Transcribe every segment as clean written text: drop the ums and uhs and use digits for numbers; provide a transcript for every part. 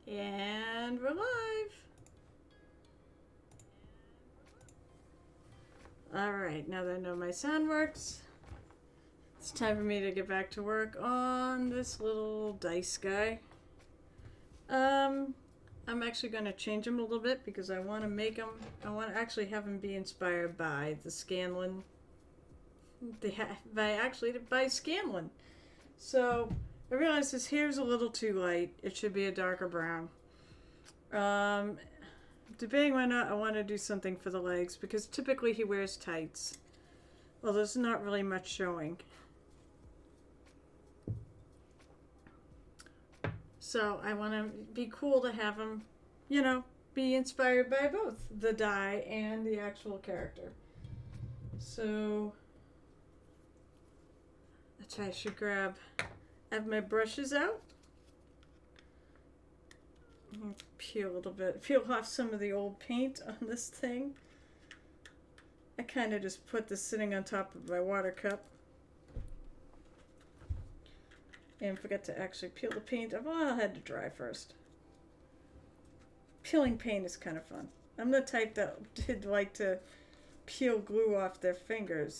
And we're live. Alright, now that I know my sound works, it's time for me to get back to work on this little dice guy. I'm actually going to change him a little bit because I want to actually have him be inspired by the Scanlan. By Scanlan. So, I realized his hair's a little too light. It should be a darker brown. Debating whether or not I want to do something for the legs because typically he wears tights. Well, there's not really much showing. So I want to be cool to have him, be inspired by both the die and the actual character. So I should have my brushes out. Peel a little bit, peel off some of the old paint on this thing. I kind of just put this sitting on top of my water cup. And forgot to actually peel the paint. Well, I had to dry first. Peeling paint is kind of fun. I'm the type that did like to peel glue off their fingers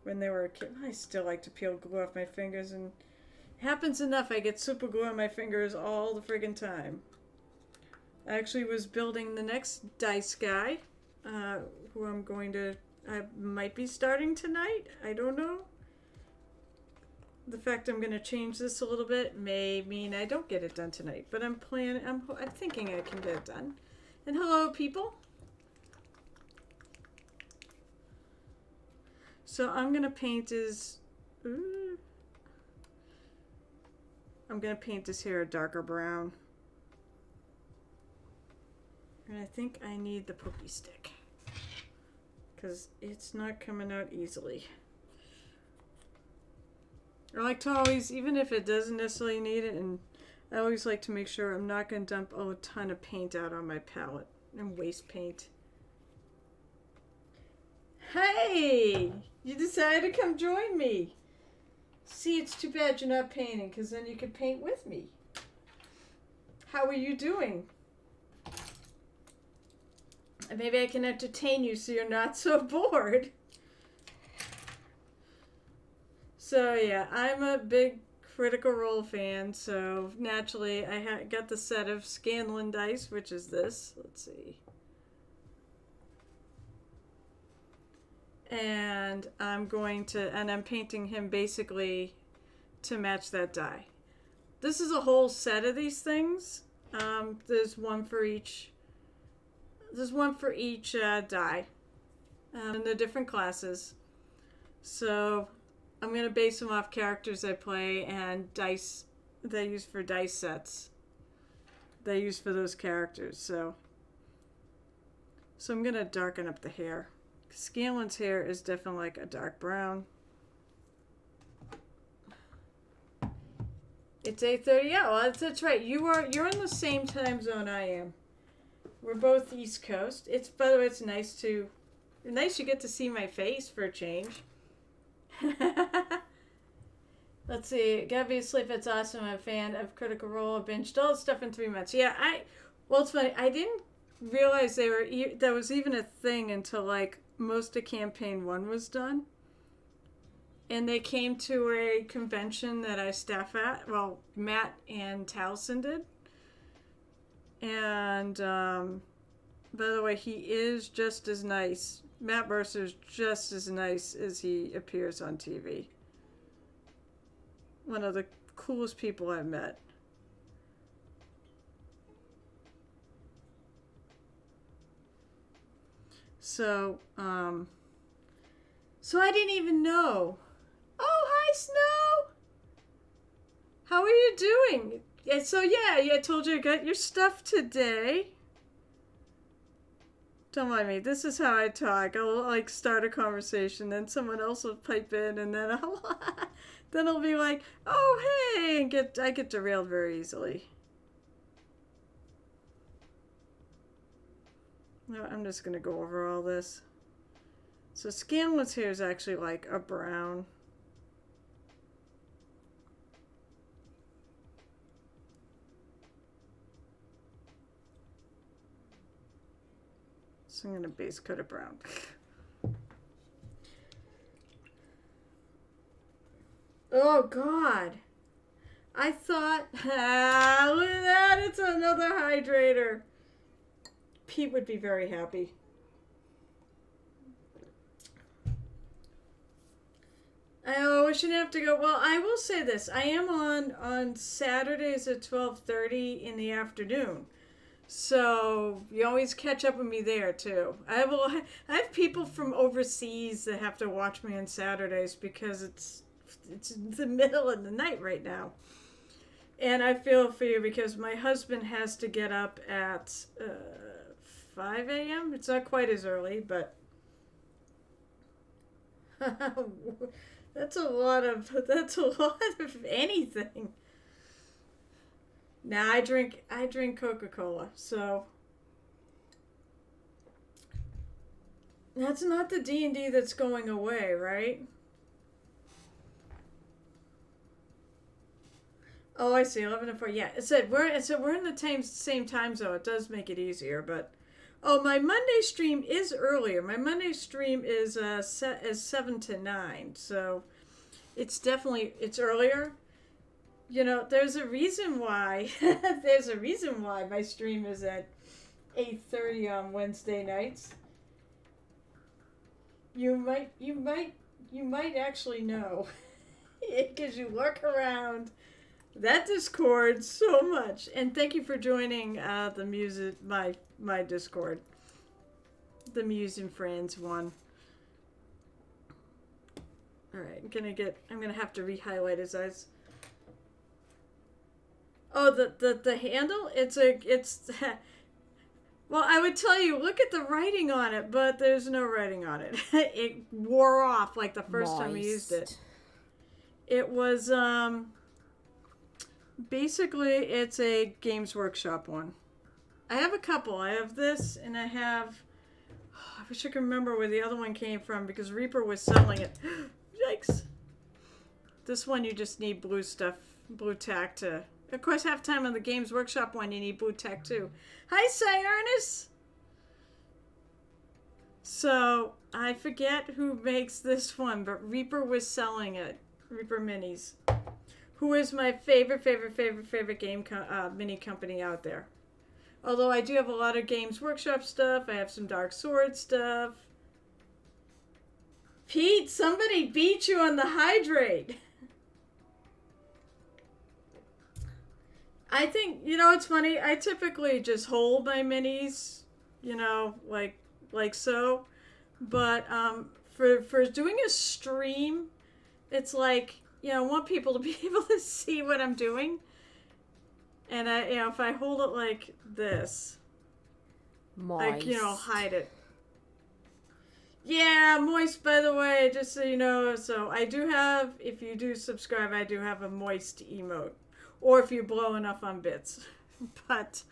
when they were a kid. I still like to peel glue off my fingers, and it happens enough. I get super glue on my fingers all the friggin' time. I actually was building the next dice guy, who I might be starting tonight. I don't know. The fact I'm going to change this a little bit may mean I don't get it done tonight, but I'm thinking I can get it done. And hello, people. So I'm going to paint his... I'm going to paint his hair a darker brown. And I think I need the pokey stick, because it's not coming out easily. I like to always, even if it doesn't necessarily need it, and I always like to make sure I'm not going to dump a ton of paint out on my palette and waste paint. Hey! You decided to come join me. See, it's too bad you're not painting, because then you could paint with me. How are you doing? And maybe I can entertain you so you're not so bored. So yeah, I'm a big Critical Role fan, so naturally I got the set of Scanlan dice, which is this. Let's see. And I'm painting him basically to match that die. This is a whole set of these things. There's one for each die. And they're different classes. So I'm going to base them off characters I play and dice they use for dice sets. They use for those characters. So I'm going to darken up the hair. Scanlan's hair is definitely like a dark brown. It's 8:30. Yeah, well, that's right. You're in the same time zone I am. We're both East Coast. By the way, it's nice you get to see my face for a change. Let's see. Gotta be asleep. It's awesome. I'm a fan of Critical Role. I binged all the stuff in 3 months. Yeah, well, it's funny. I didn't realize that was even a thing until like most of campaign 1 was done. And they came to a convention that I staff at. Well, Matt and Towson did. And by the way, he is just as nice. Matt Mercer's just as nice as he appears on TV. One of the coolest people I've met. So I didn't even know. Oh, hi, Snow! How are you doing? Yeah, so I told you I got your stuff today. Don't mind me. This is how I talk. I'll like start a conversation, then someone else will pipe in, and then I'll be like, "Oh, hey," and I get derailed very easily. No, I'm just gonna go over all this. So Scanlan's hair is actually like a brown. So I'm going to base coat it brown. Oh, God. I thought, look at that. It's another hydrator. Pete would be very happy. Oh, we shouldn't have to go. Well, I will say this. I am on Saturdays at 12:30 in the afternoon. So you always catch up with me there too. I have people from overseas that have to watch me on Saturdays because it's the middle of the night right now. And I feel for you because my husband has to get up at 5 a.m. It's not quite as early, but that's a lot of anything. Now I drink Coca-Cola, so that's not the D&D that's going away, right? Oh, I see. 11 to 4. Yeah, it said we're in the same time zone. It does make it easier, but my Monday stream is earlier. My Monday stream is 7 to 9, so it's earlier. You know, there's a reason why my stream is at 8:30 on Wednesday nights. You might actually know because you lurk around that Discord so much. And thank you for joining my Discord, the Muse and Friends one. All right, I'm gonna have to re-highlight his eyes. Oh, the handle? It's well, I would tell you, look at the writing on it, but there's no writing on it. It wore off like the first time I used it. It was, basically, it's a Games Workshop one. I have a couple. I have this, and I have, I wish I could remember where the other one came from, because Reaper was selling it. Yikes. This one, you just need blue tack to... Of course, half time on the Games Workshop one, you need blue tack too. Hi, Cyrus! So, I forget who makes this one, but Reaper was selling it. Reaper Minis. Who is my favorite game mini company out there. Although I do have a lot of Games Workshop stuff. I have some Dark Sword stuff. Pete, somebody beat you on the hydrate. I think, it's funny. I typically just hold my minis, like so. But for doing a stream, it's like, I want people to be able to see what I'm doing. And if I hold it like this, moist. Hide it. Yeah, moist, by the way, just so you know. So I do have, if you do subscribe, I do have a moist emote. Or if you blow enough on bits. But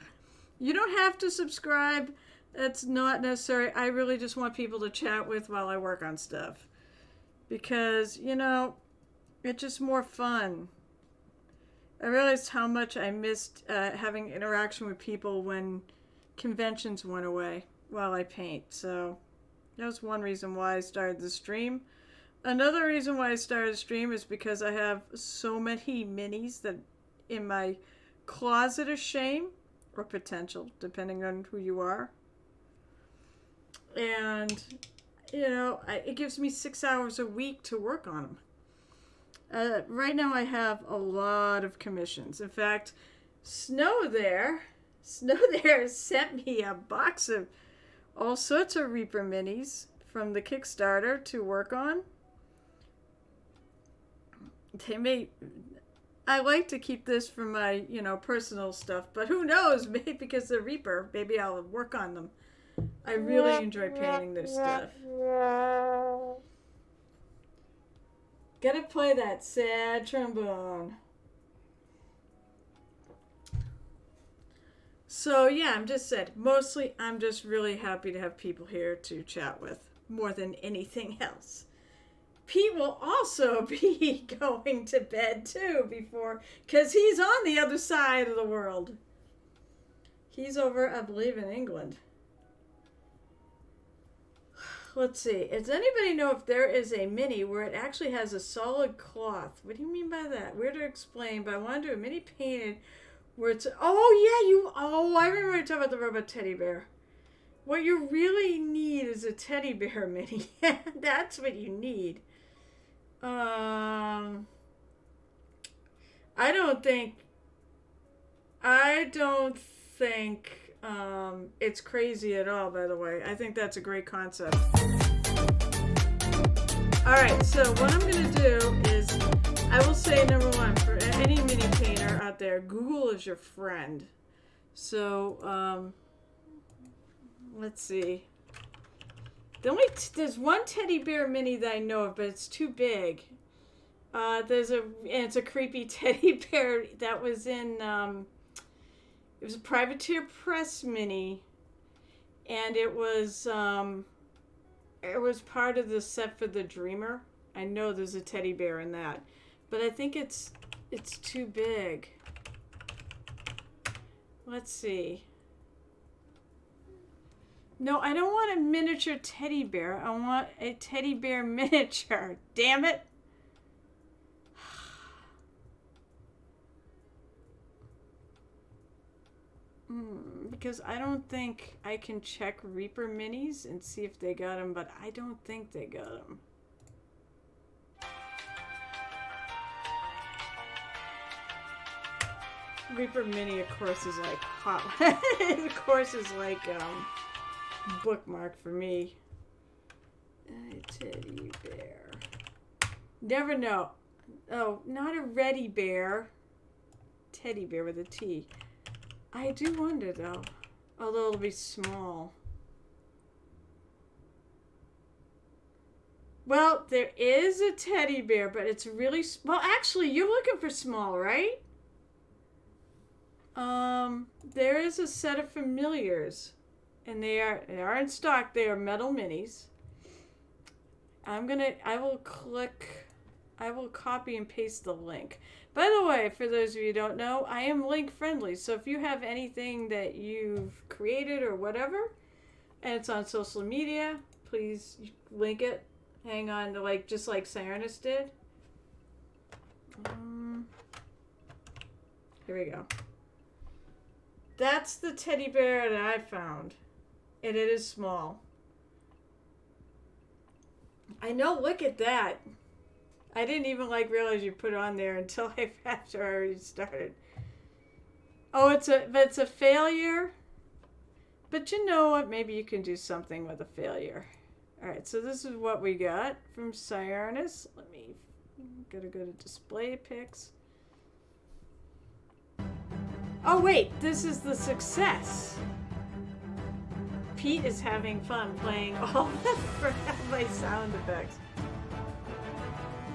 you don't have to subscribe. That's not necessary. I really just want people to chat with while I work on stuff. Because, it's just more fun. I realized how much I missed having interaction with people when conventions went away while I paint. So that was one reason why I started the stream. Another reason why I started the stream is because I have so many minis that in my closet of shame or potential, depending on who you are. And, it gives me 6 hours a week to work on them. Right now I have a lot of commissions. In fact, Snow there sent me a box of all sorts of Reaper minis from the Kickstarter to work on. I like to keep this for my, personal stuff, but who knows? Maybe because they're Reaper, maybe I'll work on them. I really enjoy painting this stuff. Gotta play that sad trombone. So yeah, mostly I'm just really happy to have people here to chat with more than anything else. Pete will also be going to bed too because he's on the other side of the world. He's over, I believe, in England. let's see. Does anybody know if there is a mini where it actually has a solid cloth? What do you mean by that? Weird to explain, but I want to do a mini painted where it's... I remember talking about the robot teddy bear. What you really need is a teddy bear mini. That's what you need. I don't think it's crazy at all, by the way. I think that's a great concept. Alright, so what I'm going to do is, I will say, number one, for any mini painter out there, Google is your friend. So, let's see. There's one teddy bear mini that I know of, but it's too big. It's a creepy teddy bear that was in, it was a Privateer Press mini, and it was part of the set for the Dreamer. I know there's a teddy bear in that, but I think it's too big. Let's see. No, I don't want a miniature teddy bear. I want a teddy bear miniature. Damn it. Because I don't think I can check Reaper minis and see if they got them, but I don't think they got them. Reaper mini, of course, is like hot. Of course, is like bookmark for me. Teddy bear. Never know. Oh, not a ready bear. Teddy bear with a T. I do wonder though, although it'll be small. Well, there is a teddy bear, but it's really well. Actually, you're looking for small, right? There is a set of familiars, and they are in stock. They are metal minis. I will copy and paste the link. By the way, for those of you who don't know, I am link friendly. So if you have anything that you've created or whatever, and it's on social media, please link it. Hang on to just like Cyrus did. Here we go. That's the teddy bear that I found. And it is small. I know, look at that. I didn't even realize you put it on there until after I already started. Oh, it's a failure. But you know what? Maybe you can do something with a failure. All right, so this is what we got from Cyrus. Gotta go to display pics. Oh wait, this is the success. Pete is having fun playing all my sound effects.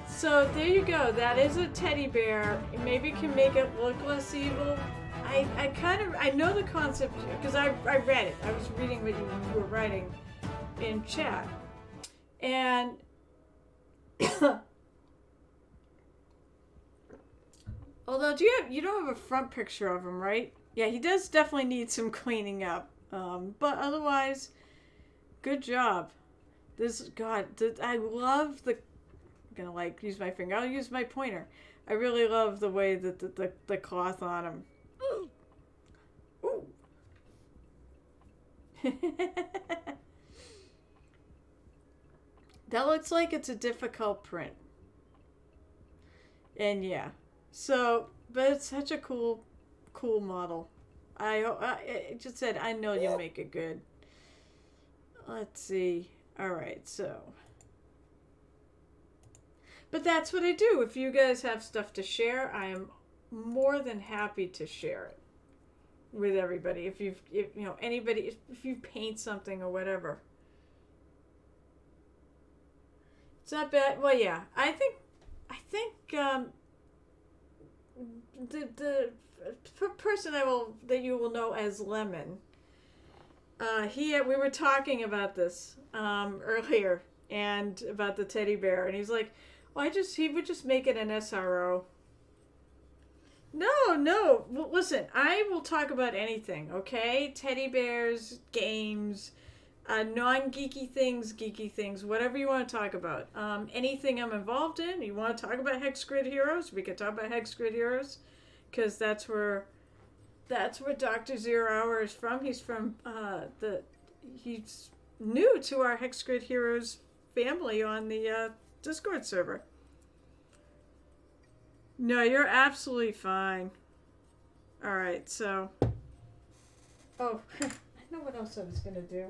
So there you go. That is a teddy bear. Maybe can make it look less evil. I know the concept because I read it. I was reading what you were writing in chat. And although you don't have a front picture of him, right? Yeah, he does definitely need some cleaning up. But otherwise, good job. I love the. I'm gonna use my finger. I'll use my pointer. I really love the way that the cloth on him. Ooh. That looks like it's a difficult print. And yeah, but it's such a cool model. I just said I know you'll make it good. Let's see. All right, so. But that's what I do. If you guys have stuff to share, I am more than happy to share it with everybody. If you paint something or whatever. It's not bad. Well, yeah. I think the person that you will know as Lemon. We were talking about this earlier and about the teddy bear, and he's like, well, he would just make it an SRO. No. Well, listen, I will talk about anything, okay? Teddy bears, games, geeky things, whatever you want to talk about. Anything I'm involved in, you want to talk about Hex Grid Heroes, we could talk about Hex Grid Heroes, because that's where Dr. Zero Hour is from. He's from he's new to our Hex Grid Heroes family on the Discord server. No, you're absolutely fine. All right, so. Oh, I know what else I was gonna do.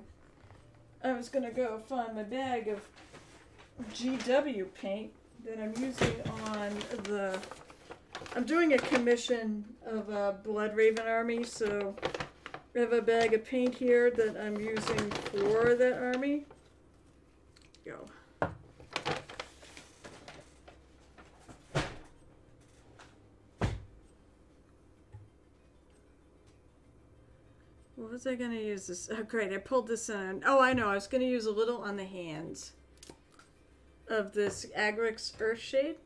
I was gonna go find my bag of GW paint that I'm using on the. I'm doing a commission of Blood Raven Army, so I have a bag of paint here that I'm using for that army. Go. What was I going to use this? Oh, great. I pulled this in. Oh, I know. I was going to use a little on the hands of this Agrix Earthshade.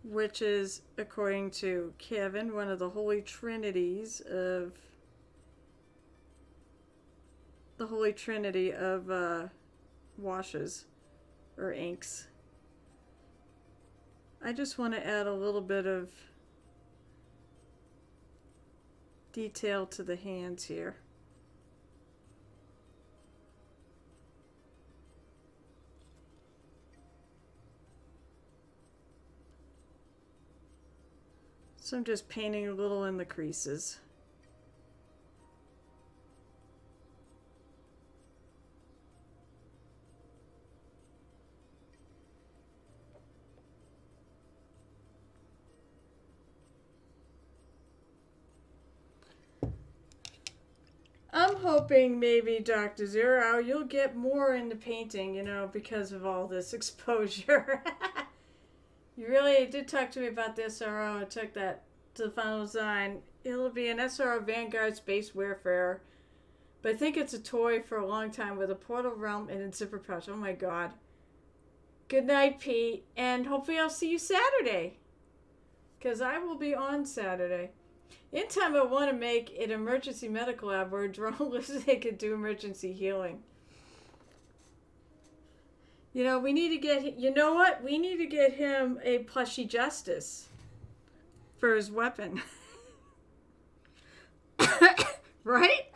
Which is, according to Kevin, one of the holy trinities of washes or inks. I just want to add a little bit of detail to the hands here. So I'm just painting a little in the creases. I'm hoping maybe, Dr. Zero, you'll get more into painting, you know, because of all this exposure. You really did talk to me about the SRO and took that to the final design. It'll be an SRO Vanguard Space Warfare. But I think it's a toy for a long time with a portal realm and a zipper pouch. Oh my god. Good night, Pete. And hopefully I'll see you Saturday. Because I will be on Saturday. In time, I want to make an emergency medical lab where drone they could do emergency healing. You know, we need to get, you know what? We need to get him a plushy Justice for his weapon. Right?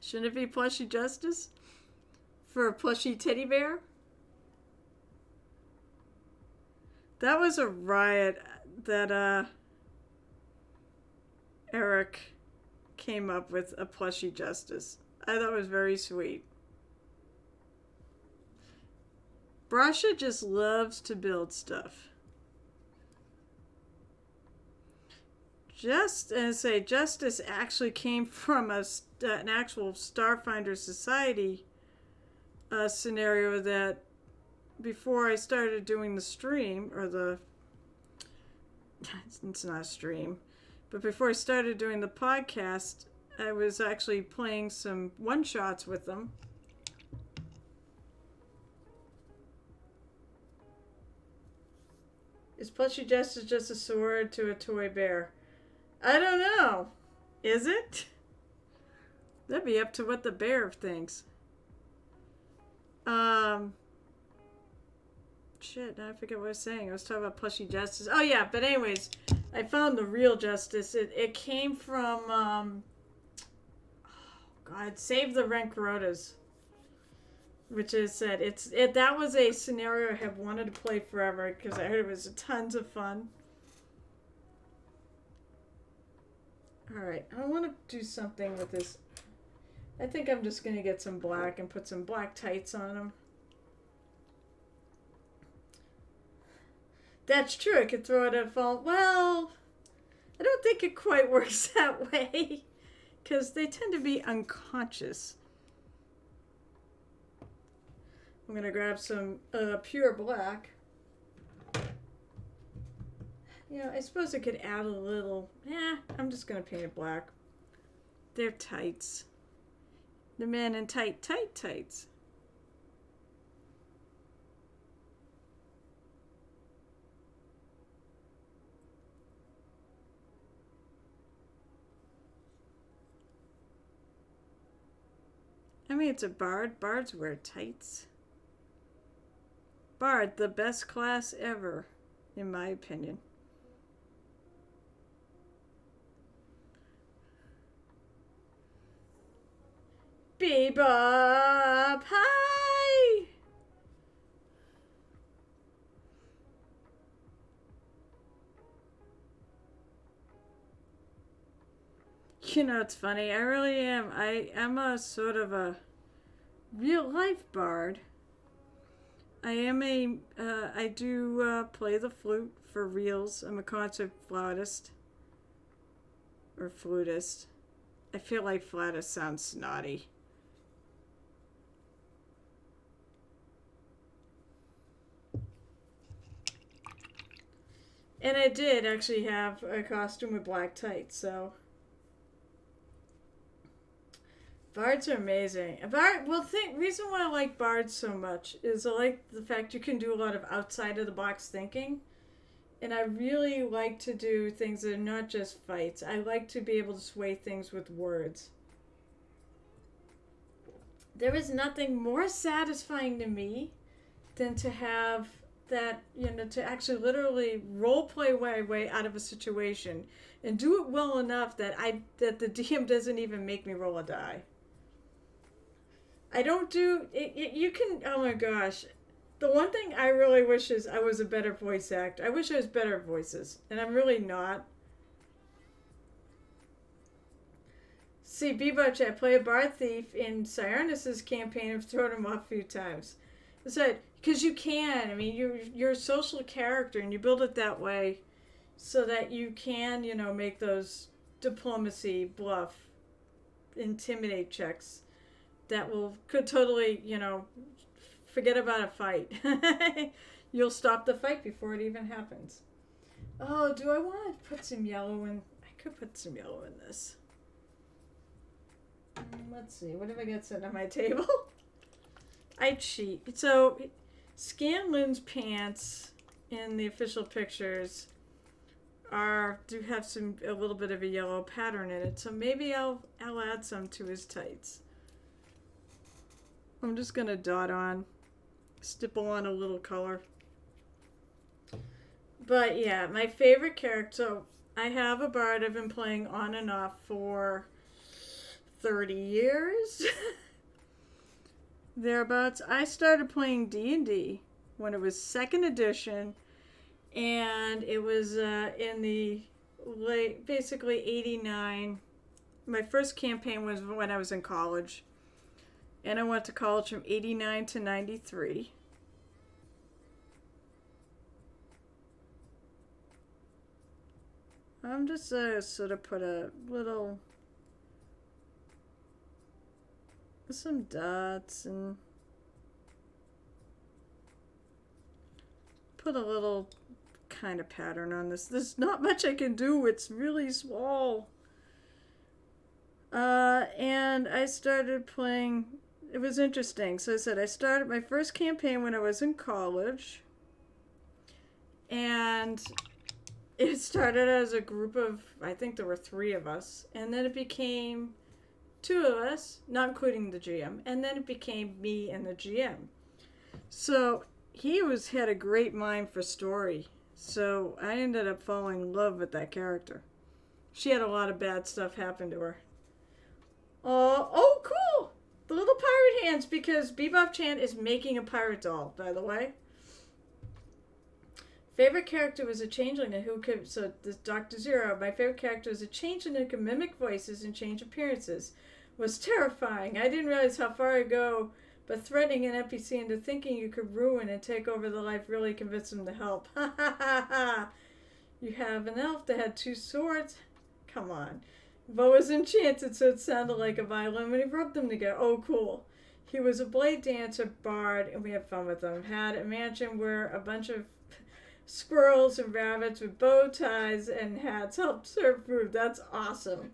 Shouldn't it be plushy Justice for a plushy teddy bear? That was a riot that Eric came up with, a plushy Justice. I thought it was very sweet. Brasha just loves to build stuff. Justice actually came from an actual Starfinder Society scenario that before I started doing the stream, or it's not a stream, but before I started doing the podcast, I was actually playing some one-shots with them. Is Plushy Justice just a sword to a toy bear? I don't know. Is it? That'd be up to what the bear thinks. Shit, now I forget what I was saying. I was talking about Plushy Justice. Oh yeah, but anyways, I found the real Justice. It came from, oh God, Save the Renkarotas. Which is said, that was a scenario I have wanted to play forever because I heard it was tons of fun. Alright, I want to do something with this. I think I'm just going to get some black and put some black tights on them. That's true, I could throw it at fall. Well, I don't think it quite works that way because they tend to be unconscious. I'm going to grab some pure black. You know, I suppose I could add a little. I'm just going to paint it black. They're tights. The men in tights. I mean, it's a bard. Bards wear tights. Bard, the best class ever, in my opinion. Bebop, hi! You know, it's funny. I really am. I am a sort of a real life bard. I am I do play the flute for reals. I'm a concert flautist. Or flutist. I feel like flautist sounds snotty. And I did actually have a costume with black tights, so. Bards are amazing. Reason why I like bards so much is I like the fact you can do a lot of outside of the box thinking. And I really like to do things that are not just fights. I like to be able to sway things with words. There is nothing more satisfying to me than to have that, to actually literally role play my way out of a situation and do it well enough that the DM doesn't even make me roll a die. I don't do it, you can, oh my gosh. The one thing I really wish is I was a better voice actor. I wish I was better at voices, and I'm really not. See, Bebop Chat, play a bard thief in Cyrannus' campaign. I've thrown him off a few times. I said, because you can. I mean, you're a social character, and you build it that way so that you can, make those diplomacy, bluff, intimidate checks that could totally, forget about a fight. You'll stop the fight before it even happens. Oh, do I want to put some yellow in? I could put some yellow in this. Let's see. What have I got sitting on my table? I cheat. So, Scanlan's pants in the official pictures do have a little bit of a yellow pattern in it. So maybe I'll add some to his tights. I'm just going to dot on, stipple on a little color. But yeah, my favorite character, so I have a bard I've been playing on and off for 30 years. Thereabouts. I started playing D&D when it was 2nd edition, and it was in the late, basically 89. My first campaign was when I was in college. And I went to college from 89 to 93. I'm just sort of put a little, some dots and put a little kind of pattern on this. There's not much I can do. It's really small. And I started playing. It was interesting. So I said I started my first campaign when I was in college. And it started as a group of, I think there were 3 of us. And then it became 2 of us, not including the GM. And then it became me and the GM. So he had a great mind for story. So I ended up falling in love with that character. She had a lot of bad stuff happen to her. Oh, cool! The little pirate hands, because Bebop Chan is making a pirate doll, by the way. Favorite character was a changeling who could, so this Dr. Zero, my favorite character was a changeling that could mimic voices and change appearances. Was terrifying. I didn't realize how far I'd go, but threatening an NPC into thinking you could ruin and take over their life really convinced them to help. Ha ha ha ha! You have an elf that had 2 swords? Come on. Bo was enchanted, so it sounded like a violin when he rubbed them together. Oh, cool. He was a blade dancer, bard, and we had fun with him. Had a mansion where a bunch of squirrels and rabbits with bow ties and hats helped serve food. That's awesome.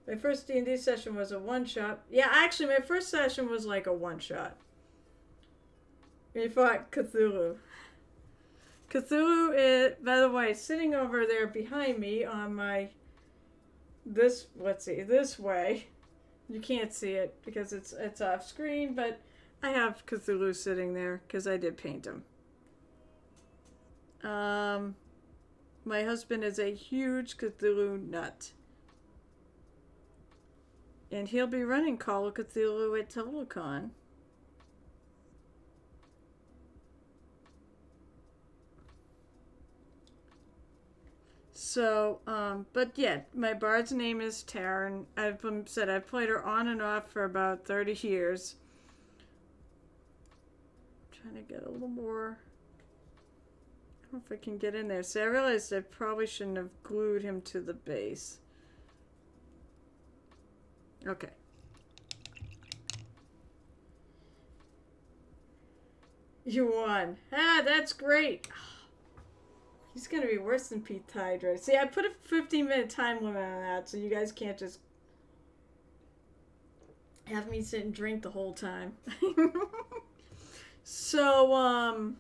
My first D&D session was a one-shot. Yeah, actually, my first session was like a one-shot. We fought Cthulhu. Cthulhu is, by the way, sitting over there behind me on my... this way. You can't see it because it's off screen, but I have Cthulhu sitting there because I did paint him. My husband is a huge Cthulhu nut. And he'll be running Call of Cthulhu at TotalCon. So, but yeah, my bard's name is Taryn. I've played her on and off for about 30 years. I'm trying to get a little more. I don't know if I can get in there. So I realized I probably shouldn't have glued him to the base. Okay. You won. Ah, that's great. He's going to be worse than Pete Hydra. See, I put a 15-minute time limit on that, so you guys can't just have me sit and drink the whole time. So,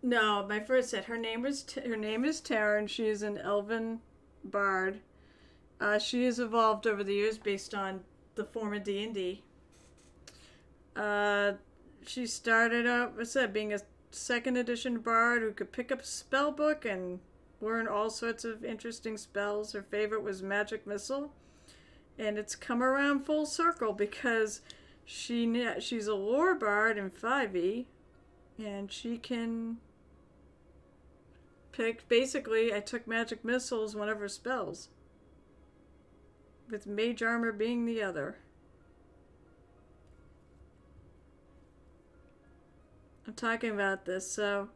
no, my first set. Her name is Taryn. She is an elven bard. She has evolved over the years based on the form of D&D. She started out, being a second edition bard who could pick up a spell book and learn all sorts of interesting spells. Her favorite was Magic Missile, and it's come around full circle because she's a lore bard in 5e, and she can pick. Basically, I took Magic Missile as one of her spells, with Mage Armor being the other. I'm talking about this, so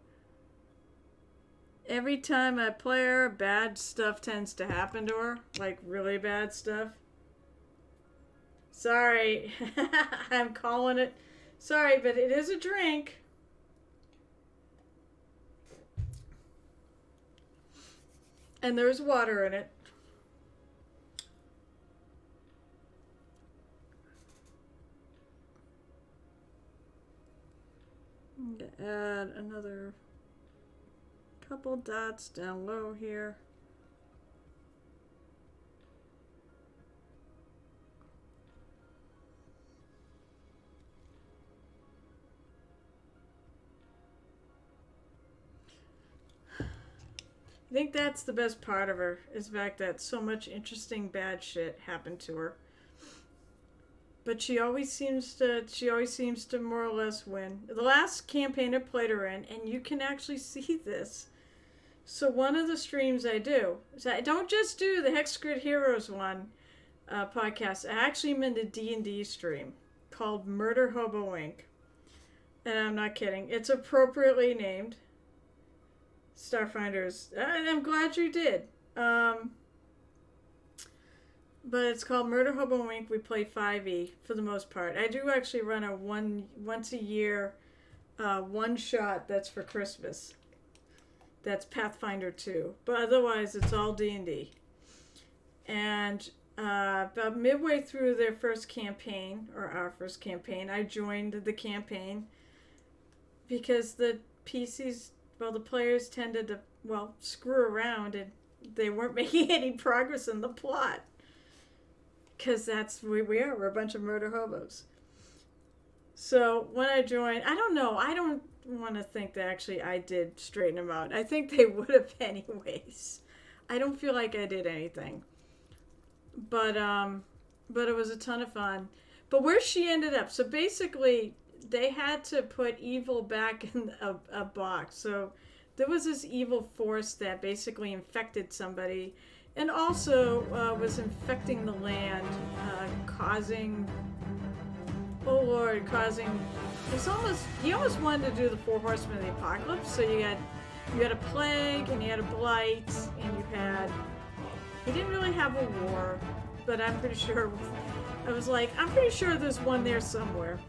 every time I play her, bad stuff tends to happen to her, like really bad stuff. Sorry, I'm calling it. Sorry, but it is a drink. And there's water in it. I'm going to add another couple dots down low here. I think that's the best part of her, is the fact that so much interesting bad shit happened to her. But she always seems to more or less win. The last campaign I played her in, and you can actually see this. So one of the streams I do, so I don't just do the Hex Grid Heroes one podcast. I actually am in a D&D stream called Murder Hobo Inc. And I'm not kidding. It's appropriately named. Starfinders. I'm glad you did. But it's called Murder Hobo Inc. We play 5e for the most part. I do actually run a once a year one shot that's for Christmas. That's Pathfinder 2. But otherwise, it's all D&D. And about midway through their first campaign, or our first campaign, I joined the campaign because the PCs, the players tended to, screw around and they weren't making any progress in the plot. Because that's who we are. We're a bunch of murder hobos. So when I joined, I don't know. I don't want to think that actually I did straighten them out. I think they would have anyways. I don't feel like I did anything. But it was a ton of fun. But where she ended up, so basically they had to put evil back in a box. So there was this evil force that basically infected somebody. And also was infecting the land, causing, he almost wanted to do the 4 horsemen of the apocalypse. So you had a plague, and you had a blight, and he didn't really have a war, but I'm pretty sure, I'm pretty sure there's one there somewhere.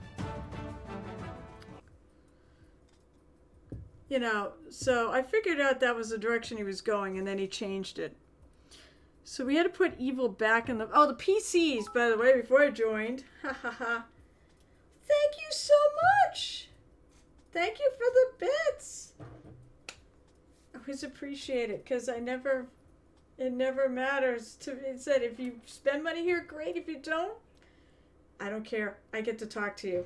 So I figured out that was the direction he was going, and then he changed it. So we had to put evil back in the PCs, by the way, before I joined. Ha ha ha. Thank you so much. Thank you for the bits. I always appreciate it, because I never It never matters. It said, if you spend money here, great. If you don't, I don't care. I get to talk to you.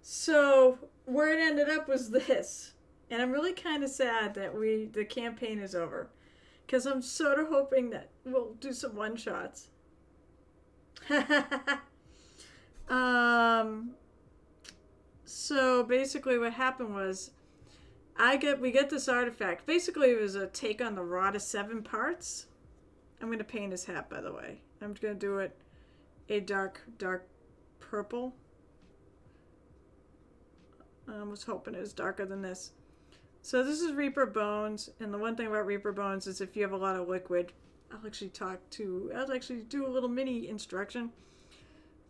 So where it ended up was this. And I'm really kind of sad that the campaign is over. Because I'm sort of hoping that we'll do some one-shots. So basically what happened was we get this artifact. Basically it was a take on the Rod of 7 Parts. I'm going to paint his hat, by the way. I'm going to do it a dark purple. I was hoping it was darker than this. So this is Reaper Bones, and the one thing about Reaper Bones is if you have a lot of liquid, I'll actually do a little mini instruction.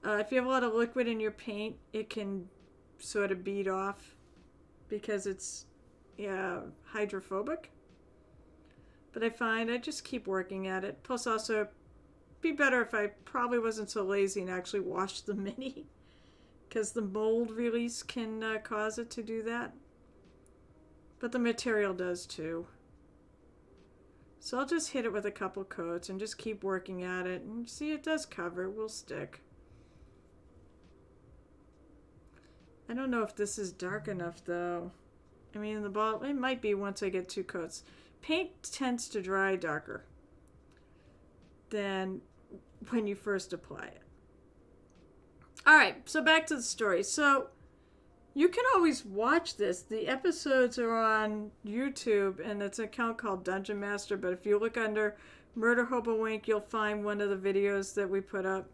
If you have a lot of liquid in your paint, it can sort of bead off because it's hydrophobic. But I find I just keep working at it. Plus also, it'd be better if I probably wasn't so lazy and actually washed the mini, because the mold release can cause it to do that. But the material does too. So I'll just hit it with a couple coats and just keep working at it. And see, it does cover. It will stick. I don't know if this is dark enough though. I mean, the ball, it might be once I get 2 coats. Paint tends to dry darker than when you first apply it. All right, so back to the story. So you can always watch this. The episodes are on YouTube, and it's an account called Dungeon Master. But if you look under Murder Hobo Wink, you'll find one of the videos that we put up.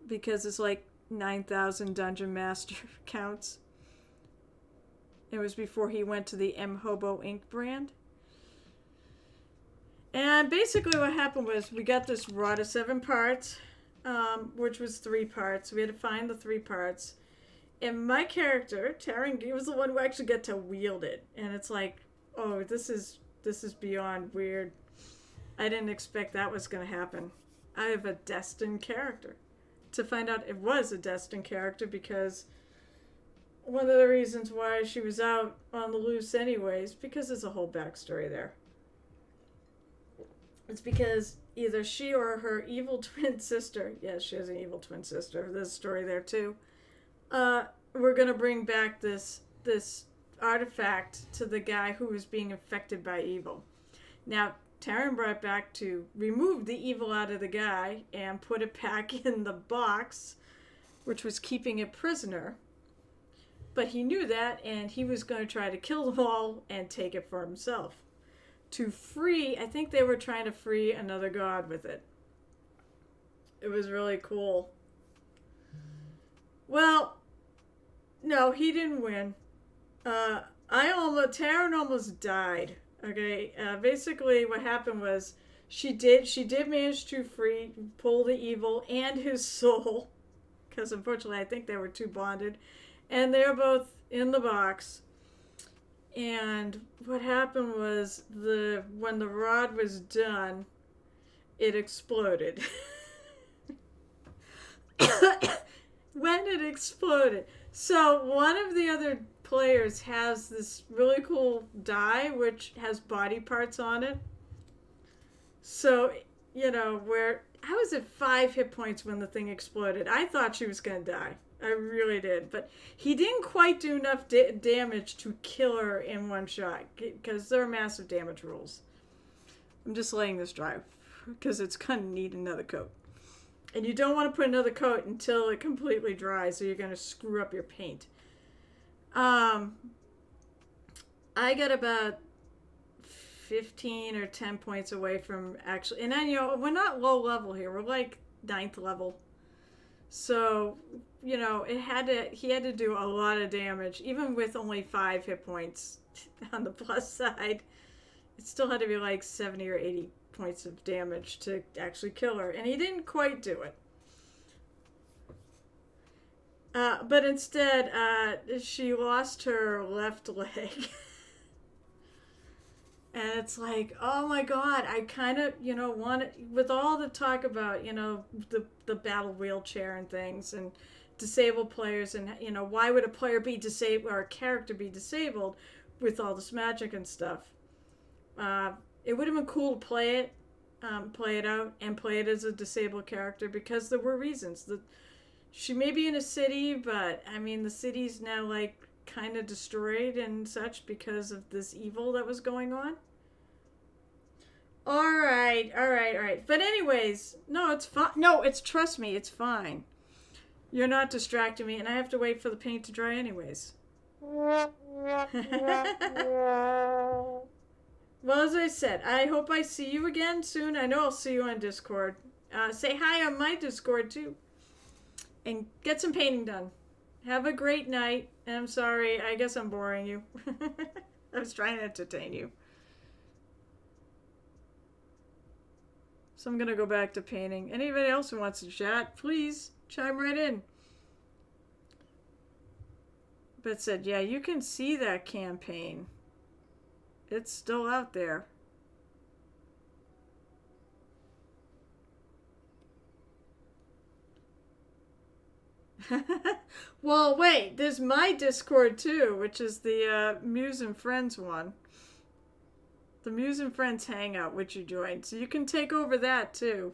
Because it's like 9,000 Dungeon Master accounts. It was before he went to the M Hobo Inc. brand. And basically what happened was we got this Rod of 7 Parts, which was 3 parts. We had to find the 3 parts. And my character, Tarangi, was the one who actually got to wield it. And it's like, oh, this is beyond weird. I didn't expect that was going to happen. I have a destined character. To find out it was a destined character, because one of the reasons why she was out on the loose anyways, because there's a whole backstory there. It's because either she or her evil twin sister, yes, she has an evil twin sister, there's a story there too, we're going to bring back this artifact to the guy who was being infected by evil. Now, Taran brought back to remove the evil out of the guy and put it back in the box, which was keeping it prisoner. But he knew that, and he was going to try to kill them all and take it for himself. To free, I think they were trying to free another god with it. It was really cool. Well, no, he didn't win. Taran almost died. Okay, basically what happened was she did manage to pull the evil and his soul, because unfortunately I think they were too bonded, and they're both in the box. And what happened was when the rod was done, it exploded. When it exploded. So one of the other players has this really cool die which has body parts on it. So, I was at 5 hit points when the thing exploded. I thought she was going to die. I really did. But he didn't quite do enough damage to kill her in one shot, because there are massive damage rules. I'm just letting this dry because it's going to need another coat. And you don't want to put another coat until it completely dries, so you're going to screw up your paint. I got about 15 or 10 points away from actually, and then, we're not low level here. We're like 9th level. So, he had to do a lot of damage, even with only 5 hit points on the plus side. It still had to be like 70 or 80 points of damage to actually kill her, and he didn't quite do it. But instead, she lost her left leg. And it's like, oh my god, I kind of, wanted, with all the talk about, the battle wheelchair and things, and disabled players, and, why would a player be disabled, or a character be disabled with all this magic and stuff? It would have been cool to play it out, and play it as a disabled character because there were reasons. She may be in a city, but I mean, the city's now like kind of destroyed and such because of this evil that was going on. All right, all right, all right. But anyways, no, it's fine. No, it's trust me, it's fine. You're not distracting me, and I have to wait for the paint to dry anyways. Well, as I said, I hope I see you again soon. I know I'll see you on Discord. Say hi on my Discord too. And get some painting done. Have a great night. And I'm sorry, I guess I'm boring you. I was trying to entertain you. So I'm going to go back to painting. Anybody else who wants to chat, please chime right in. But said, yeah, you can see that campaign. It's still out there. Well, wait, there's my Discord too, which is the Muse and Friends one. The Muse and Friends Hangout, which you joined. So you can take over that too.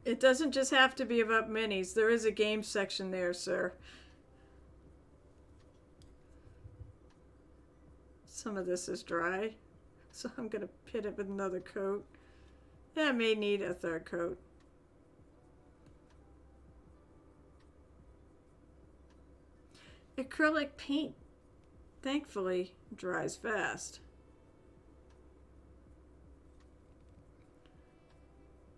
It doesn't just have to be about minis. There is a game section there, sir. Some of this is dry, so I'm going to hit it with another coat. Yeah, I may need a third coat. Acrylic paint, thankfully, dries fast.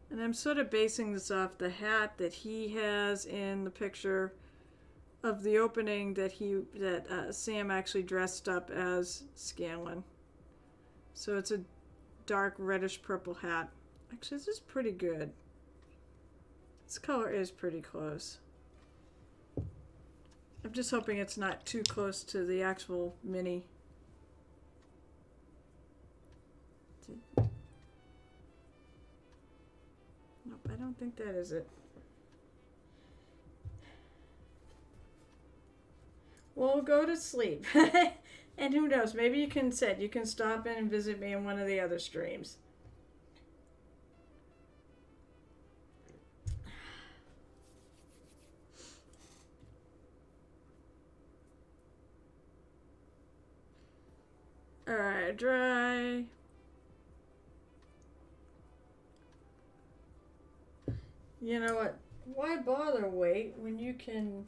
And I'm sort of basing this off the hat that he has in the picture of the opening that Sam actually dressed up as Scanlan. So it's a dark reddish purple hat. Actually, this is pretty good. This color is pretty close. I'm just hoping it's not too close to the actual mini. Nope, I don't think that is it. Well, go to sleep. And who knows, maybe you can stop in and visit me in one of the other streams. Alright, dry. You know what? Why bother wait when you can...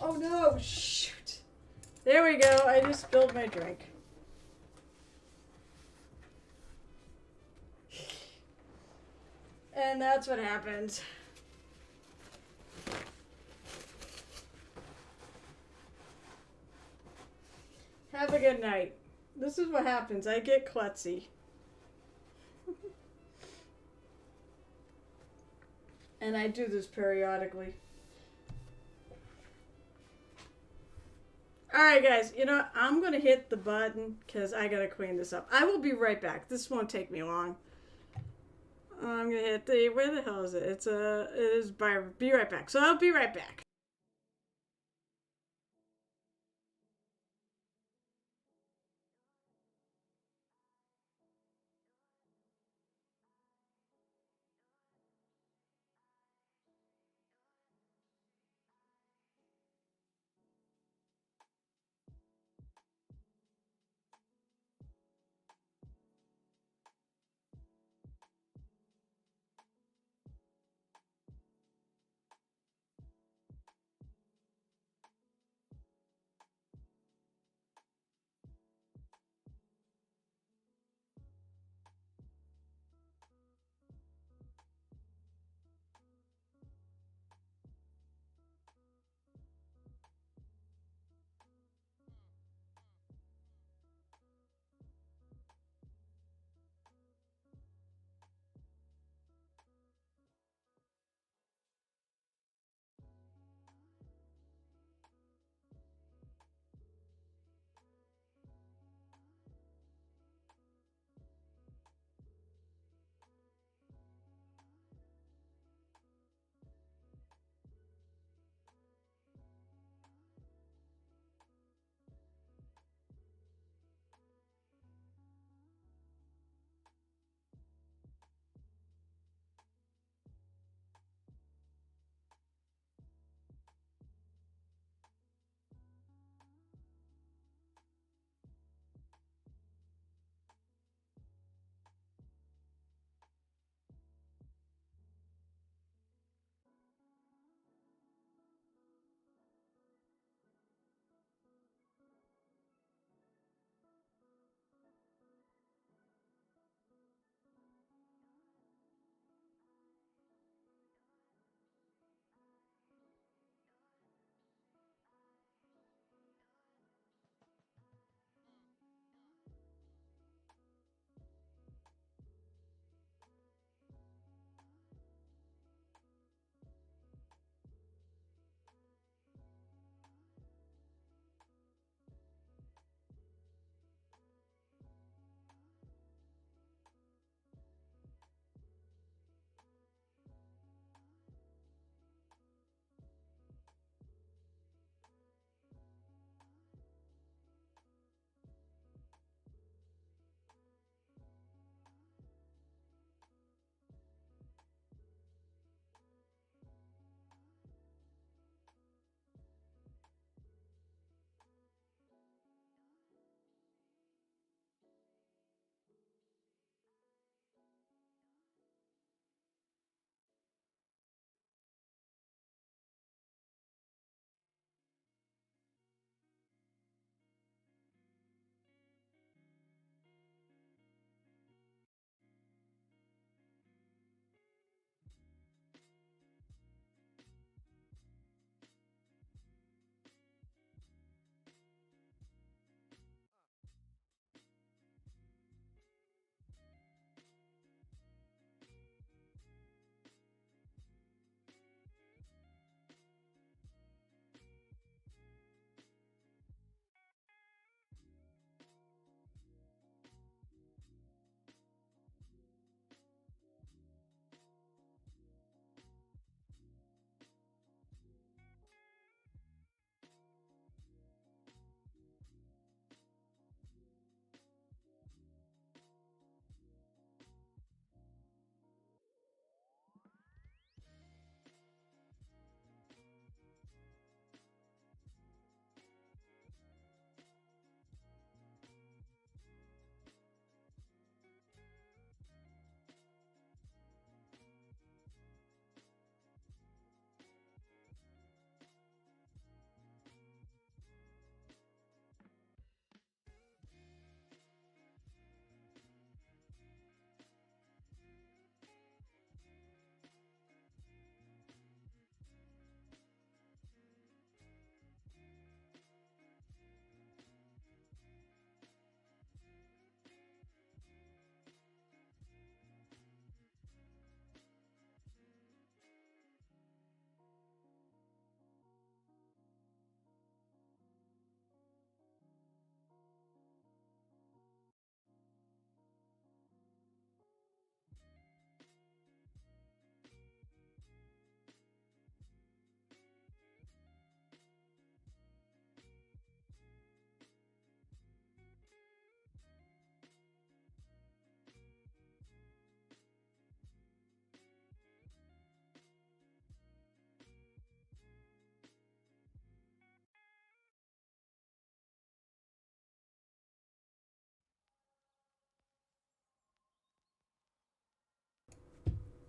Oh no, shoot. There we go, I just spilled my drink. And that's what happens. Have a good night. This is what happens. I get klutzy. And I do this periodically. Alright guys, you know what? I'm going to hit the button because I got to clean this up. I will be right back. This won't take me long. I'm going to hit the... Where the hell is it? It is by... Be right back. So I'll be right back.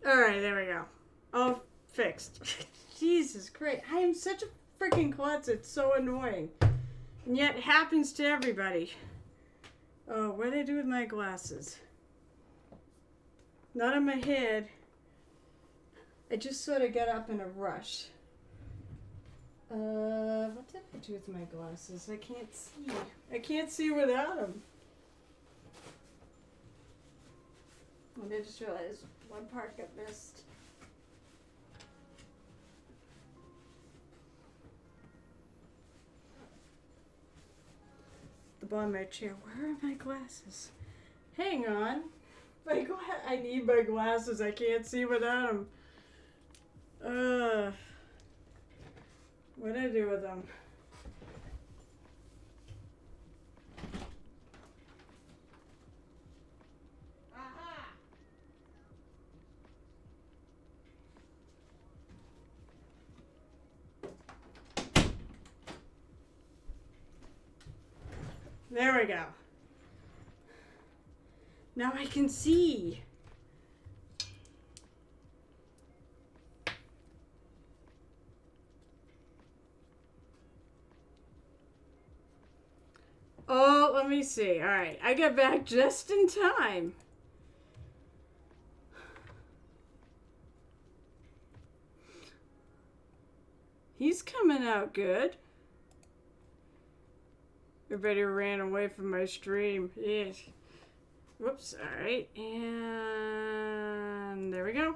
Alright, there we go. All fixed. Jesus Christ. I am such a freaking klutz. It's so annoying. And yet it happens to everybody. Oh, what did I do with my glasses? Not on my head. I just sort of got up in a rush. What did I do with my glasses? I can't see. I can't see without them. And I just realized one part got missed. The bottom of my chair. Where are my glasses? Hang on. I need my glasses. I can't see without them. What did I do with them? There we go. Now I can see. Oh, let me see. All right, I got back just in time. He's coming out good. Everybody ran away from my stream. Yes. Whoops. All right. And there we go.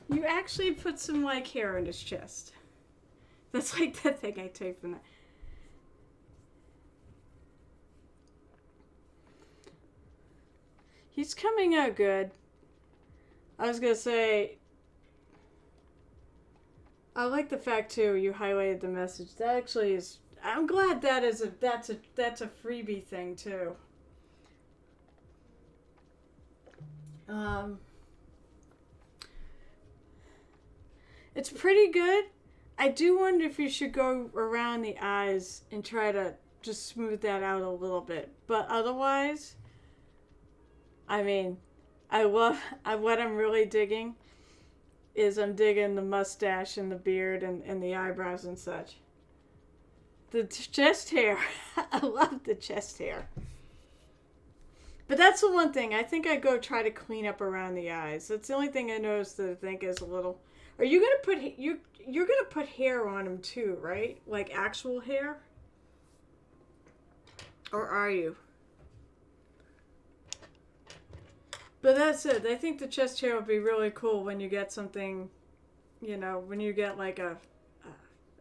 You actually put some like hair on his chest. That's like that thing I take from that. He's coming out good. I was gonna say, I like the fact too you highlighted the message. That actually is. I'm glad that's a freebie thing too. It's pretty good. I do wonder if you should go around the eyes and try to just smooth that out a little bit. But otherwise, I mean, what I'm really digging is I'm digging the mustache and the beard and the eyebrows and such. The chest hair. I love the chest hair. But that's the one thing. I think I go try to clean up around the eyes. That's the only thing I noticed that I think is a little... Are you going to put... You're going to put hair on him too, right? Like actual hair? Or are you? But that's it. I think the chest hair would be really cool when you get something, you know, when you get like a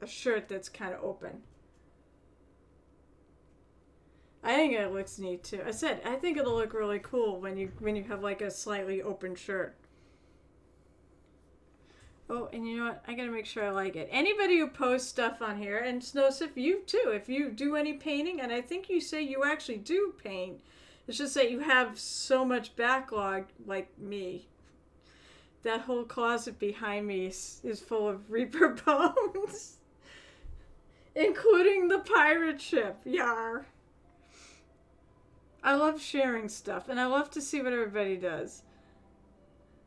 shirt that's kind of open. I think it looks neat too. I think it'll look really cool when you have like a slightly open shirt. Oh, and you know what? I gotta make sure I like it. Anybody who posts stuff on here, and Snowsif, you too, if you do any painting, and I think you say you actually do paint, it's just that you have so much backlog like me. That whole closet behind me is full of Reaper bones. Including the pirate ship. Yar. I love sharing stuff, and I love to see what everybody does.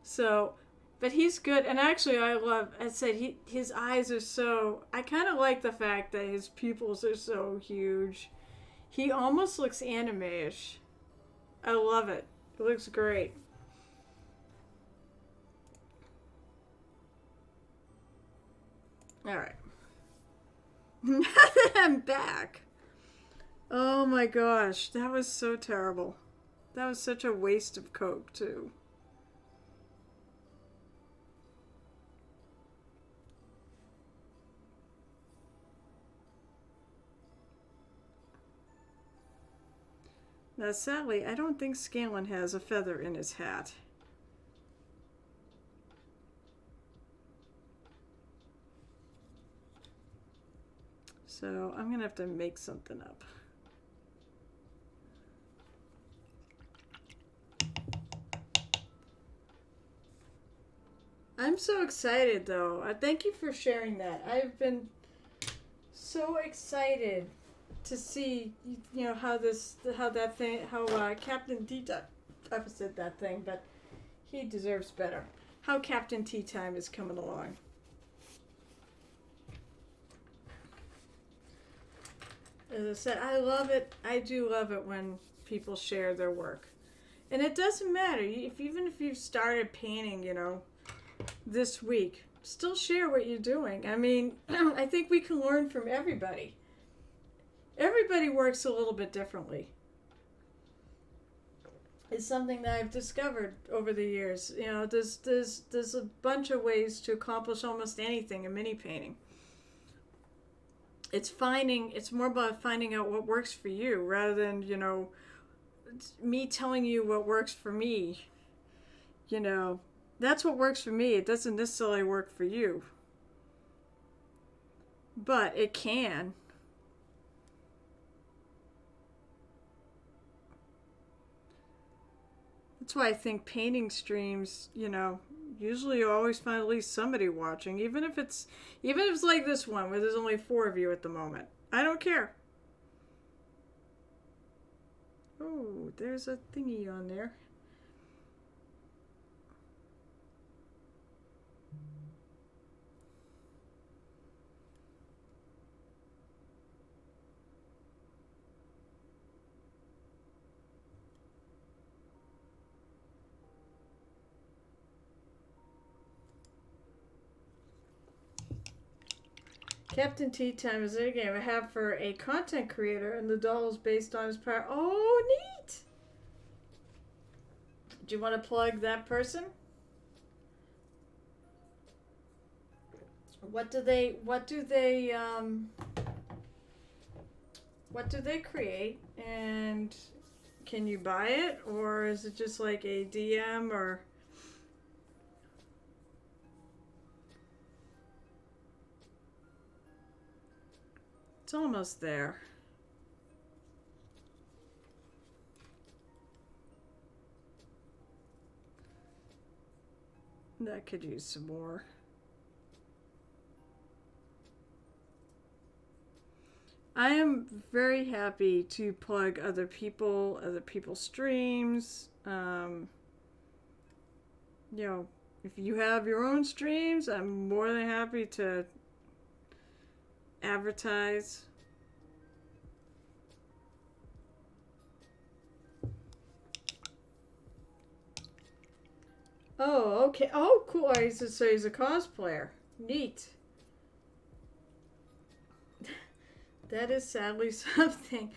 So, but he's good, and actually his eyes are so, I kind of like the fact that his pupils are so huge. He almost looks anime-ish. I love it. It looks great. Alright. Now that I'm back. Oh my gosh, that was so terrible. That was such a waste of Coke, too. Now, sadly, I don't think Scanlan has a feather in his hat. So, I'm going to have to make something up. I'm so excited, though. Thank you for sharing that. I've been so excited to see, you know, how Captain D said that thing, but He deserves better. How Captain Tea Time is coming along. As I said, I love it. I do love it when people share their work. And it doesn't matter. Even if you've started painting, this week, still share what you're doing. I mean, I think we can learn from everybody. Everybody works a little bit differently. It's something that I've discovered over the years. There's a bunch of ways to accomplish almost anything in mini painting. It's more about finding out what works for you rather than, me telling you what works for me. That's what works for me. It doesn't necessarily work for you. But it can. That's why I think painting streams, usually you always find at least somebody watching, even if it's like this one where there's only 4 of you at the moment. I don't care. Oh, there's a thingy on there. Captain Tea Time is a game I have for a content creator, and the doll is based on his power. Oh, neat! Do you want to plug that person? What do they create, and can you buy it, or is it just like a DM or? It's almost there. That could use some more. I am very happy to plug other people's streams. If you have your own streams, I'm more than happy to advertise. Oh, okay. Oh, cool. He's a cosplayer. Neat. That is sadly something.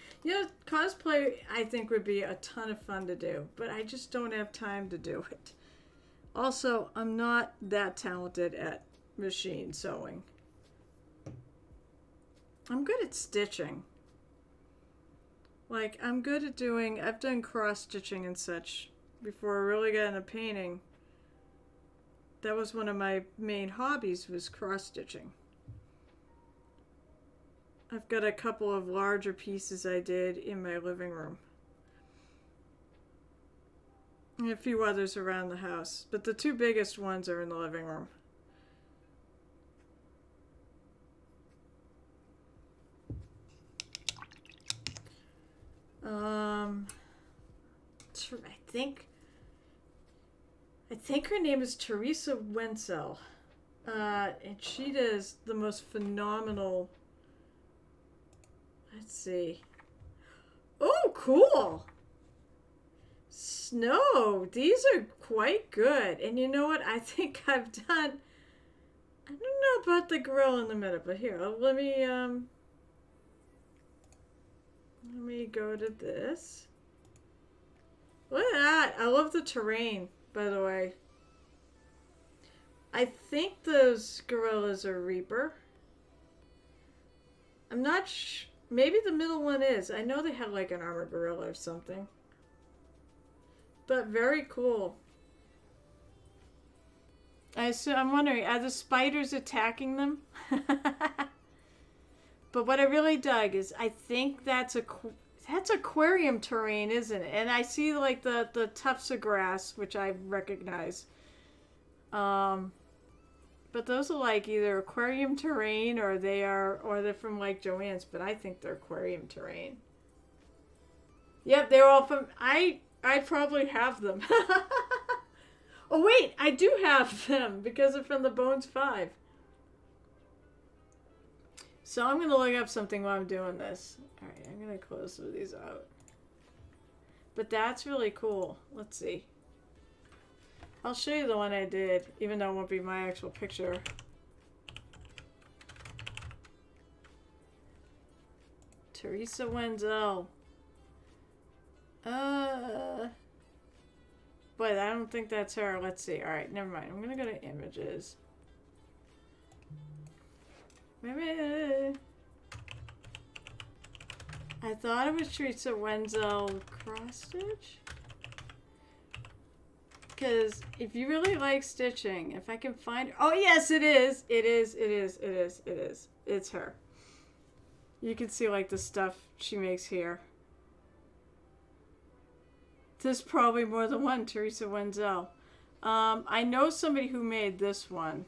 Cosplay I think would be a ton of fun to do, but I just don't have time to do it. Also, I'm not that talented at machine sewing. I'm good at stitching. I'm good at I've done cross stitching and such before I really got into painting. That was one of my main hobbies, was cross stitching. I've got a couple of larger pieces I did in my living room. And a few others around the house, but the 2 biggest ones are in the living room. I think her name is Teresa Wenzel, and she does the most phenomenal. Let's see. Oh, cool! Snow. These are quite good, and you know what? I think I've done. I don't know about the gorilla in a minute, but here, let me go to this. Look at that. I love the terrain, by the way. I think those gorillas are Reaper. I'm not sure. Maybe the middle one is. I know they have like an armored gorilla or something. But very cool. I'm wondering, are the spiders attacking them? But what I really dug is, I think that's aquarium terrain, isn't it? And I see like the tufts of grass, which I recognize. But those are like either aquarium terrain or they're from like Joanne's, but I think they're aquarium terrain. Yep, they're all from I probably have them. Oh wait, I do have them because they're from the Bones 5. So I'm going to look up something while I'm doing this. Alright, I'm going to close some of these out. But that's really cool. Let's see. I'll show you the one I did, even though it won't be my actual picture. Teresa Wenzel. But I don't think that's her. Let's see. Alright, never mind. I'm gonna go to images. Maybe... I thought it was Teresa Wenzel cross-stitch? Because if you really like stitching, if I can find... Oh, yes, it is. It is. It's her. You can see, like, the stuff she makes here. There's probably more than one Teresa Wenzel. I know somebody who made this one,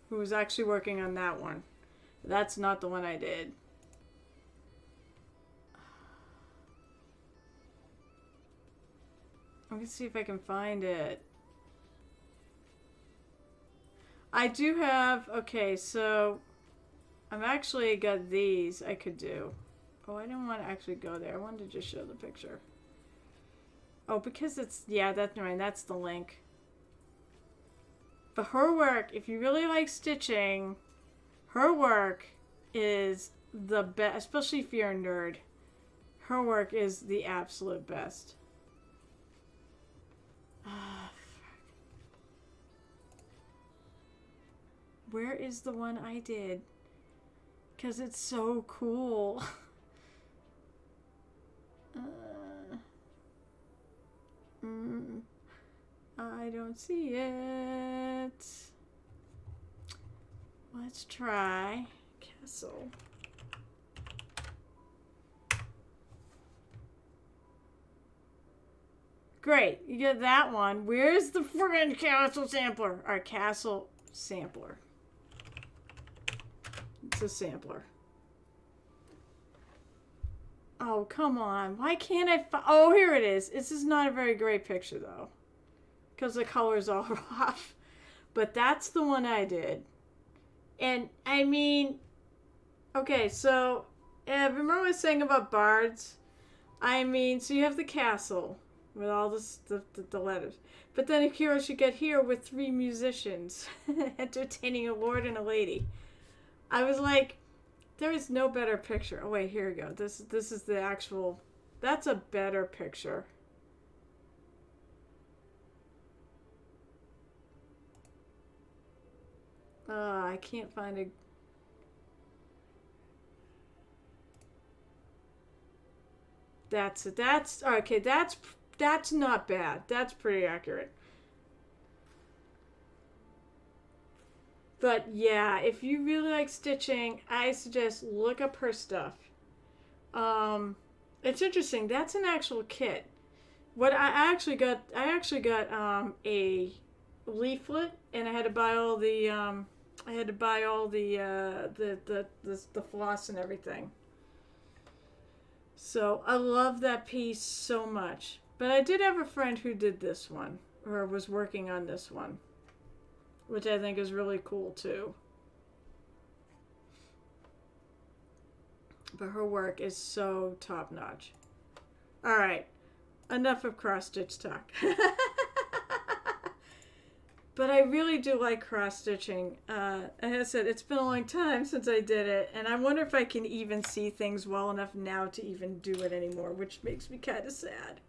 who was actually working on that one. That's not the one I did. Let me see if I can find it. I do have... Okay, so... I've actually got these I could do. Oh, I didn't want to actually go there. I wanted to just show the picture. Oh, because it's... Yeah, that's right. That's the link. But her work, if you really like stitching, her work is the best. Especially if you're a nerd. Her work is the absolute best. Where is the one I did? Because it's so cool. I don't see it. Let's try Castle. Great, you get that one. Where's the friggin' Castle sampler? Our Castle sampler. It's a sampler. Oh, come on. Why can't I Oh, here it is. This is not a very great picture, though. Because the color's all off. But that's the one I did. And, I mean... Okay, so... remember what I was saying about bards? I mean, so you have the castle. With all the letters. But then here you get here with 3 musicians. Entertaining a lord and a lady. I was like... There is no better picture. Oh, wait, here we go. This is the actual... That's a better picture. I can't find a... That's it. That's... Okay, that's not bad. That's pretty accurate. But yeah, if you really like stitching, I suggest look up her stuff. It's interesting. That's an actual kit. What I actually got a leaflet, and I had to buy all the the floss and everything. So I love that piece so much. But I did have a friend who did this one, or was working on this one. Which I think is really cool, too. But her work is so top-notch. Alright. Enough of cross-stitch talk. But I really do like cross-stitching. As I said, it's been a long time since I did it. And I wonder if I can even see things well enough now to even do it anymore. Which makes me kind of sad.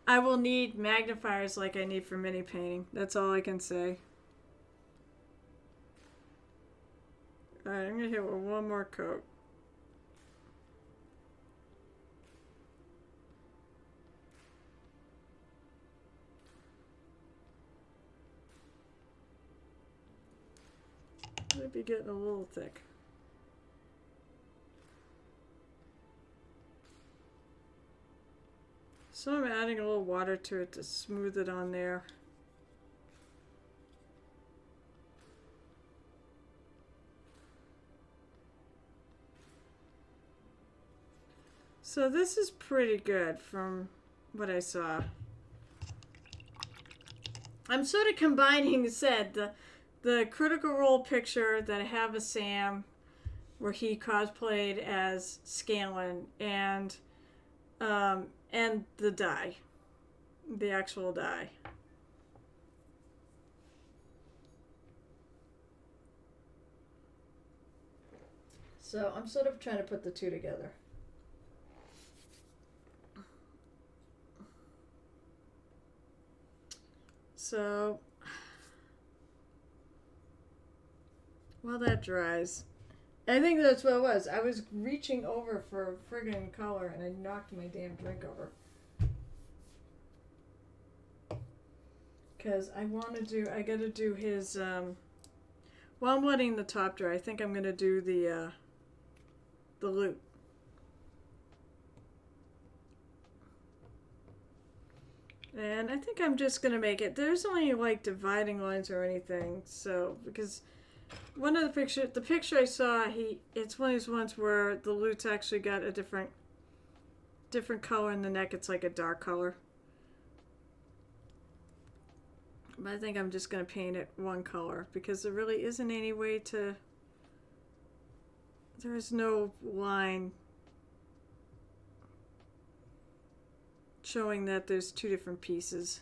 I will need magnifiers like I need for mini painting. That's all I can say. Alright, I'm going to hit with one more coat. Might be getting a little thick. So I'm adding a little water to it to smooth it on there. So this is pretty good from what I saw. I'm sort of combining said the Critical Role picture that I have of Sam, where he cosplayed as Scanlan, and the die, the actual die. So I'm sort of trying to put the two together. So while that dries, I think that's what it was. I was reaching over for friggin' color and I knocked my damn drink over. Because I gotta do his, while I'm letting the top dry, I think I'm gonna do the loot. And I think I'm just gonna make it, there's only like dividing lines or anything, so, because one of the picture I saw, it's one of these ones where the loot's actually got a different color in the neck. It's like a dark color. But I think I'm just going to paint it one color because there really isn't any way to, there is no line showing that there's two different pieces.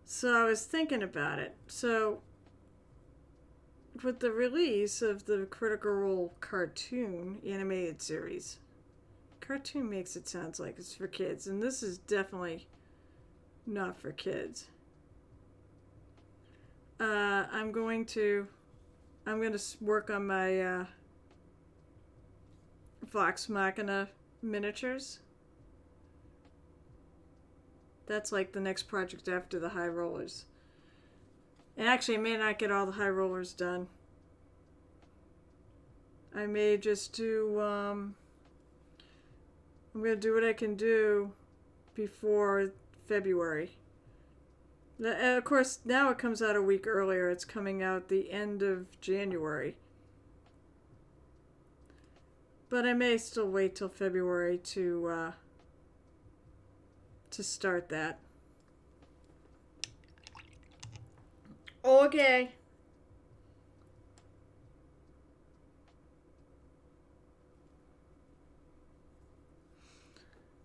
So I was thinking about it. So with the release of the Critical Role cartoon animated series, cartoon makes it sound like it's for kids, and this is definitely not for kids. I'm going to work on my Vox Machina miniatures. That's like the next project after the high rollers. And actually, I may not get all the high rollers done. I may just do, I'm going to do what I can do before February. Of course, now it comes out a week earlier. It's coming out the end of January. But I may still wait till February to start that. Okay.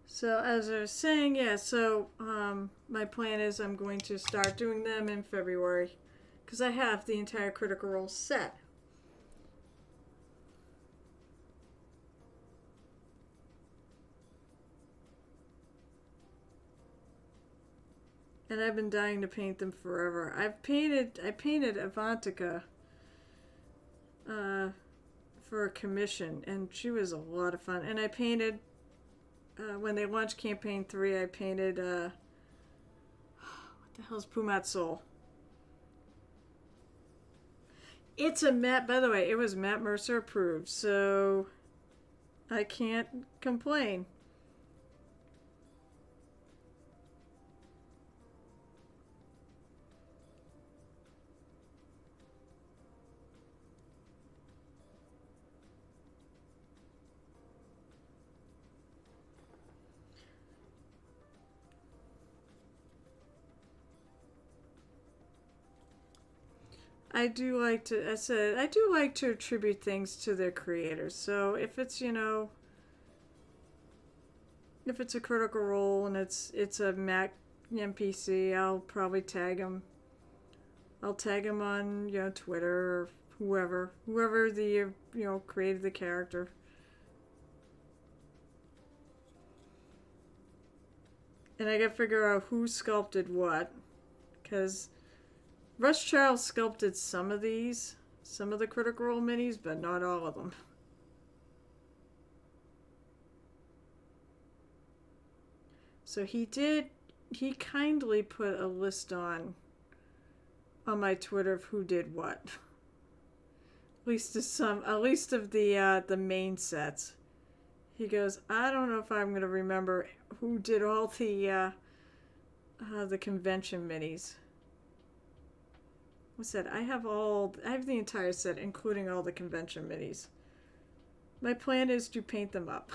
So as I was saying, yeah, so my plan is I'm going to start doing them in February because I have the entire Critical Role set. And I've been dying to paint them forever. I painted Avantika for a commission, and she was a lot of fun. And I painted, when they launched Campaign 3, I painted, what the hell's Pumat Soul? It's a Matt, by the way, it was Matt Mercer approved, so I can't complain. I do like to, I said, I do like to attribute things to their creators. So if it's, if it's a Critical Role and it's a Mac NPC, I'll probably tag them. I'll tag them on, Twitter or whoever the, created the character. And I gotta figure out who sculpted what, because Russ Charles sculpted some of the Critical Role minis, but not all of them. So he kindly put a list on my Twitter of who did what. At least of the main sets. He goes, I don't know if I'm going to remember who did all the convention minis. What's that? I have the entire set, including all the convention minis. My plan is to paint them up.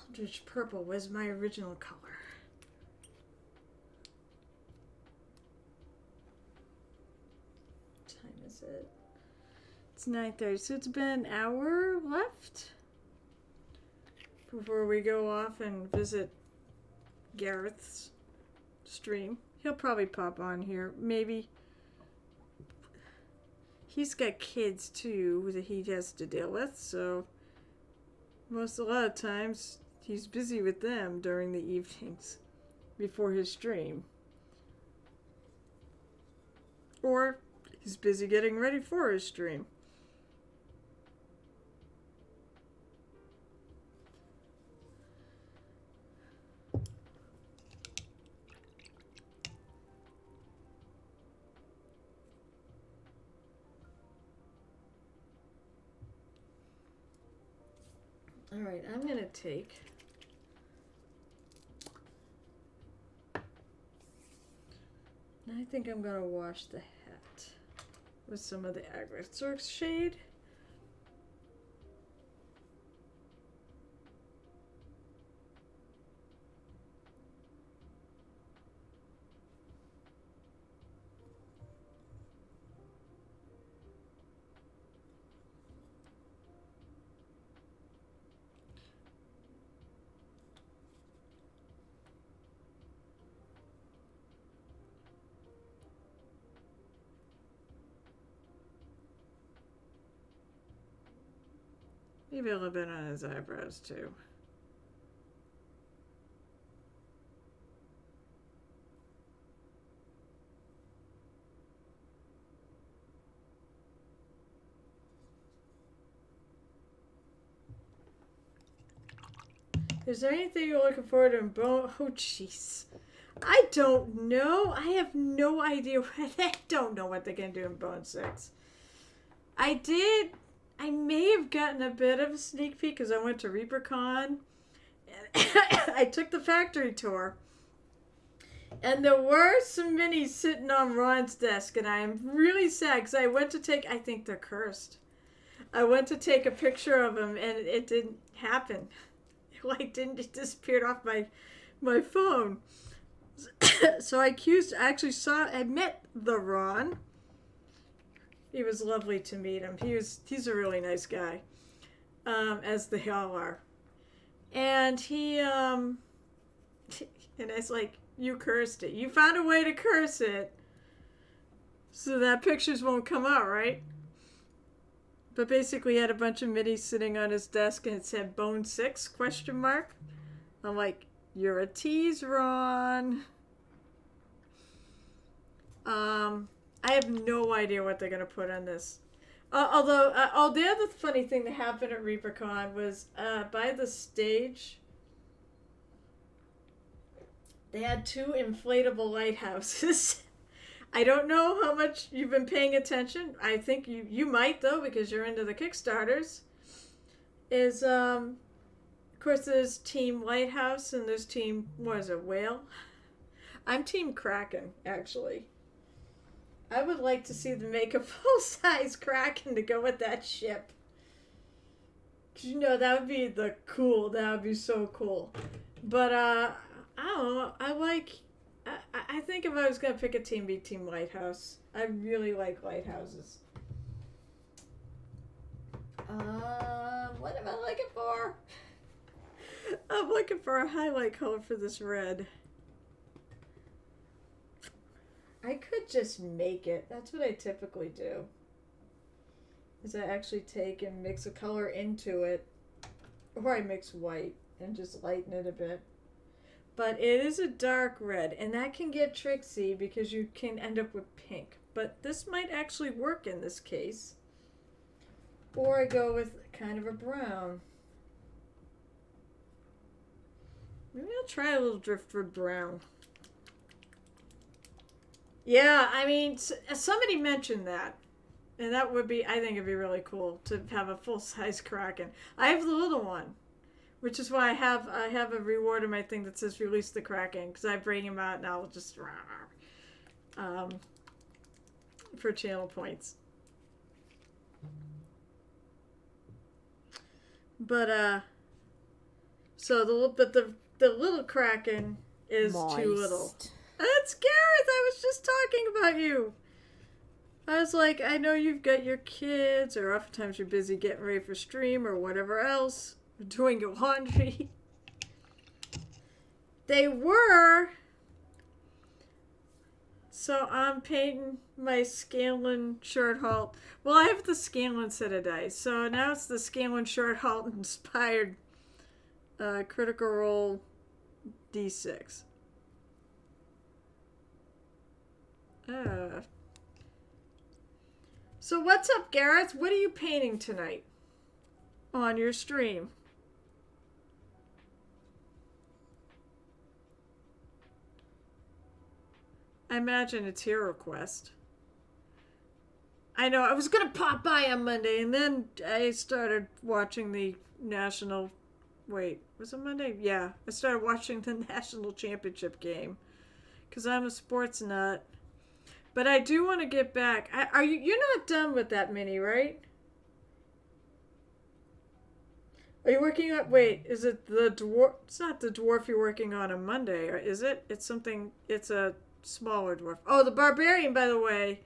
Eldritch Purple was my original color. What time is it? It's 9:30, so it's been an hour left before we go off and visit Gareth's stream. He'll probably pop on here. Maybe. He's got kids too that he has to deal with, so a lot of times he's busy with them during the evenings before his stream. Or he's busy getting ready for his stream. All right, I'm going to take I think I'm going to wash the hat with some of the Agrisorx shade. Maybe a little bit on his eyebrows too. Is there anything you're looking forward to in Bone? Oh, jeez. I don't know. I have no idea. I don't know what they're going to do in Bone 6. I may have gotten a bit of a sneak peek because I went to ReaperCon. I took the factory tour. And there were some minis sitting on Ron's desk. And I am really sad because I went to take, I think they're cursed. I went to take a picture of them and it didn't happen. It disappeared off my phone. So I met the Ron. It was lovely to meet him. He's a really nice guy, as they all are. And and I was like, you cursed it. You found a way to curse it so that pictures won't come out, right? But basically he had a bunch of minis sitting on his desk and it said Bone 6, ? I'm like, you're a tease, Ron. I have no idea what they're going to put on this. Although, the other funny thing that happened at ReaperCon was by the stage, they had 2 inflatable lighthouses. I don't know how much you've been paying attention. I think you might, though, because you're into the Kickstarters. Of course, there's Team Lighthouse and there's Team, Whale? I'm Team Kraken, actually. I would like to see them make a full-size Kraken to go with that ship. 'Cause, that would be that would be so cool. But, I don't know, I think if I was going to pick a team, be Team Lighthouse. I really like lighthouses. What am I looking for? I'm looking for a highlight color for this red. I could just make it. That's what I typically do. Is I actually take and mix a color into it. Or I mix white and just lighten it a bit. But it is a dark red, and that can get tricksy because you can end up with pink. But this might actually work in this case. Or I go with kind of a brown. Maybe I'll try a little driftwood brown. Yeah, I mean, somebody mentioned that. And that would be, I think it'd be really cool to have a full-size Kraken. I have the little one, which is why I have a reward in my thing that says release the Kraken, because I bring him out and I'll just for channel points. But so the little Kraken is too little. That's Gareth. I was just talking about you. I was like, I know you've got your kids, or oftentimes you're busy getting ready for stream or whatever else, doing your laundry. They were. So I'm painting my Scanlan short halt. Well, I have the Scanlan set of dice, so now it's the Scanlan short halt inspired Critical Role D6. So what's up, Gareth? What are you painting tonight on your stream? I imagine it's Hero Quest. I know, I was going to pop by on Monday, and then I started watching the national... Wait, was it Monday? Yeah, I started watching the national championship game. Because I'm a sports nut. But I do want to get back. You're not done with that mini, right? Are you working on... Wait, is it the dwarf... It's not the dwarf you're working on Monday, is it? It's something... It's a smaller dwarf. Oh, the barbarian, by the way,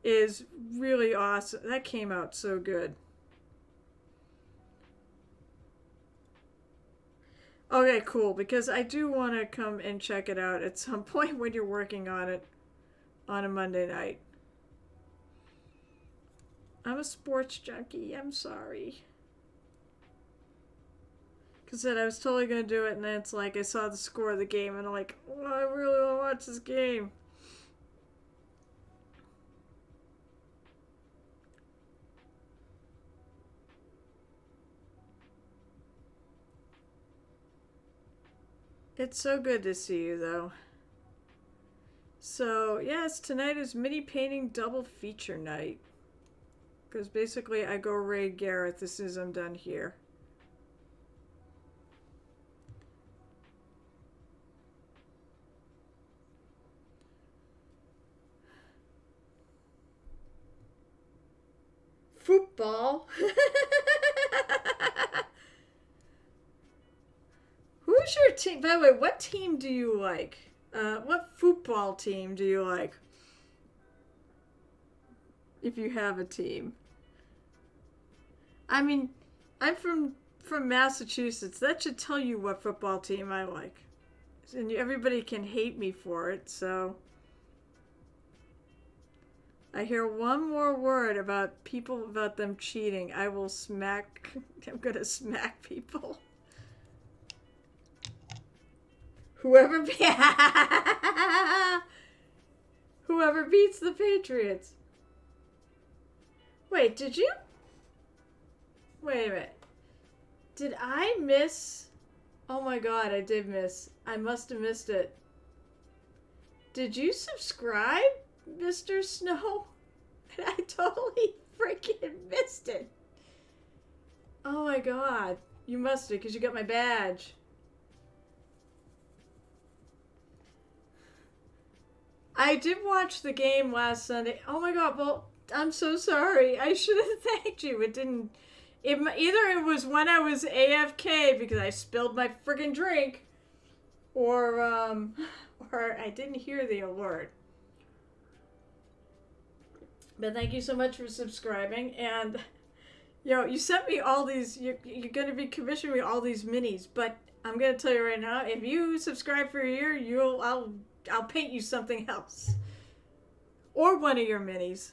is really awesome. That came out so good. Okay, cool. Because I do want to come and check it out at some point when you're working on it on a Monday night. I'm a sports junkie. I'm sorry. Because I was totally going to do it, and then it's like I saw the score of the game, and I'm like, oh, I really want to watch this game. It's so good to see you, though. So, yes, tonight is mini painting double feature night. Because basically I go raid Gareth as soon as I'm done here. Football? Who's your team? By the way, what team do you like? What football team do you like? If you have a team. I mean, I'm from Massachusetts. That should tell you what football team I like. And everybody can hate me for it, so... I hear one more word about them cheating. I will smack... I'm gonna smack people. Whoever beats the Patriots. Wait, did you? Wait a minute. Did I miss? Oh my god, I did miss. I must have missed it. Did you subscribe, Mr. Snow? And I totally freaking missed it. Oh my god. You must have, because you got my badge. I did watch the game last Sunday. Oh my god, well, I'm so sorry. I should have thanked you. Either it was when I was AFK because I spilled my friggin' drink, or I didn't hear the alert. But thank you so much for subscribing. And You know, you sent me all these. You're going to be commissioning me all these minis, but I'm going to tell you right now, if you subscribe for a year, I'll paint you something else or one of your minis.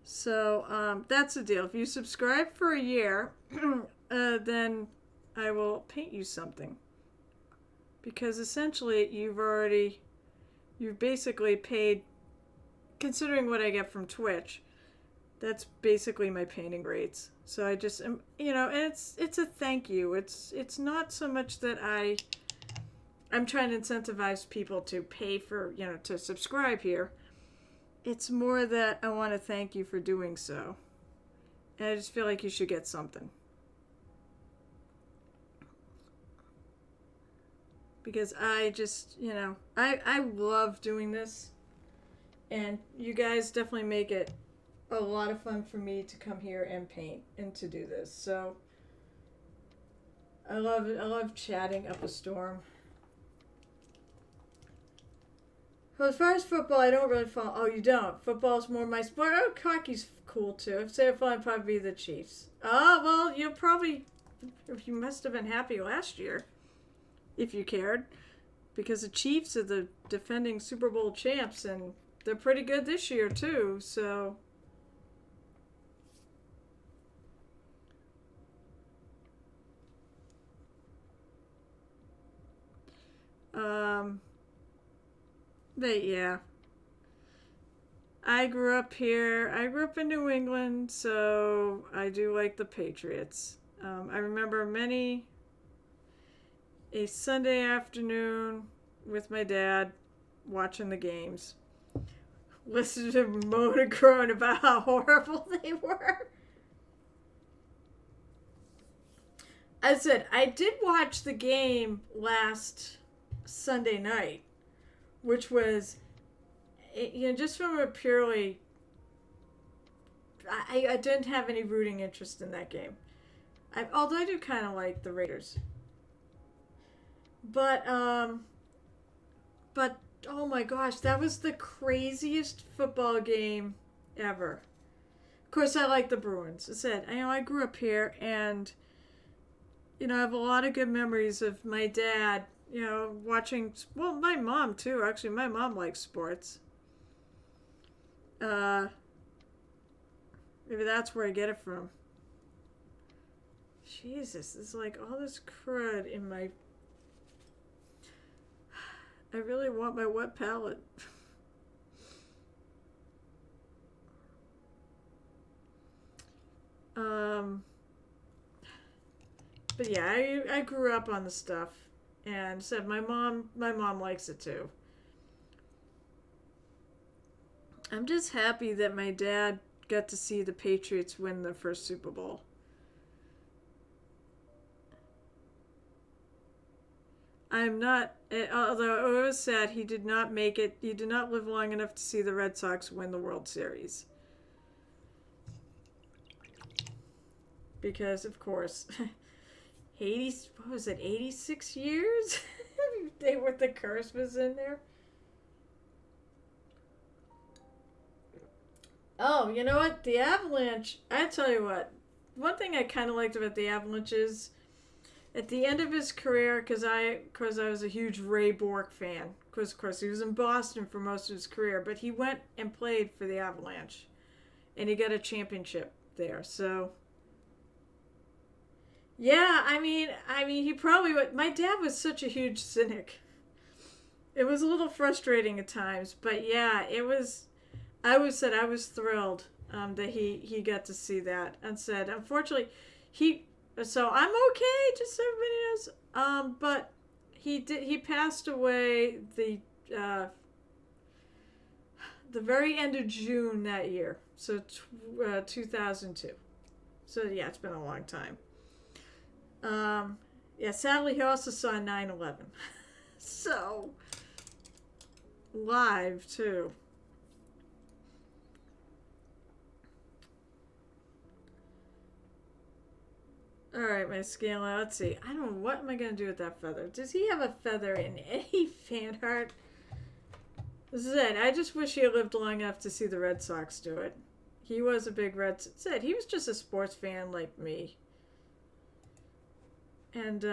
So that's the deal. If you subscribe for a year, then I will paint you something. Because essentially, you've basically paid, considering what I get from Twitch, that's basically my painting rates. So I just, you know, and it's a thank you. It's not so much that I'm trying to incentivize people to pay for, you know, to subscribe here. It's more that I want to thank you for doing so. And I just feel like you should get something. Because I just, you know, I love doing this. And you guys definitely make it a lot of fun for me to come here and paint and to do this. So I love chatting up a storm. Well, as far as football, I don't really follow. Oh, you don't? Football's more my sport. Oh, hockey's cool too. If say I'd probably be the Chiefs. Oh, well, you must have been happy last year, if you cared, because the Chiefs are the defending Super Bowl champs, and they're pretty good this year too. So. But yeah. I grew up here. I grew up in New England, so I do like the Patriots. I remember a Sunday afternoon with my dad watching the games. Listening to him moan and groan about how horrible they were. I said, I did watch the game last Sunday night, which was, you know, just from a purely, I didn't have any rooting interest in that game. Although I do kind of like the Raiders. But oh my gosh, that was the craziest football game ever. Of course, I like the Bruins. I said, you know, I grew up here, and you know, I have a lot of good memories of my dad, you know, watching. Well, my mom too. Actually, my mom likes sports. Maybe that's where I get it from. Jesus, there's like all this crud in my. I really want my wet palette. But yeah, I grew up on the stuff, and said my mom likes it too. I'm just happy that my dad got to see the Patriots win the first Super Bowl. I'm not, although it was sad, he did not make it. He did not live long enough to see the Red Sox win the World Series. Because, of course, 86 years? They were, the curse was in there. Oh, you know what? The Avalanche, I tell you what, one thing I kind of liked about the Avalanche is at the end of his career, because I was a huge Ray Bork fan. Because, of course, he was in Boston for most of his career, but he went and played for the Avalanche. And he got a championship there. So, yeah, I mean, he probably would. My dad was such a huge cynic. It was a little frustrating at times, but yeah, it was. I was thrilled that he got to see that, and said, unfortunately, he. So I'm okay, just so everybody knows. But he passed away the very end of June that year, so 2002. So yeah, it's been a long time. Yeah, sadly, he also saw 9/11. So, live, too. Alright, my scaler. Let's see. I don't know. What am I going to do with that feather? Does he have a feather in any fan art? This is it. I just wish he had lived long enough to see the Red Sox do it. He was a big he was just a sports fan like me. And,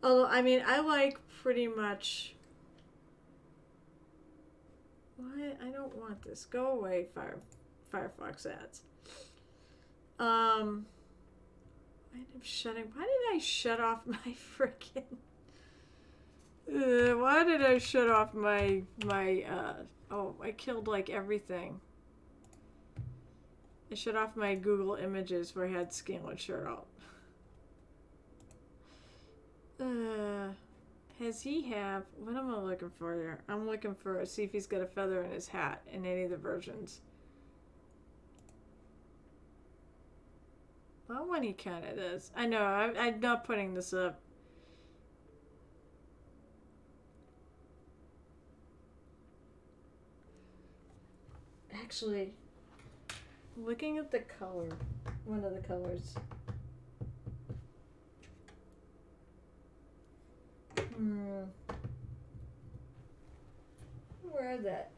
although, I mean, I like pretty much... Why? I don't want this. Go away, Firefox ads. Why did I shut off my freaking... why did I shut off my oh, I killed like everything. I shut off my Google Images where I had Scanlan shirt out. Has he have... What am I looking for here? I'm looking for... See if he's got a feather in his hat in any of the versions. Well, when he kind of does. I know, I'm not putting this up. Actually, looking at the color, one of the colors. Where is that?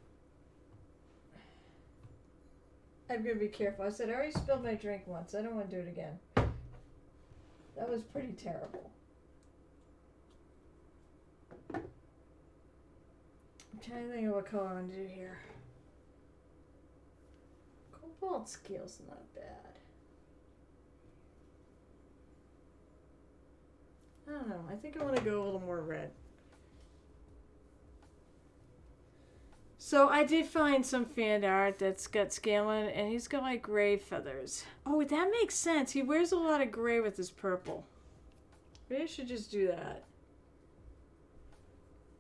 I'm gonna be careful. I said I already spilled my drink once. I don't want to do it again. That was pretty terrible. I'm trying to think of what color I want to do here. Cobalt scale's not bad. I don't know. I think I want to go a little more red. So I did find some fan art that's got Scanlan, and he's got like gray feathers. Oh, that makes sense. He wears a lot of gray with his purple. Maybe I should just do that.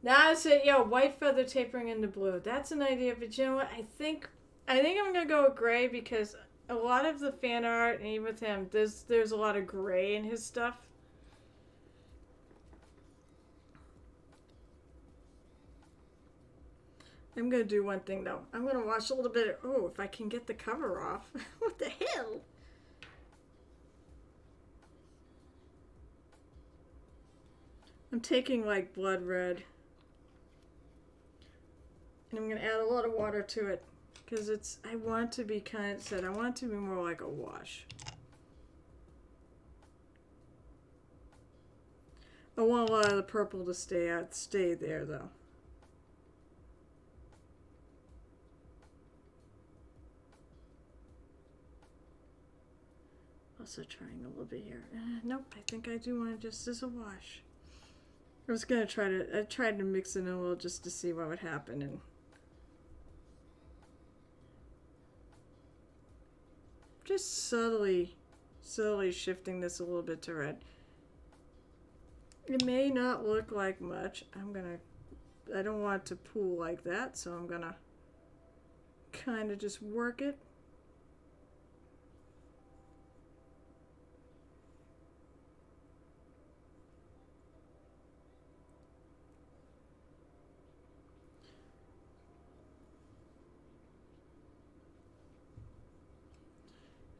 Now I said, yo, white feather tapering into blue. That's an idea, but you know what? I think I'm gonna go with gray because a lot of the fan art, and even with him, there's a lot of gray in his stuff. I'm going to do one thing, though. I'm going to wash a little bit of... Oh, if I can get the cover off. What the hell? I'm taking, like, blood red. And I'm going to add a lot of water to it. Because it's... I want to be kind of... I want it to be more like a wash. I want a lot of the purple to stay there, though. Also trying a little bit here. Nope, I think I do want it just as a wash. I was gonna I tried to mix it in a little just to see what would happen, and just subtly shifting this a little bit to red. It may not look like much. I don't want it to pool like that, so I'm gonna kind of just work it.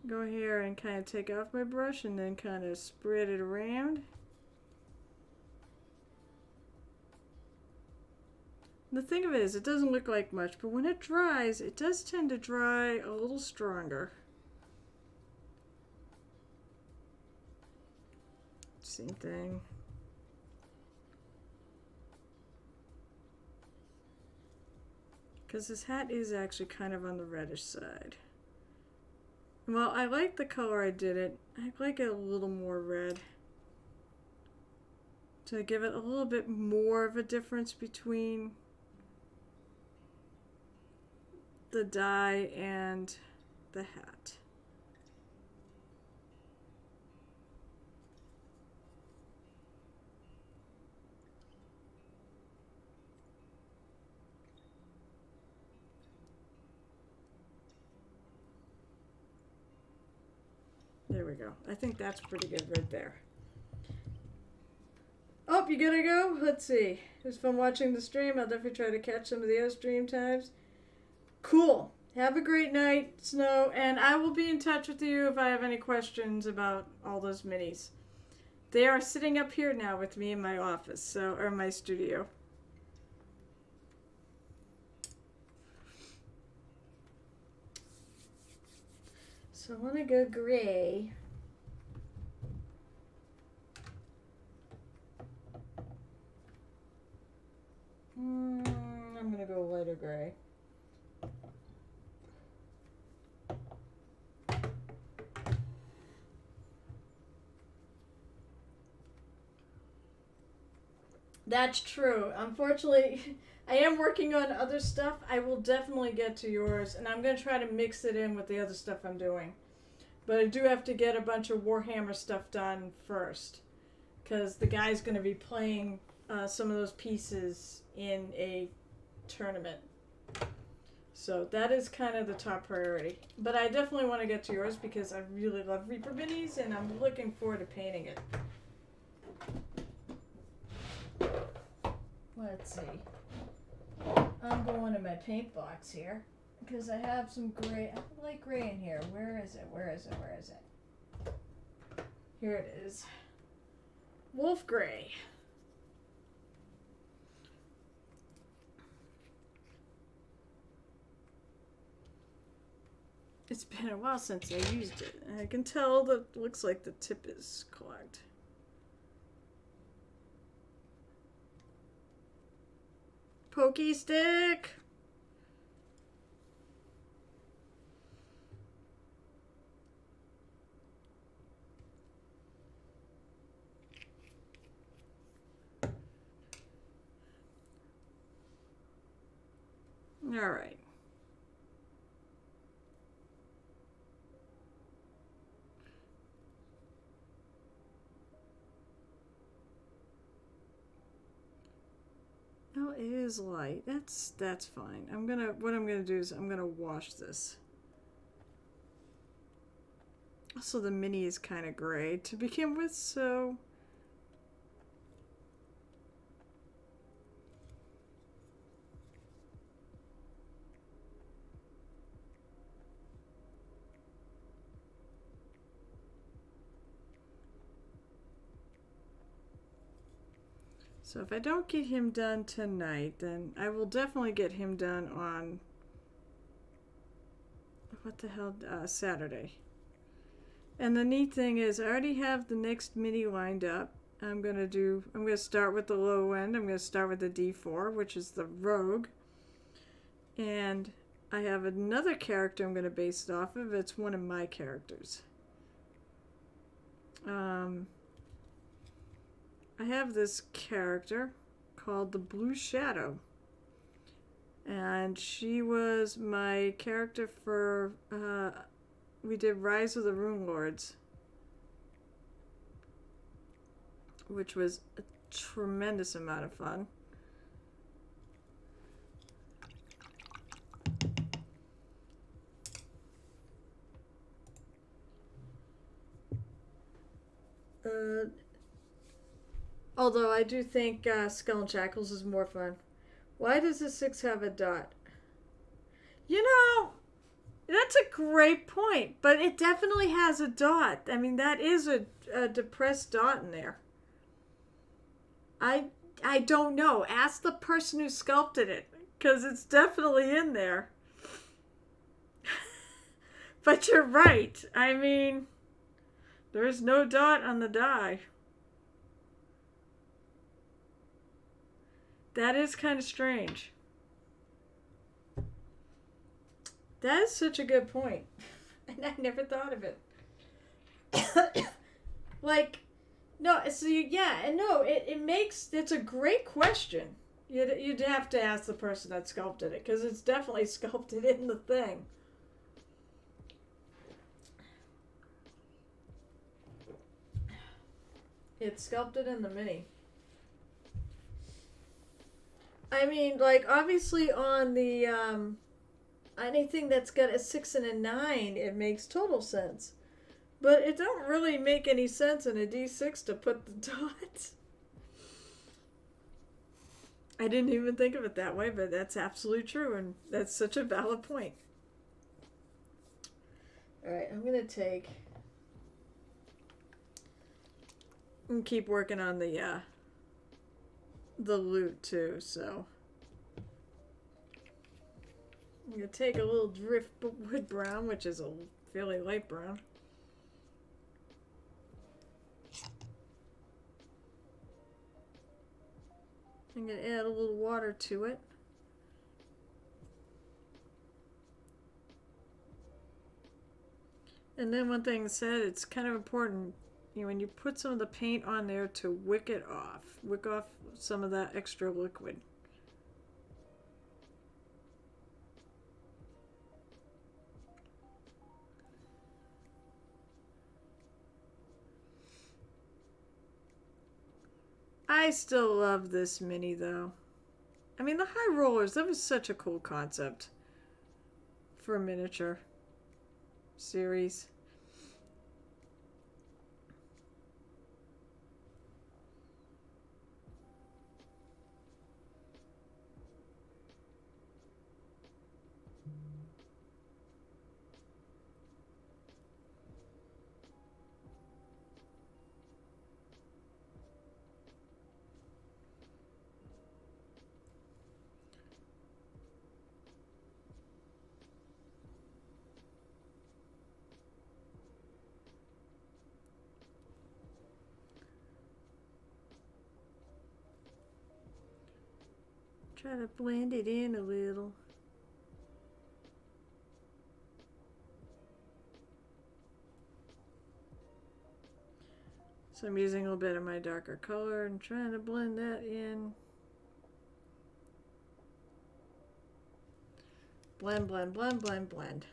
Go here and kind of take off my brush and then kind of spread it around. The thing of it is, it doesn't look like much, but when it dries, it does tend to dry a little stronger. Same thing. Because this hat is actually kind of on the reddish side. Well, I like the color I did it. I like it a little more red. To give it a little bit more of a difference between the dye and the hat. There we go. I think that's pretty good right there. Oh, you gotta go? Let's see. It was fun watching the stream. I'll definitely try to catch some of the other stream times. Cool. Have a great night, Snow, and I will be in touch with you if I have any questions about all those minis. They are sitting up here now with me in my office, so or my studio. So I want to go gray. I'm going to go lighter gray. That's true. Unfortunately, I am working on other stuff. I will definitely get to yours, and I'm going to try to mix it in with the other stuff I'm doing. But I do have to get a bunch of Warhammer stuff done first, because the guy's going to be playing some of those pieces in a tournament. So that is kind of the top priority. But I definitely want to get to yours because I really love Reaper Minis, and I'm looking forward to painting it. Let's see. I'm going to my paint box here because I have some gray. I have light gray in here. Where is it? Where is it? Where is it? Here it is. Wolf gray. It's been a while since I used it. I can tell that looks like the tip is clogged. Pokey stick. All right. No, it is light. That's fine. What I'm gonna do is I'm gonna wash this. Also, the mini is kind of gray to begin with, so if I don't get him done tonight, then I will definitely get him done on what the hell, Saturday. And the neat thing is I already have the next mini lined up. I'm going to start with the low end. I'm going to start with the D4, which is the Rogue. And I have another character I'm going to base it off of. It's one of my characters. I have this character called the Blue Shadow. And she was my character for, we did Rise of the Rune Lords, which was a tremendous amount of fun. Although I do think Skull and Shackles is more fun. Why does the 6 have a dot? You know, that's a great point, but it definitely has a dot. I mean, that is a depressed dot in there. I don't know. Ask the person who sculpted it, because it's definitely in there. But you're right. I mean, there's no dot on the die. That is kind of strange. That is such a good point. And I never thought of it. Like, no, so it's a great question. You'd have to ask the person that sculpted it, because it's definitely sculpted in the thing. It's sculpted in the mini. I mean, like, obviously on the, anything that's got a 6 and a 9, it makes total sense. But it don't really make any sense in a D6 to put the dots. I didn't even think of it that way, but that's absolutely true, and that's such a valid point. Alright, I'm gonna take and keep working on the loot too, so I'm gonna take a little driftwood brown, which is a fairly light brown. I'm gonna add a little water to it. And then one thing said, it's kind of important, you know, when you put some of the paint on there to wick off some of that extra liquid. I still love this mini though. I mean, the high rollers, that was such a cool concept for a miniature series. Try to blend it in a little. So I'm using a little bit of my darker color and trying to blend that in. Blend, blend, blend, blend, blend.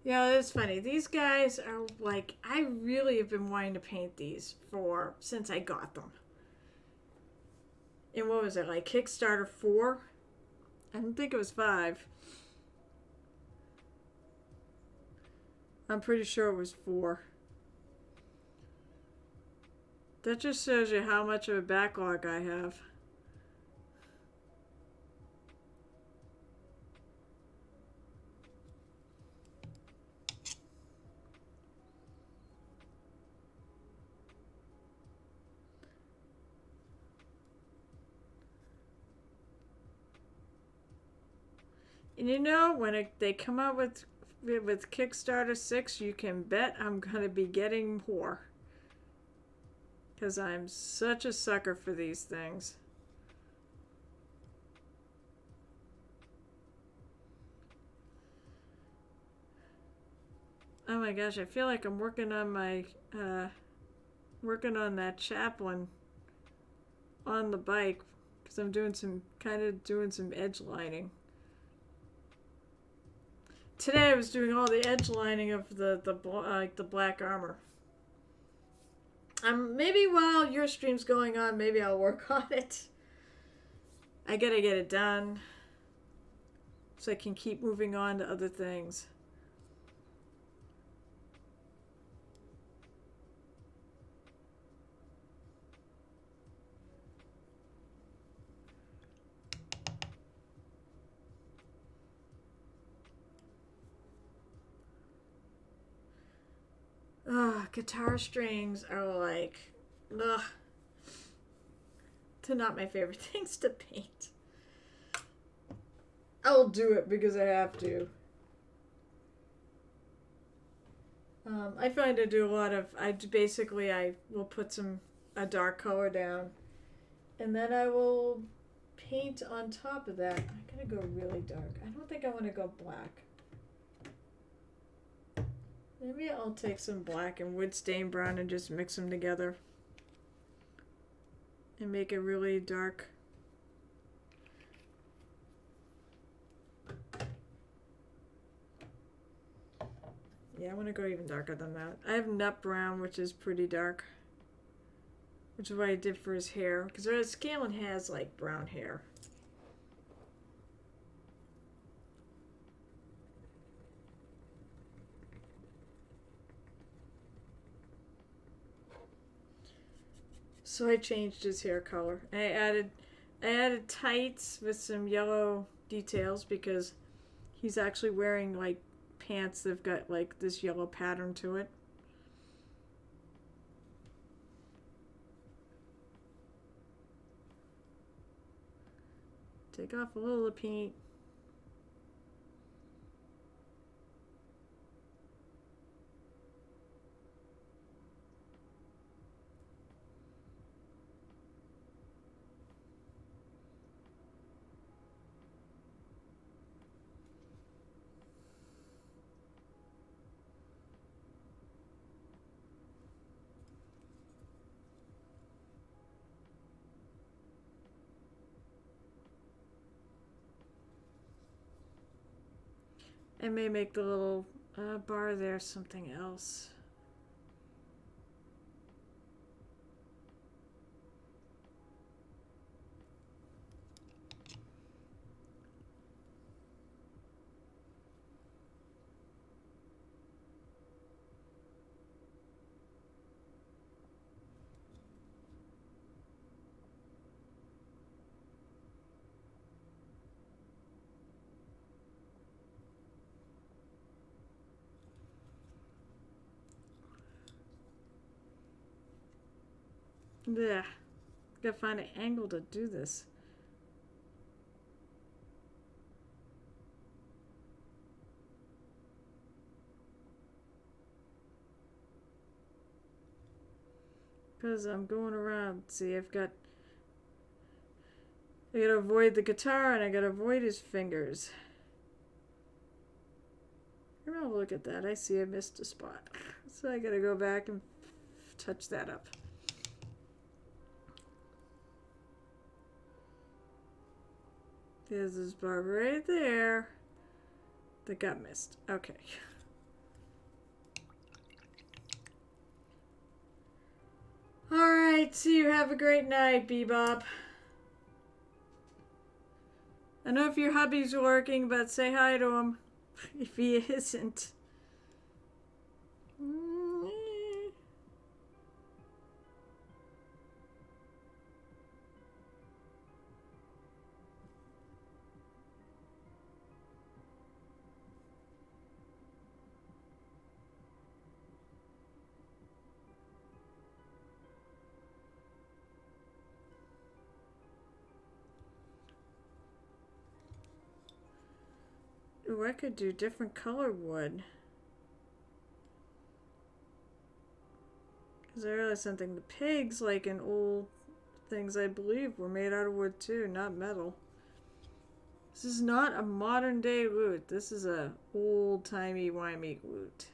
Yeah, it's funny. These guys are like, I really have been wanting to paint these since I got them. And what was it, like Kickstarter 4? I don't think it was 5. I'm pretty sure it was 4. That just shows you how much of a backlog I have. And you know, when they come out with Kickstarter 6, you can bet I'm going to be getting more. Because I'm such a sucker for these things. Oh my gosh, I feel like I'm working on my, working on that chaplain on the bike. Because I'm doing some edge lining. Today I was doing all the edge lining of the black armor. Maybe while your stream's going on, maybe I'll work on it. I gotta get it done so I can keep moving on to other things. Guitar strings are like, ugh. They're not my favorite things to paint. I'll do it because I have to. I find I do a lot of, I will put a dark color down. And then I will paint on top of that. I'm going to go really dark. I don't think I want to go black. Maybe I'll take some black and wood stain brown and just mix them together. And make it really dark. Yeah, I want to go even darker than that. I have nut brown, which is pretty dark. Which is what I did for his hair. Because Scanlan has like brown hair. So I changed his hair color. I added tights with some yellow details because he's actually wearing like pants that've got like this yellow pattern to it. Take off a little of the paint. I may make the little bar there something else. Yeah, gotta find an angle to do this. Because I'm going around. See, I gotta avoid the guitar and I gotta avoid his fingers. Oh, look at that. I see I missed a spot. So I gotta go back and touch that up. There's this bar right there that got missed. Okay. Alright, see you. Have a great night, Bebop. I know if your hubby's working, but say hi to him if he isn't. Ooh, I could do different color wood. Because I realized something. The pigs, like in old things, I believe, were made out of wood too, not metal. This is not a modern day lute. This is a old timey wimey lute.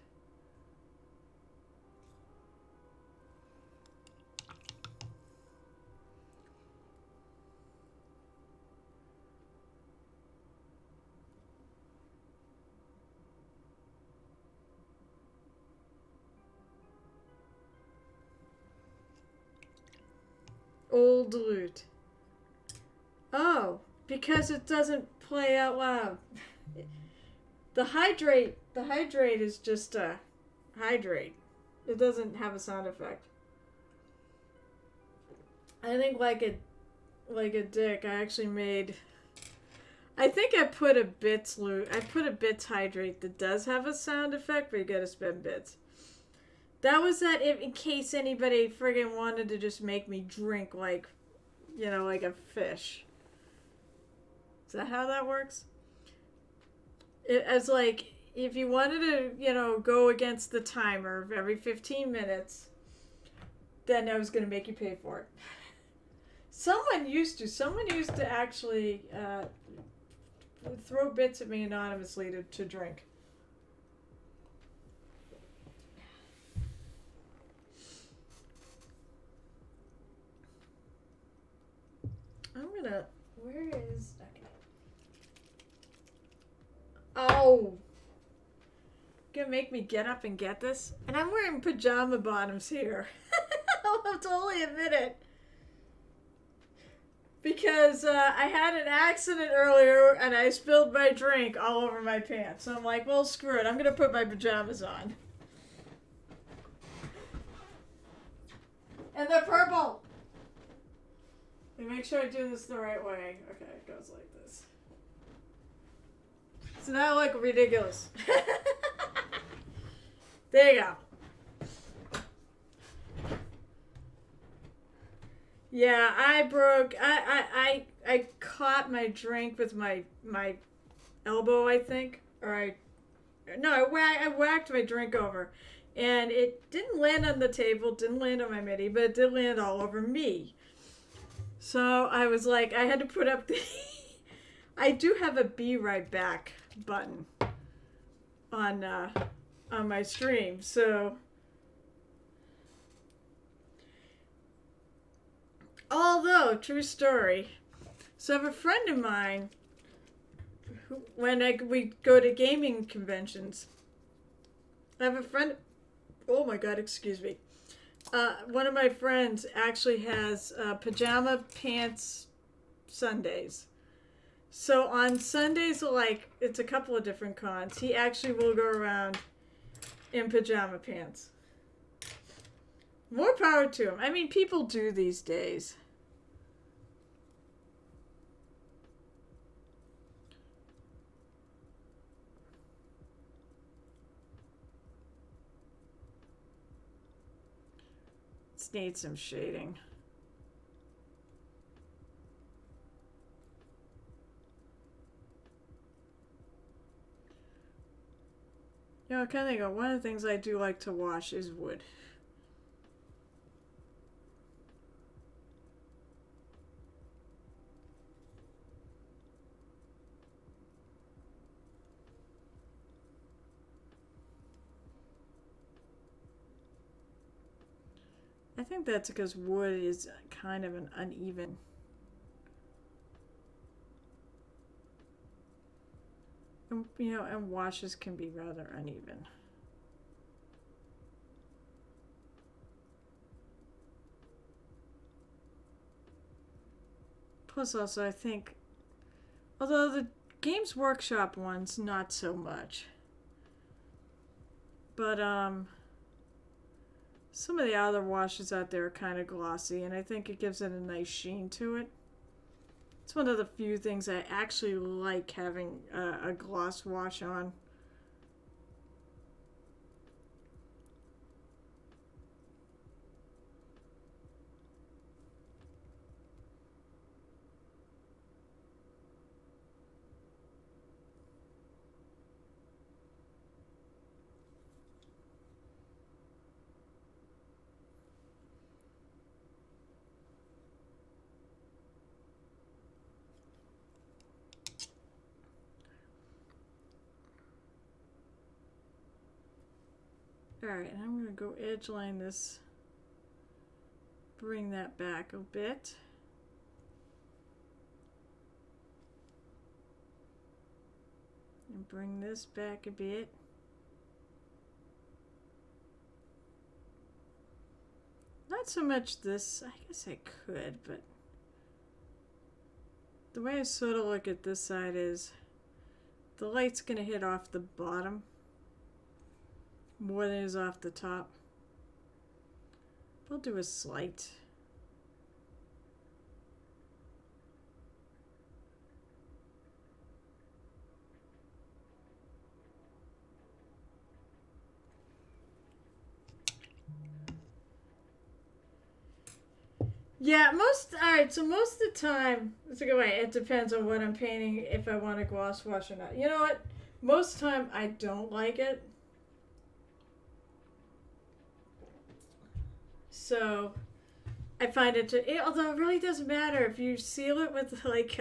Old lute. Oh, because it doesn't play out loud. The hydrate is just a hydrate. It doesn't have a sound effect. I think like a dick, I actually made. I think I put a bits lute. I put a bits hydrate that does have a sound effect, but you gotta spend bits. That was that in case anybody friggin' wanted to just make me drink like, you know, like a fish. Is that how that works? As like, if you wanted to, you know, go against the timer of every 15 minutes, then I was going to make you pay for it. Someone used to actually throw bits at me anonymously to drink. Where is... Okay. Oh! Gonna make me get up and get this? And I'm wearing pajama bottoms here. I'll have to only admit it. Because I had an accident earlier and I spilled my drink all over my pants. So I'm like, well, screw it. I'm gonna put my pajamas on. And they're purple! Make sure I do this the right way. Okay, it goes like this. So now I look ridiculous. There you go. Yeah, I caught my drink with my elbow, I think, or I whacked my drink over, and it didn't land on the table, didn't land on my midi, but it did land all over me. So I was like, I had to put up the. I do have a be right back button on my stream, so. Although, true story. So I have a friend of mine who, when we go to gaming conventions, I have a friend. Oh my God, excuse me. One of my friends actually has pajama pants Sundays. So on Sundays, like, it's a couple of different cons. He actually will go around in pajama pants. More power to him. I mean, people do these days. This needs some shading. You know, I kind of think one of the things I do like to wash is wood. I think that's because wood is kind of an uneven. And, you know, and washes can be rather uneven. Plus also I think, although the Games Workshop one's not so much. But some of the other washes out there are kind of glossy, and I think it gives it a nice sheen to it. It's one of the few things I actually like having a gloss wash on. Alright, I'm going to go edge line this, bring that back a bit. And bring this back a bit. Not so much this, I guess I could, but the way I sort of look at this side is the light's going to hit off the bottom more than it is off the top. We'll do a slight. Yeah, alright, so most of the time, it's like, wait, it depends on what I'm painting, if I want a gloss wash or not. You know what? Most of the time, I don't like it. So, I find although it really doesn't matter if you seal it with, like,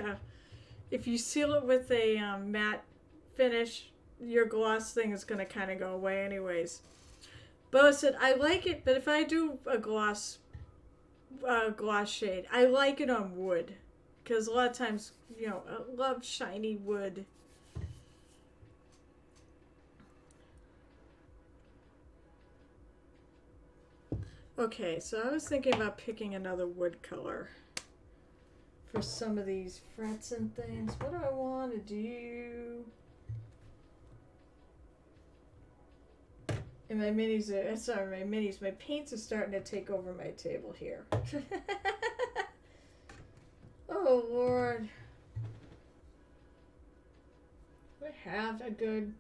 if you seal it with a matte finish, your gloss thing is going to kind of go away anyways. But I said, I like it, but if I do a gloss shade, I like it on wood, because a lot of times, you know, I love shiny wood. Okay, so I was thinking about picking another wood color for some of these frets and things. What do I want to do? And my minis my paints are starting to take over my table here. Oh, Lord. I have a good...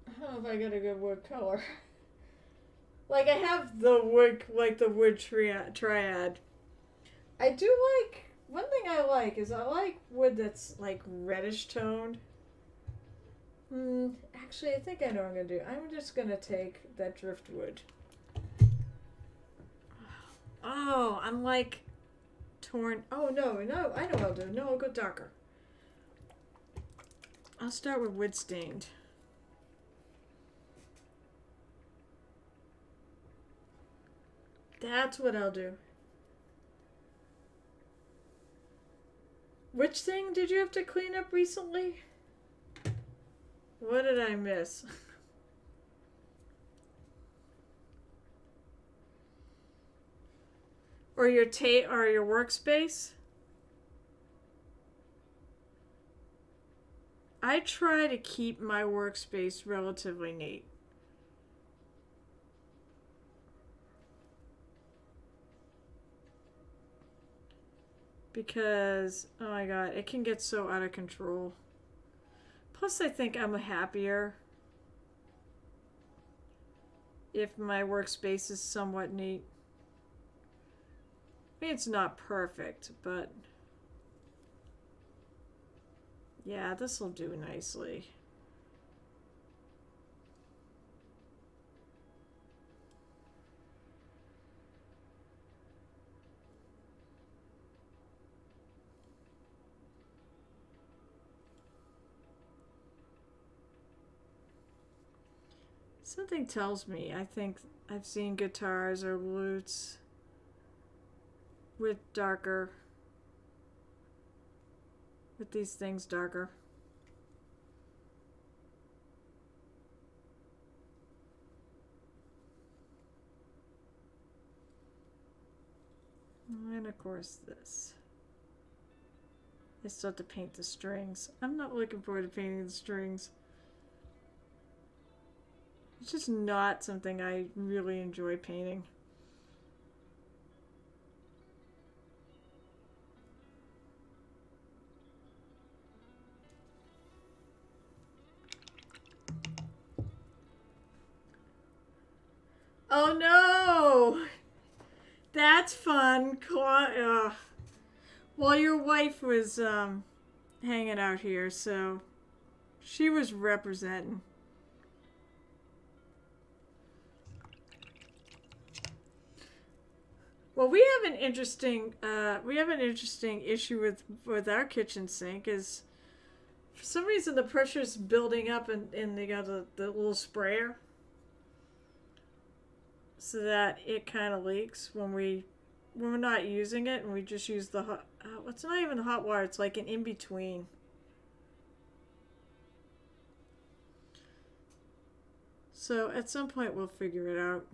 I don't know if I got a good wood color. Like, I have the wood, like the wood triad. I do like... One thing I like is I like wood that's, like, reddish toned. Actually, I think I know what I'm going to do. I'm just going to take that driftwood. Oh, I'm like torn. Oh, no, I know what I'll do. No, I'll go darker. I'll start with wood stained. That's what I'll do. Which thing did you have to clean up recently? What did I miss? Or your or your workspace? I try to keep my workspace relatively neat. Because, oh my god, it can get so out of control. Plus, I think I'm happier if my workspace is somewhat neat. I mean, it's not perfect, but yeah, this will do nicely. Something tells me, I think I've seen guitars or lutes with these things darker. And of course this. I still have to paint the strings. I'm not looking forward to painting the strings. It's just not something I really enjoy painting. Oh no! That's fun. Well, your wife was hanging out here, so she was representing. Well, we have an interesting issue with our kitchen sink. Is for some reason the pressure's building up in the little sprayer, so that it kind of leaks when we're not using it, and we just use the hot. It's not even hot water. It's like an in between. So at some point we'll figure it out.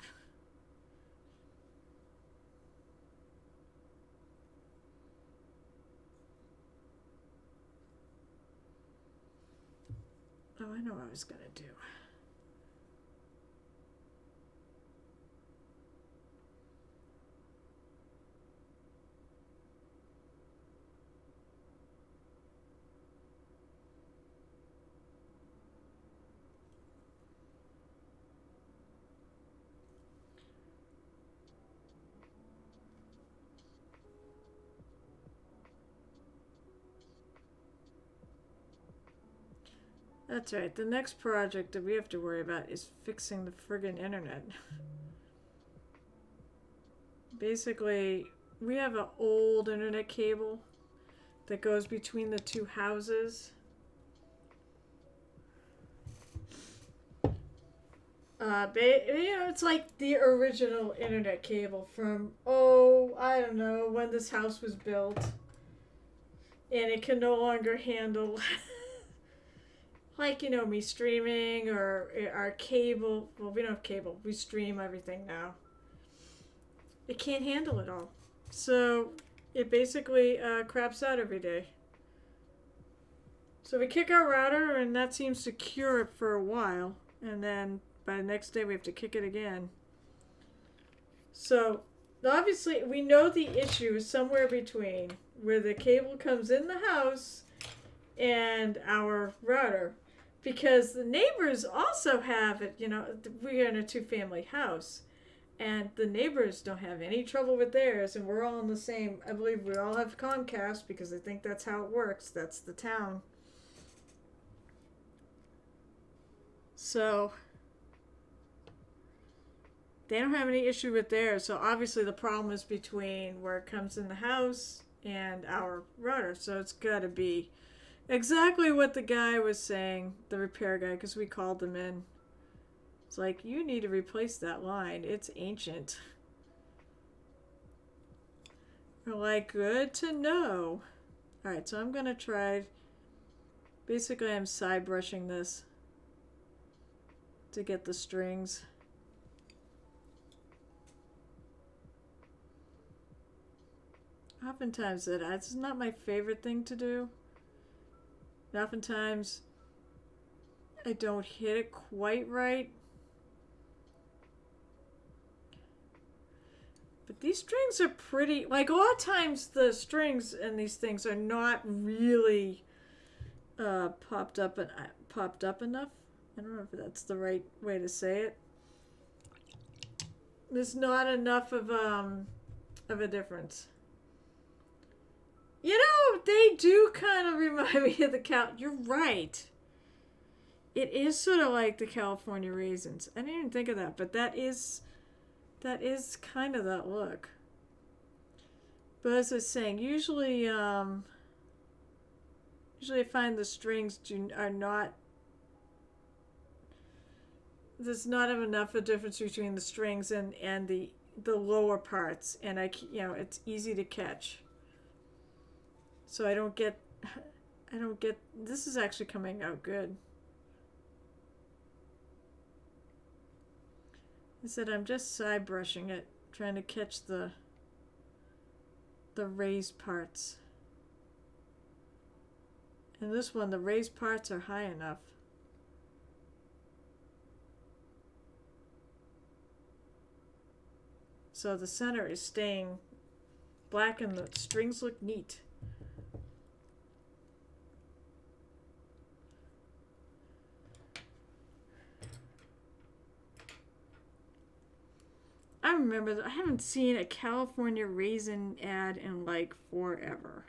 Oh, I know what I was gonna do. That's right. The next project that we have to worry about is fixing the friggin' internet. Basically, we have an old internet cable that goes between the two houses. It's like the original internet cable from, I don't know, when this house was built. And it can no longer handle like, me streaming or our cable. Well, we don't have cable. We stream everything now. It can't handle it all. So it basically craps out every day. So we kick our router, and that seems to cure it for a while. And then by the next day, we have to kick it again. So obviously, we know the issue is somewhere between where the cable comes in the house and our router. Because the neighbors also have it, we're in a two-family house. And the neighbors don't have any trouble with theirs, and we're all in the same. I believe we all have Comcast because I think that's how it works. That's the town. So they don't have any issue with theirs. So obviously the problem is between where it comes in the house and our router. So it's got to be exactly what the guy was saying, the repair guy, because we called him in. It's like, you need to replace that line. It's ancient. We're like, good to know. Alright, so I'm going to try. Basically, I'm side brushing this to get the strings. Oftentimes, it's not my favorite thing to do. And oftentimes, I don't hit it quite right. But these strings are pretty, like a lot of times the strings in these things are not really popped up enough. I don't know if that's the right way to say it. There's not enough of a difference. They do kind of remind me of the You're right. It is sort of like the California raisins. I didn't even think of that, but that is kind of that look. But as I was saying, usually I find the strings are not. There's not enough of a difference between the strings and the lower parts, and it's easy to catch. So I don't get. This is actually coming out good. I said I'm just side brushing it, trying to catch the raised parts. And this one, the raised parts are high enough. So the center is staying black and the strings look neat. I remember that I haven't seen a California raisin ad in like forever.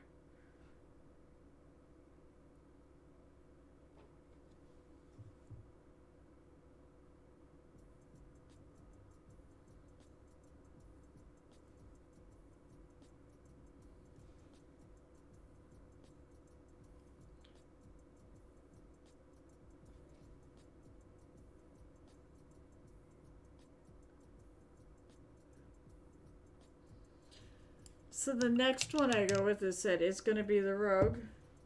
So the next one I go with is it's going to be the Rogue.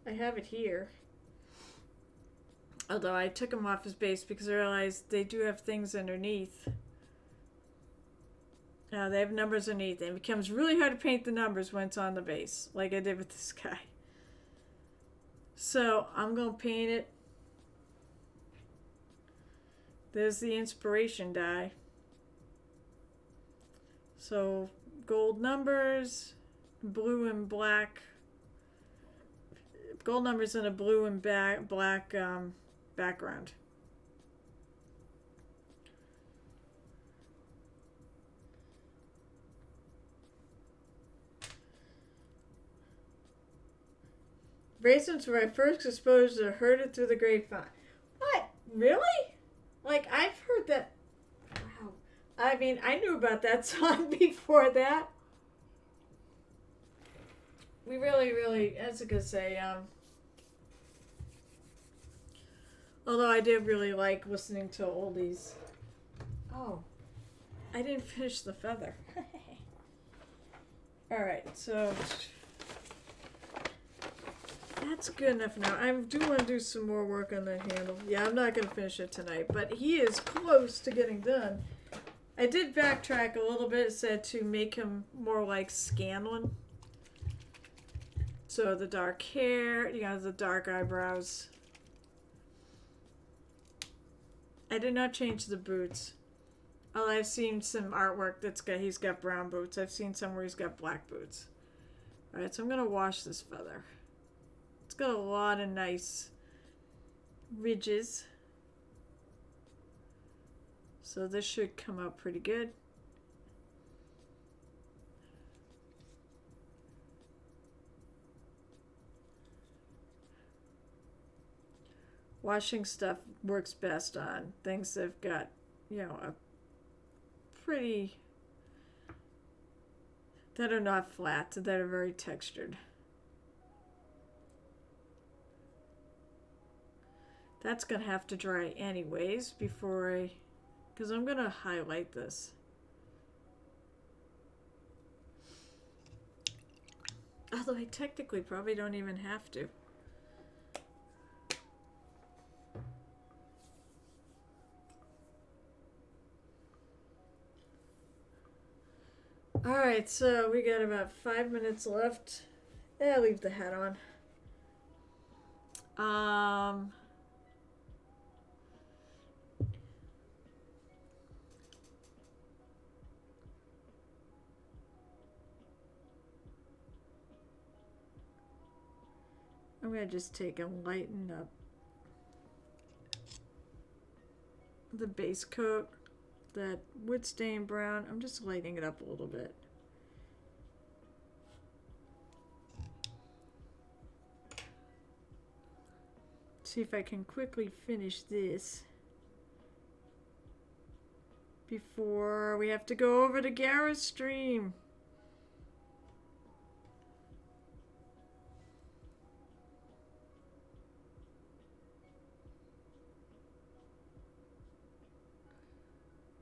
I have it here. Although I took them off his base because I realized they do have things underneath. They have numbers underneath. And it becomes really hard to paint the numbers when it's on the base, like I did with this guy. So I'm going to paint it. There's the inspiration die. So gold numbers, blue and black. Gold numbers in a blue and black background. Raisins were first exposed to Heard It Through the Grapevine. What? Really? Like, I've heard that. Wow. I mean, I knew about that song before that. We really, as I could say, although I did really like listening to oldies. Oh, I didn't finish the feather. Alright, so that's good enough now. I do want to do some more work on the handle. Yeah, I'm not going to finish it tonight, but he is close to getting done. I did backtrack a little bit. It said to make him more like Scanlan. So the dark hair, the dark eyebrows. I did not change the boots. Oh, I've seen some artwork he's got brown boots. I've seen some where he's got black boots. All right, so I'm gonna wash this feather. It's got a lot of nice ridges, so this should come out pretty good. Washing stuff works best on things that've got, a pretty, that are not flat, that are very textured. That's gonna have to dry anyways because I'm gonna highlight this. Although I technically probably don't even have to. Alright, so we got about 5 minutes left. I'll leave the hat on. I'm going to just take and lighten up the base coat, that wood stain brown. I'm just lightening it up a little bit. See if I can quickly finish this before we have to go over to Garrett's stream.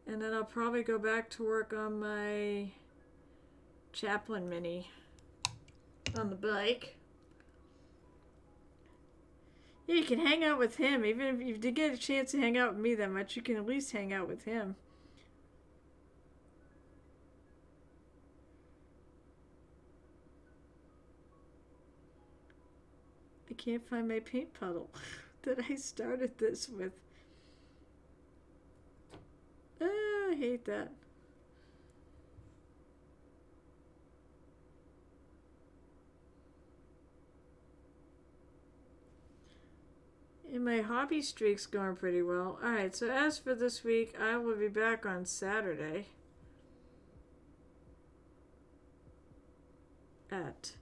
And then I'll probably go back to work on my Chaplin Mini on the bike. Yeah, you can hang out with him. Even if you did get a chance to hang out with me that much, you can at least hang out with him. I can't find my paint puddle that I started this with. I hate that. And my hobby streak's going pretty well. Alright, so as for this week, I will be back on Saturday at,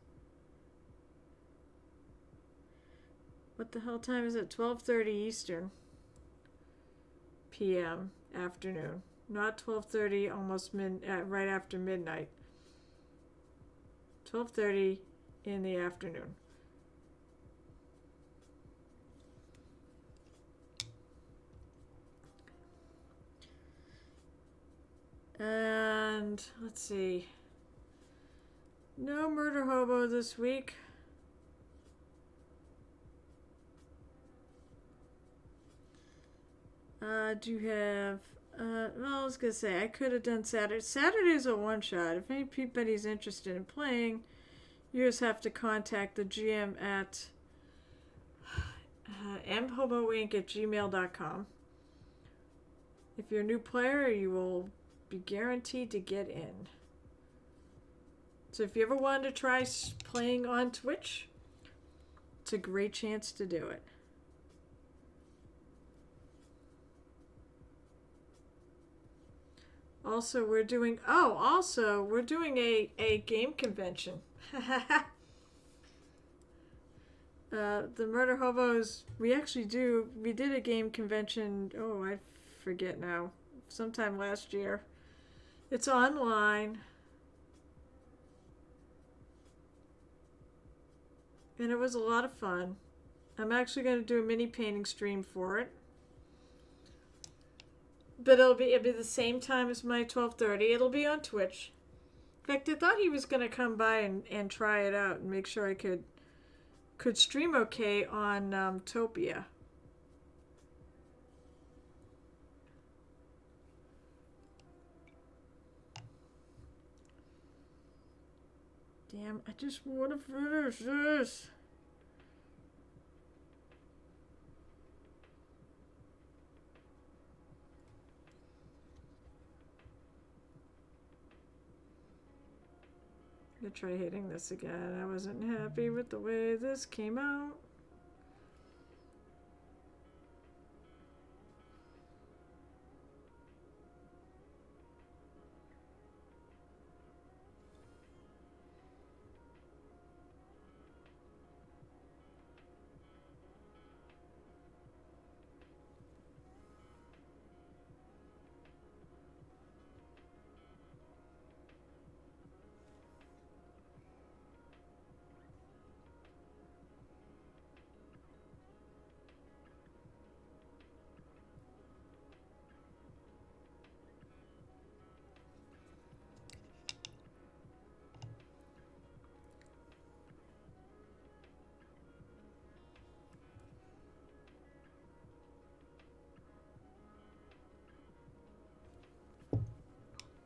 what the hell time is it? 12:30 Eastern p.m. afternoon. Not 12:30, almost right after midnight. 12:30 in the afternoon. And let's see. No murder hobo this week. Do you have well, I was gonna say I could have done Saturday. Saturday's a one shot. If anybody's interested in playing, you just have to contact the GM at mhoboinc@gmail.com. If you're a new player, you will be guaranteed to get in. So if you ever wanted to try playing on Twitch, it's a great chance to do it. Also, we're doing a game convention. The Murder Hobos, we did a game convention, I forget now, sometime last year. It's online. And it was a lot of fun. I'm actually going to do a mini painting stream for it. But it'll be the same time as my 12:30. It'll be on Twitch. In fact, I thought he was going to come by and try it out and make sure I could stream okay on Topia. Damn, I just want to finish this. I'm gonna try hitting this again. I wasn't happy with the way this came out.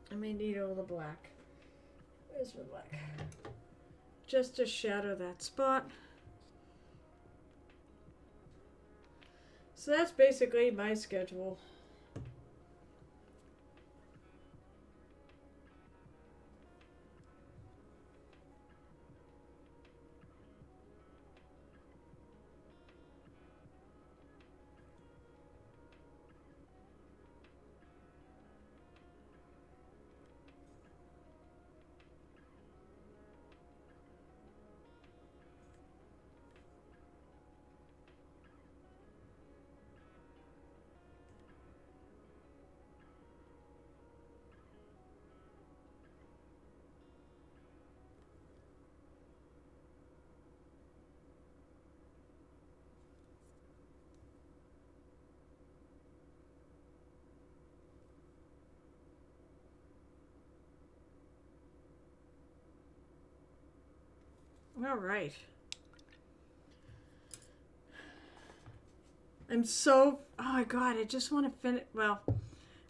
I may need all the black. Where's my black? Just to shadow that spot. So that's basically my schedule. All right. I'm so, oh my God, I just want to finish, well,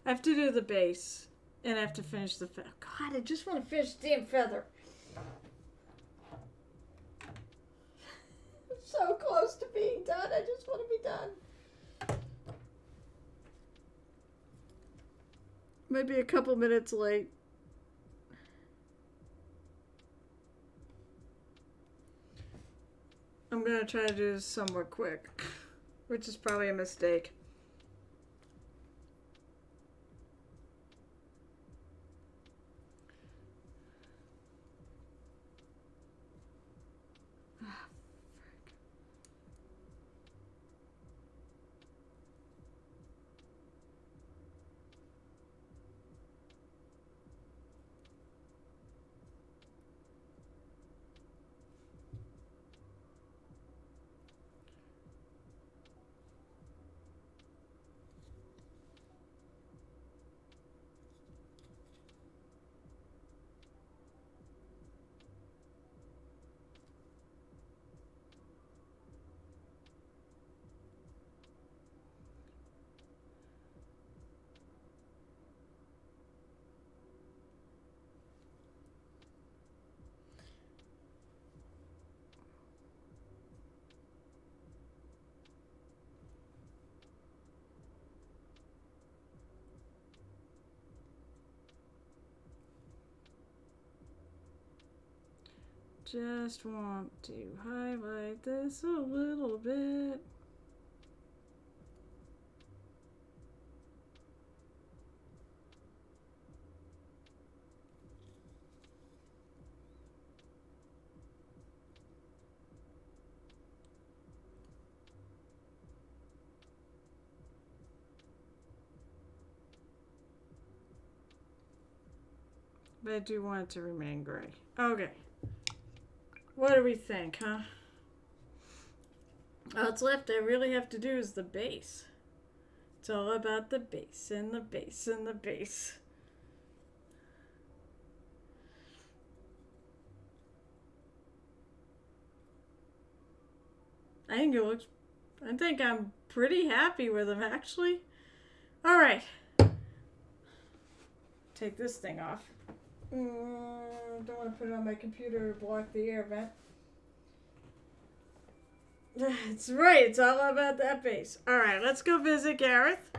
I have to do the base, and I have to finish the feather. God, I just want to finish the damn feather. I'm so close to being done. I just want to be done. Maybe a couple minutes late. I'm going to try to do this somewhat quick, which is probably a mistake. Just want to highlight this a little bit. But I do want it to remain gray. Okay. What do we think, huh? All that's left I really have to do is the base. It's all about the base and the base and the base. I think I'm pretty happy with them, actually. All right. Take this thing off. Don't want to put it on my computer or block the air vent. That's right. It's all about that base. All right, let's go visit Gareth.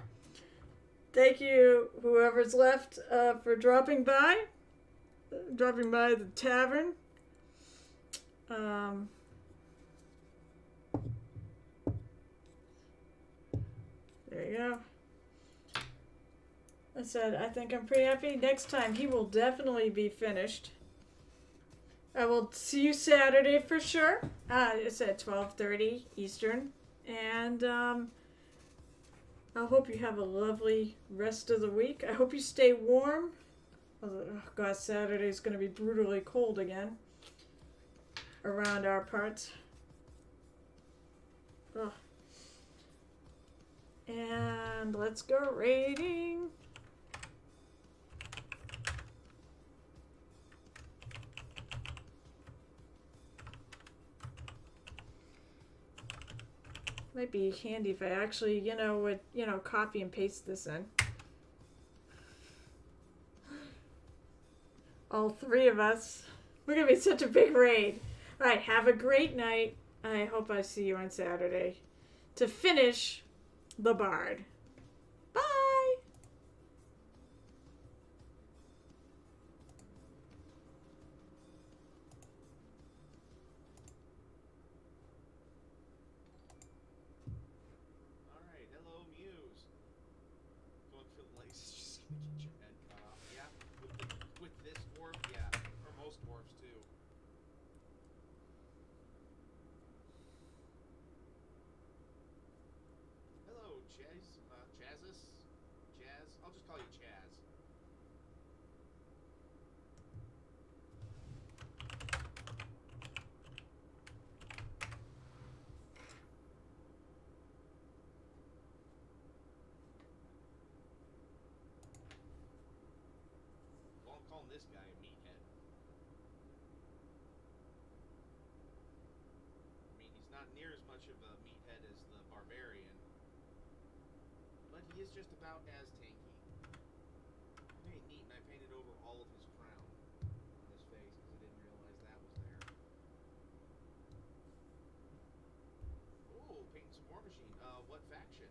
Thank you, whoever's left, for dropping by the tavern. Um, there you go. I said, I think I'm pretty happy. Next time, he will definitely be finished. I will see you Saturday for sure. It's at 12:30 Eastern. And I hope you have a lovely rest of the week. I hope you stay warm. Oh, God, Saturday is going to be brutally cold again around our parts. Ugh. And let's go rating. Might be handy if I actually, would, copy and paste this in. All three of us. We're going to be such a big raid. All right, have a great night. I hope I see you on Saturday to finish the Bard. Bye! Alright, hello Muse. Going for the laces just so we get your head cut off. Yeah, with this dwarf, yeah. Or most dwarfs too. Hello, Chaz. Chazzus? Chaz? I'll just call you Chaz. Well, I'm calling this guy a meathead. I mean, he's not near as much of a meathead as the barbarian, but he is just about as tanky. Hey, neat, and I painted over all of his crown on his face because I didn't realize that was there. Oh, painting some War Machine. What faction?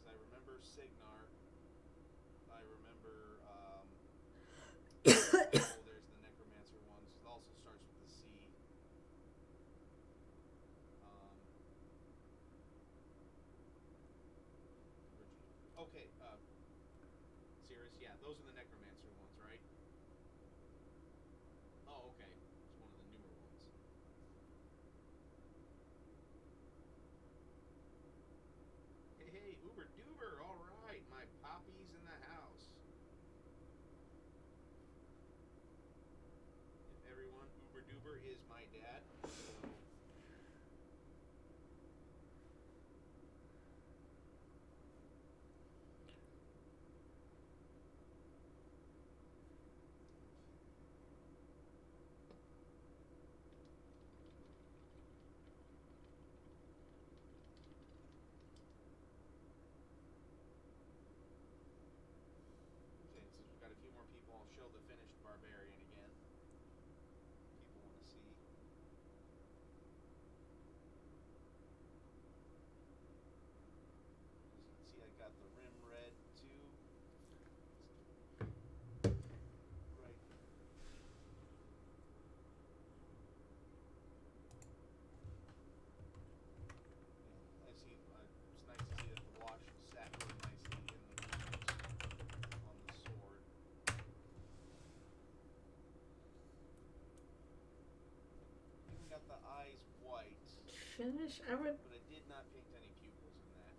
Trying to remember because I remember Signar. I remember. Oh, there's the Necromancer ones. It also starts with the C. Okay. Serious. Yeah, those are the Necromancer ones, right? Oh, okay. It's one of the newer ones. Hey, hey, Uber Duber. All right, my poppy's in the house. Everyone, Uber Duber is my dad. So okay, since we've got a few more people, I'll show the finished barbarian again. People want to see. As you can see, I got the rim red too. Right. And I see. It's nice to see that the wash sat really nicely in the wounds on the sword. Even got the eyes white, Finish? I would. but I did not paint any pupils in that.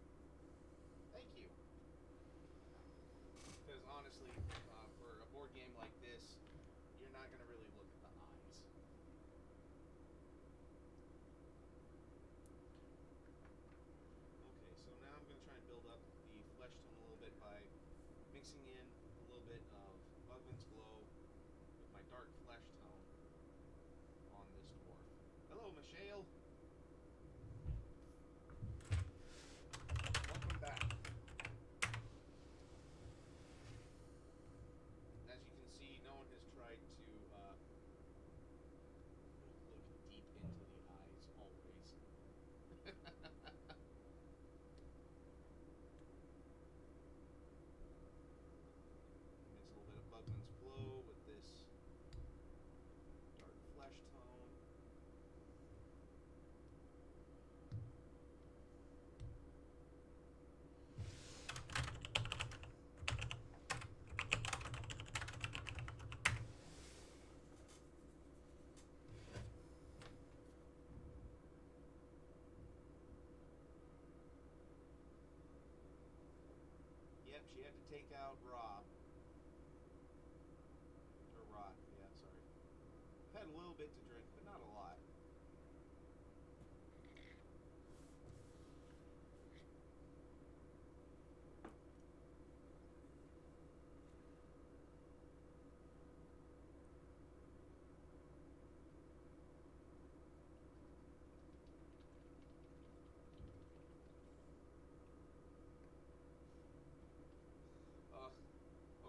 Thank you. Because honestly, for a board game like this, you're not going to really look at the eyes. Okay, so now I'm going to try and build up the flesh tone a little bit by mixing in a little bit of Bugman's Glow with my dark flesh tone on this dwarf. Hello, Michelle. Yep, she had to take out Rob. Or Rod, yeah, sorry. Had a little bit to drink, but not a lot.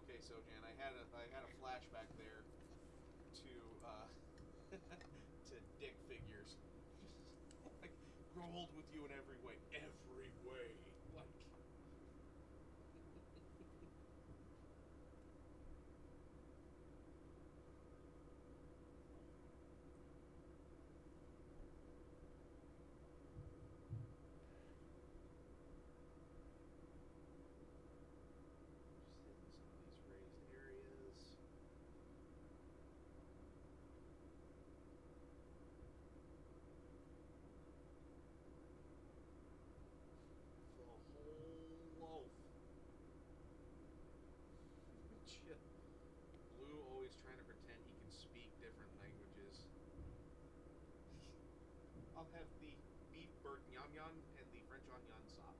Okay, so Jan, I had a flashback there to to Dick figures. Like grow old with you in every way, like. Just hitting some of these raised areas. The whole loaf. Blue always trying to pretend he can speak different languages. I'll have the beef bourguignon and the French onion sop.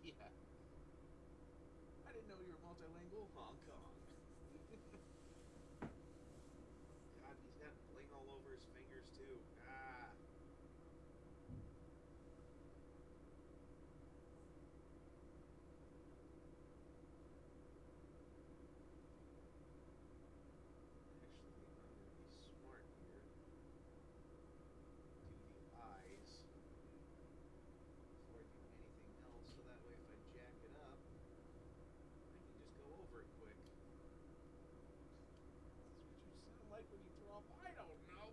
Yeah. I didn't know you were multilingual. Hong Kong. God, he's got bling all over his fingers too. Ah. Actually, I'm gonna be smart here. Do the eyes before I do anything else, so that way if I jack it up, I can just go over it quick. That's what you sound like when you throw up. I don't know.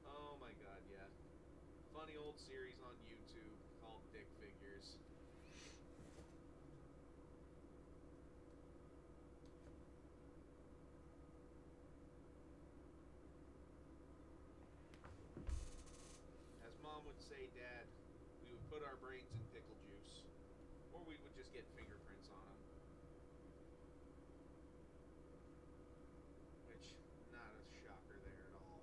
Oh my god, yeah. Funny old series on YouTube called Dick Figures. As Mom would say, Dad, we would put our brains in pickle juice. Or we would just get fingerprints on them. Which, not a shocker there at all.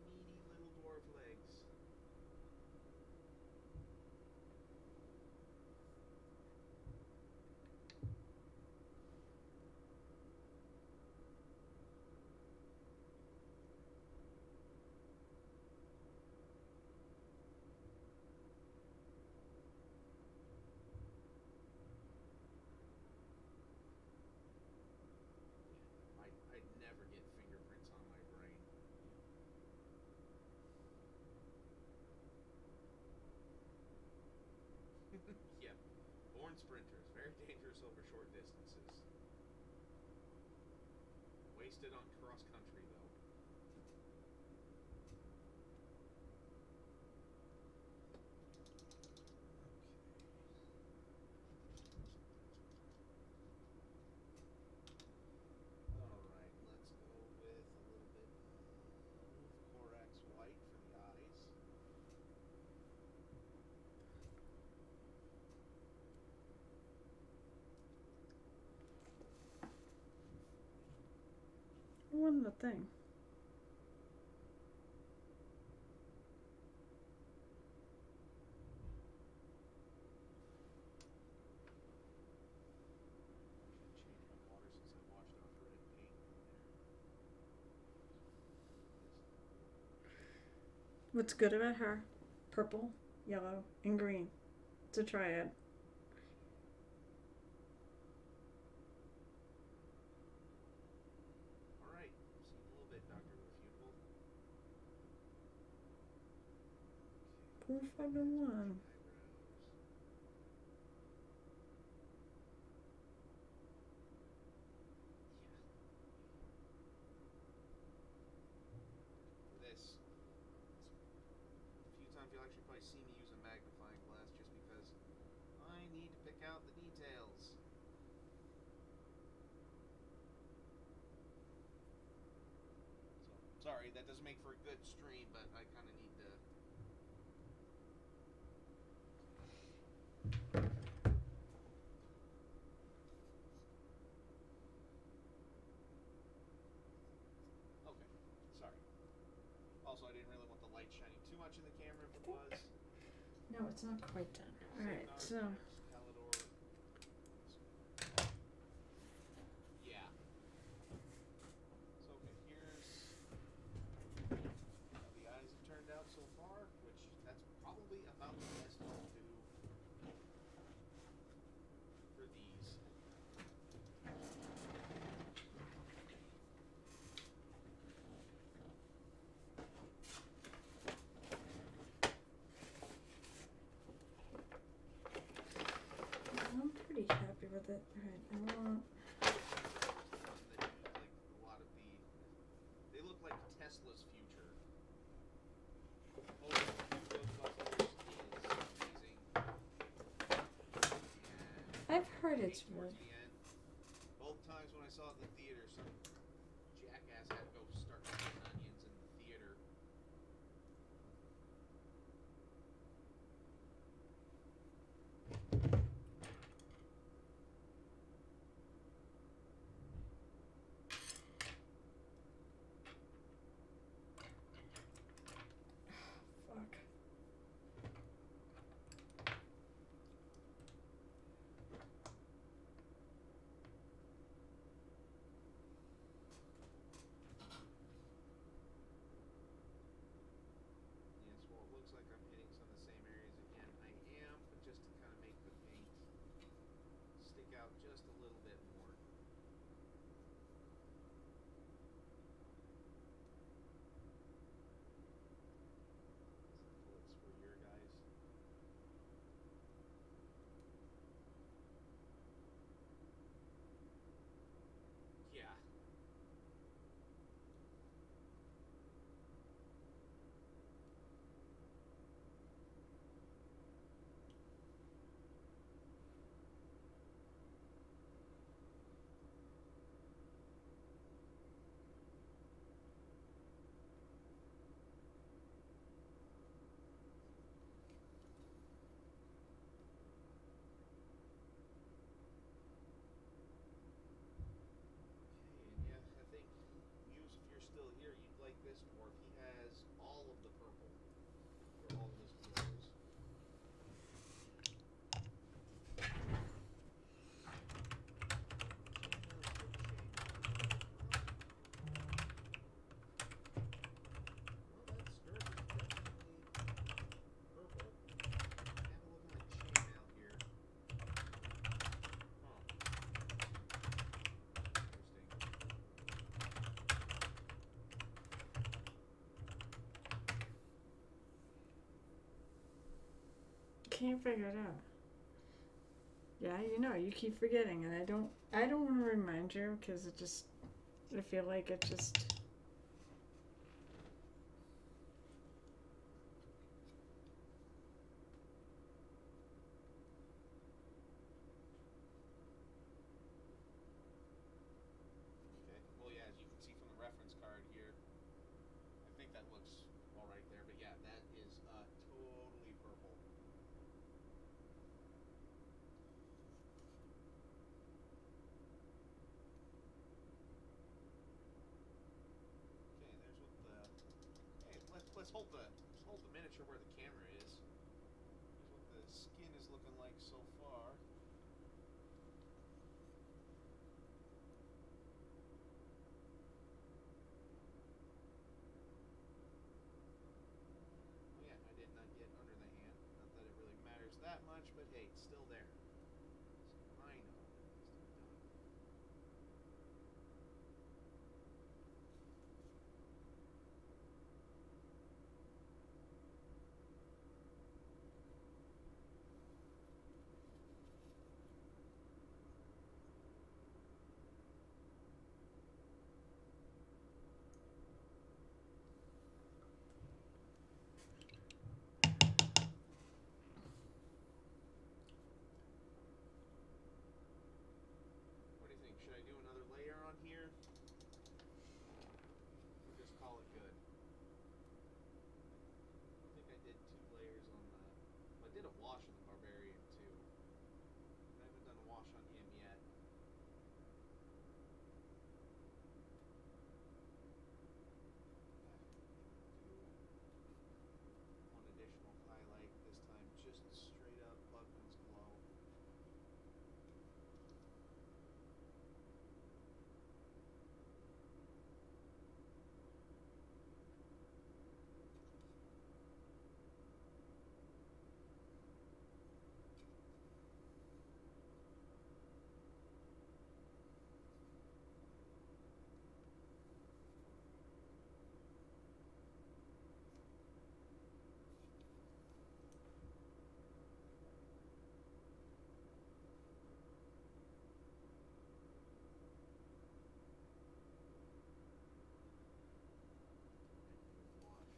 Meaty little dwarf legs. I'd never get fingerprints on my brain. Yep. Born sprinters. Very dangerous over short distances. Wasted on cross country, though. Alright, let's go with a little bit of Corax White for the eyes. What in the thing? Change my water since I washed off red paint in there. What's good about her? Purple, yellow, and green. It's a triad. All right. See you in a little bit, Dr. Refutable. Cool fucking one. This. A few times you'll actually probably see me use a magnifying glass just because I need to pick out the details. So, sorry, that doesn't make for a good stream, but I kind of need to. Okay, sorry. Also, I didn't really want the light shining too much in the camera if it was. No, it's not quite done. Alright, so. Yeah. So, okay, here's how the eyes have turned out so far, which that's probably about the best I'll do for these. I'm pretty happy with it. Alright, I want. They look like Tesla's future. Oh, Ghostbusters is amazing. And I've heard it's towards good. the end, both times when I saw it in the theater, some jackass had to go start cutting onions in the theater. Fuck. Yes, well, it looks like I'm hitting some of the same areas again. I am, but just to kind of make the paint stick out just a little bit more. Bullets for your guys. Yeah. Okay, and yeah, I think Muse, if you're still here, you'd like this more. He has all of the purple for all of his clothes. Well, that skirt is definitely purple. And looking like chainmail here. Huh. Can't figure it out. Yeah, you know, you keep forgetting, and I don't want to remind you because it just, I feel like it just. Okay. Well, yeah, as you can see from the reference card here, I think that looks all right there. But yeah, that is totally purple. Okay, there's what the. Hey, let's hold the miniature where the camera is. Here's what the skin is looking like so far. much, but hey, it's still there. So I know it needs to be done. What do you think? Should I do another layer on here? Or just call it good? I don't think I did 2 layers on the... Well, I did a wash on the Barbarian too. I haven't done a wash on him yet. Do one additional highlight, this time just straight up Bugman's Glow. Wash.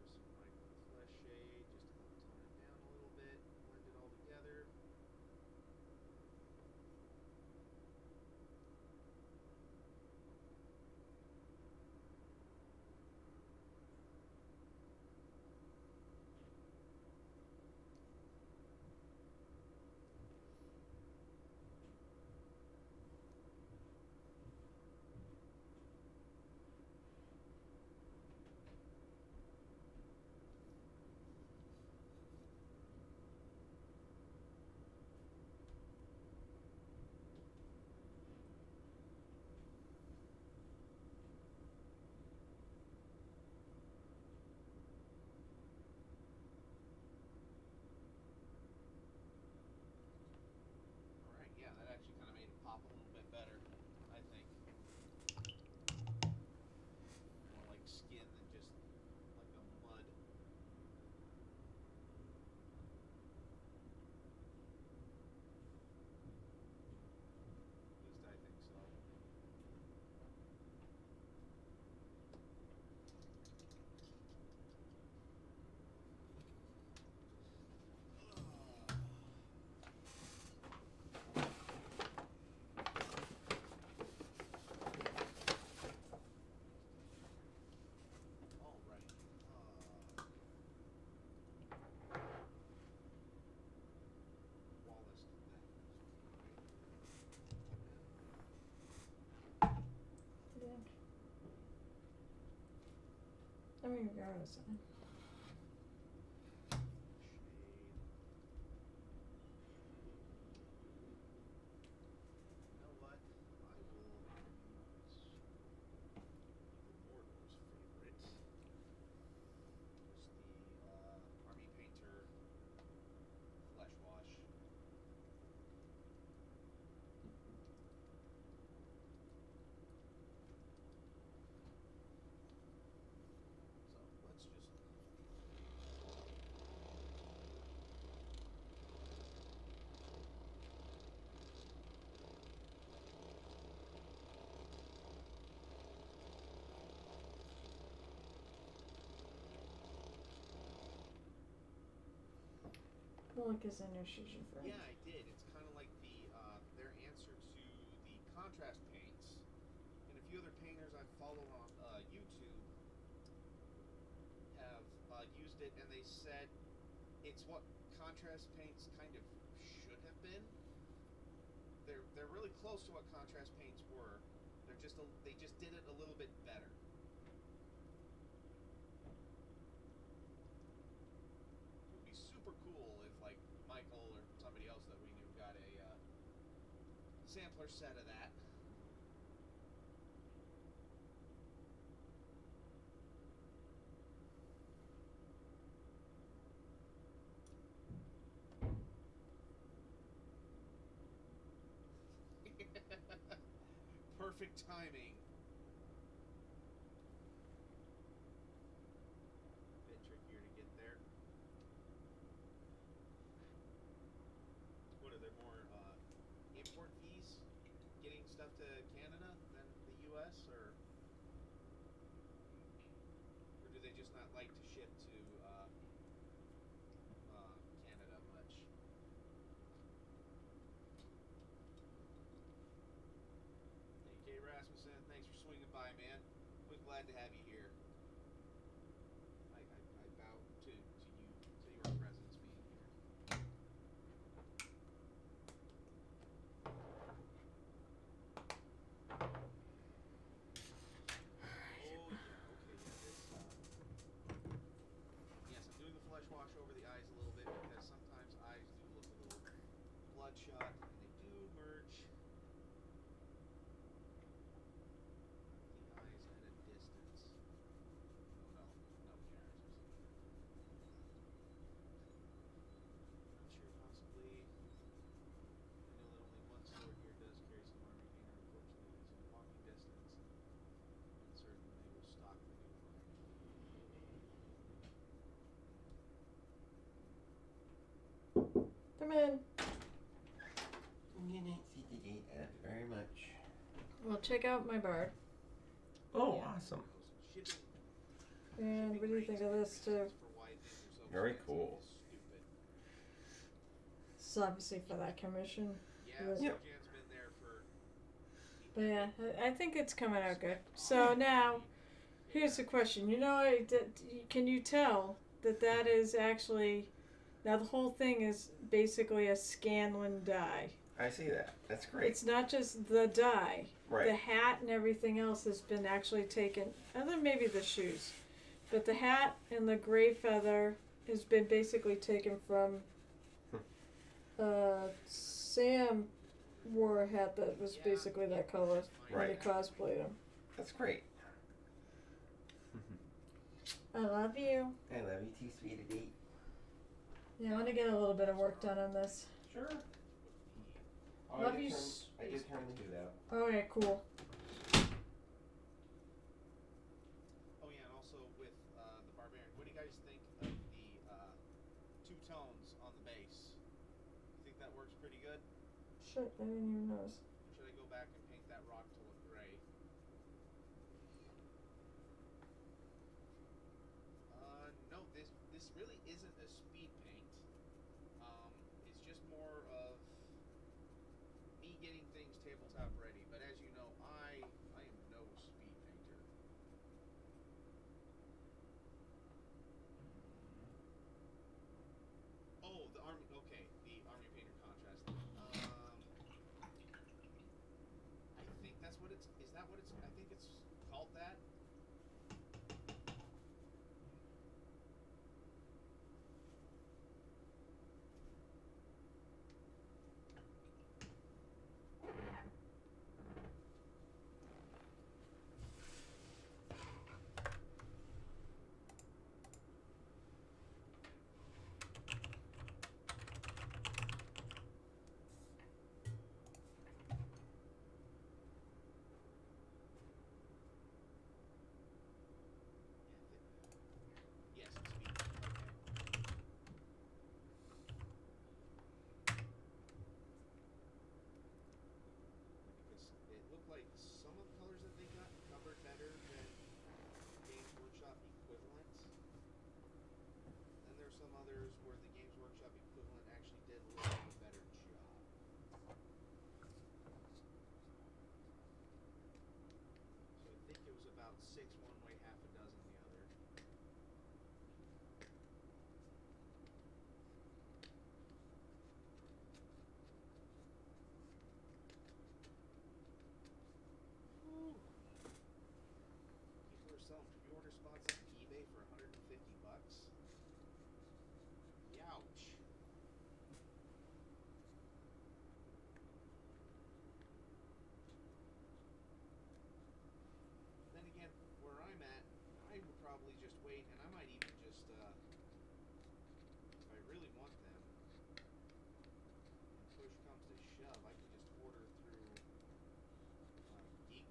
Just some right for the flesh shade, just to help tone it down a little bit, blend it all together. Alright, yeah, that actually kind of made it pop a little bit better, I think. More like skin than just like a mud. At least I think so. Alright. Wallace did that. Yeah. I mean, regardless. Shade. You know what? I will use the Mordor's favorite. Just the Army Painter Flesh Wash. So let's just Well, because I know she's your friend. Yeah, I did. It's kind of like their answer to the contrast paints, and a few other painters I follow on YouTube have used it, and they said it's what contrast paints kind of should have been. They're really close to what contrast paints were. They just did it a little bit better. It would be super cool if like Michael or somebody else that we knew got a sampler set of that. Perfect timing. Bit trickier to get there. What are there more import fees getting stuff to Canada than the U.S. or do they just not like to ship to Canada much? AK Rasmussen, thanks for swinging by, man. We're glad to have you here. I bow to you, to your presence being here. Oh yeah, okay, yeah, this yes, I'm doing the flesh wash over the eyes a little bit because sometimes eyes do look a little bloodshot and they do merge the eyes at a distance. Oh no, Karen. Not sure, possibly. I know that only one sword here does carry some armor gainer. Unfortunately, it is in walking distance. Uncertain they will stock the new one. Come in. Good night, CTG. Very much. Well, check out my bard. Oh, Yeah, awesome. Shipping And what do you think of this too? for why things are so Very expensive cool. is stupid. It's obviously for that commission. Yeah, But- Yep. Sojan's been there for. But yeah, I think it's coming out good. So now, here's the question. You know, can you tell that is actually, now the whole thing is basically a Scanlan die. I see that. That's great. It's not just the die. Right. The hat and everything else has been actually taken, other than maybe the shoes. But the hat and the gray feather has been basically taken from Sam wore a hat that was basically that color when he Right. cosplayed him. That's great. I love you. I love you too, sweetie. Yeah, I want to get a little bit of work done on this. Sure. Love you. I did turn the dude out. Okay, cool. Oh yeah, and also with the Barbarian, what do you guys think of the two tones on the base? You think that works pretty good? Shit, I didn't even notice. Or should I go back and paint that rock to look gray? No, this really isn't a speed paint. It's just more of me getting things tabletop ready. But as you know, I am no speed painter. Oh, the army. Okay, the army painter contrast. I think that's what it's. Is that what it's? I think it's called that. Yes, it's speed. Okay. Because it looked like some of the colors that they got covered better than Games Workshop equivalent. Then there's some others where the Games Workshop equivalent actually did a little bit better job. So I think it was about 6 one way, half a dozen the other. Whew. People are selling pre-order spots on eBay for $150. Youch. Then again, where I'm at, I would probably just wait, and I might even just, if I really want them, and push comes to shove, I can just order through Geek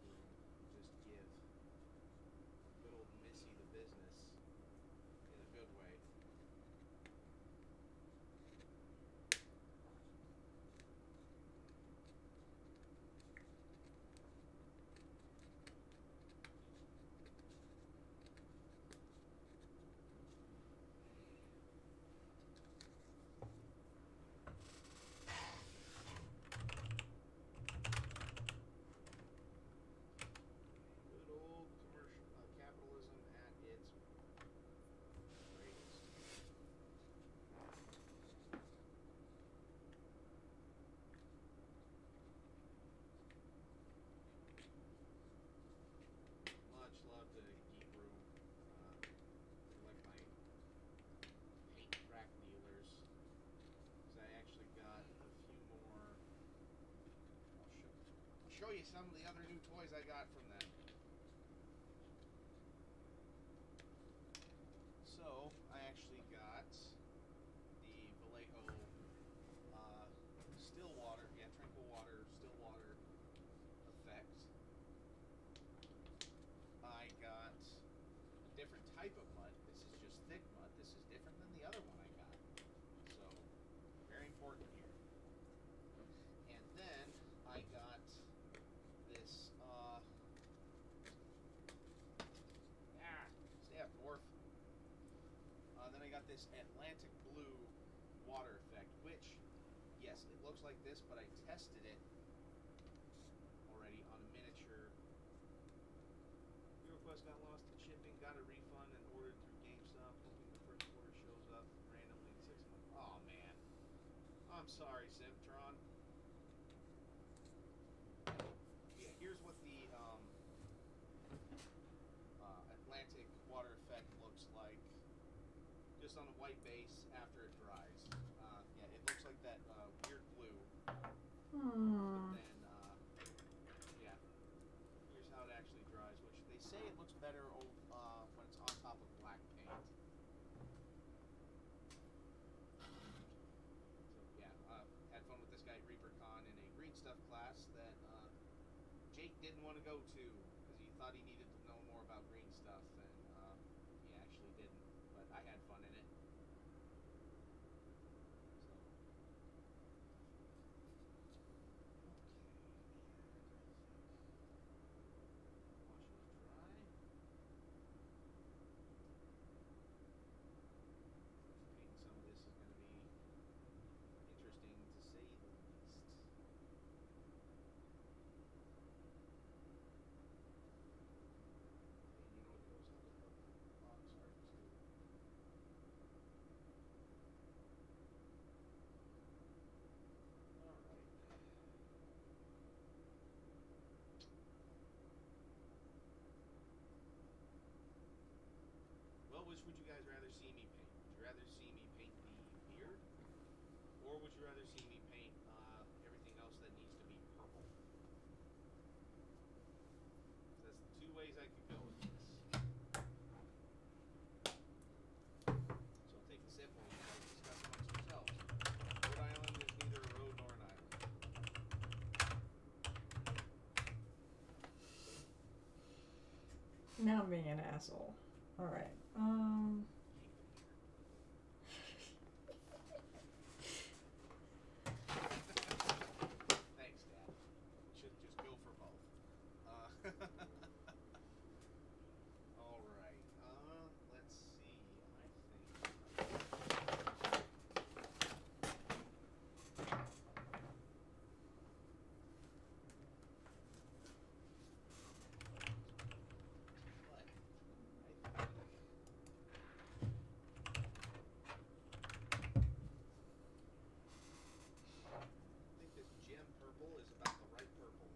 show you some of the other new toys I got from them. So, I actually got the Vallejo still water, tranquil water, still water effect. I got a different type of mud. This is just thick mud. This is different than the other one I got. So, very important here. And then I got this, stay up north. Then I got this Atlantic Blue water effect, which, yes, it looks like this, but I tested it already on a miniature. Your request got lost in shipping, got a refund, and ordered through GameStop, hoping the first order shows up randomly in 6 months. Oh man, I'm sorry, Simtron. Yeah, here's what the Atlantic water effect looks like, just on a white base after it dries. Yeah, it looks like that weird blue. Hmm. But then, yeah, here's how it actually dries, which they say it looks better when it's on top of black paint. So yeah, had fun with this guy at ReaperCon in a green stuff class that Jake didn't want to go to because he thought he needed to know more about green stuff, and he actually didn't. But I had fun in it. So. Wash it dry. Painting some of this is going to be interesting to say the least. And you know what goes on the purple? Oh, I'm sorry, too. All right. Well, which would you guys rather see me paint? Would you rather see me paint the beard? Or would you rather see me paint everything else that needs to be purple? That's the two ways I could go with this. So I'll take the simple and you guys discuss amongst yourselves. Rhode Island is neither a road nor an island. Now I'm being an asshole. All right. Thanks, Dad. Should just go for both. All right. Let's see. I think. But I think this gem purple is about the right purple.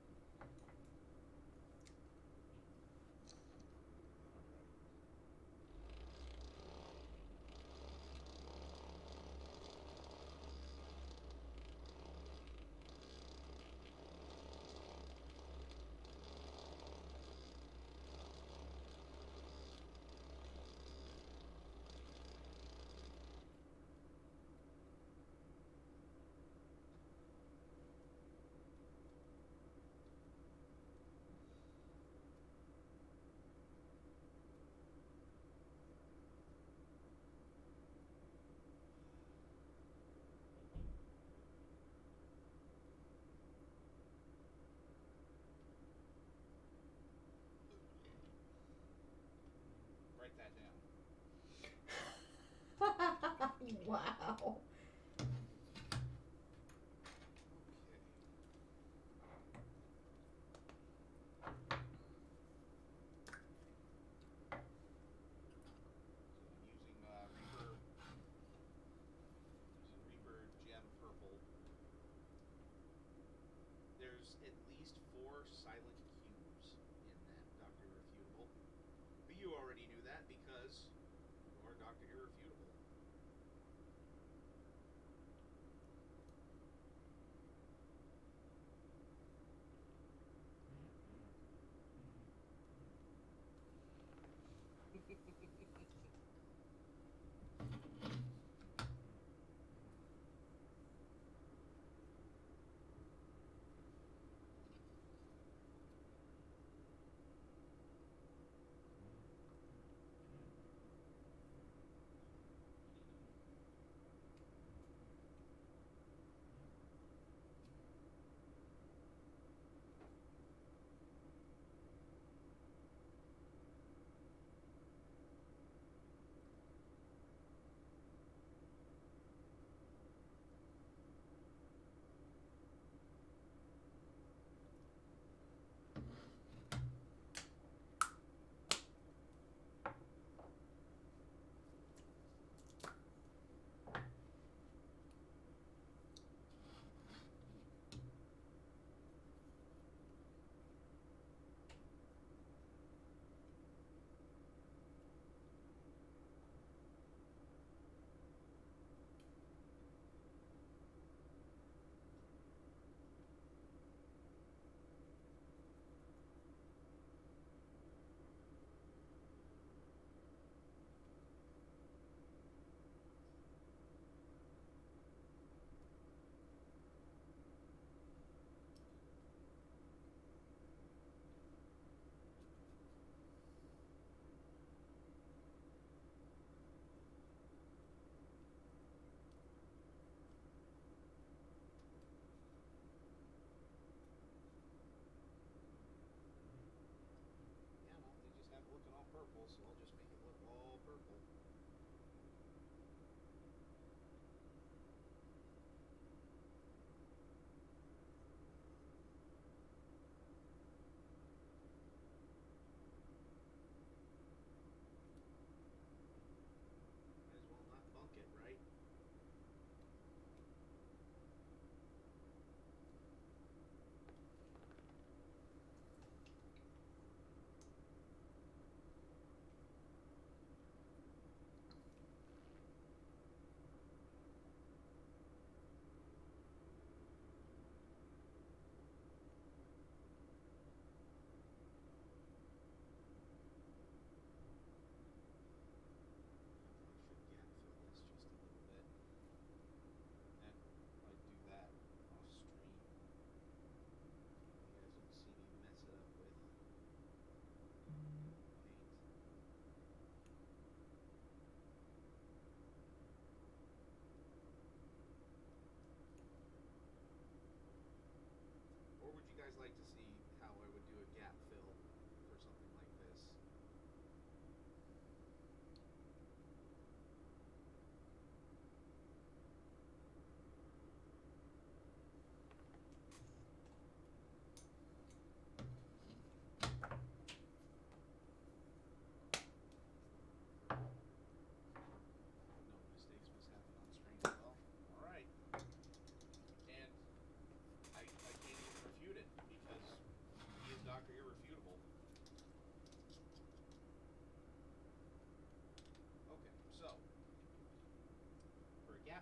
Write that down. Wow. Okay. So I'm using Reaper Gem Purple. There's at least 4 silent Qs in that Dr. Irrefutable. But you already knew that because you are Dr. Irrefutable.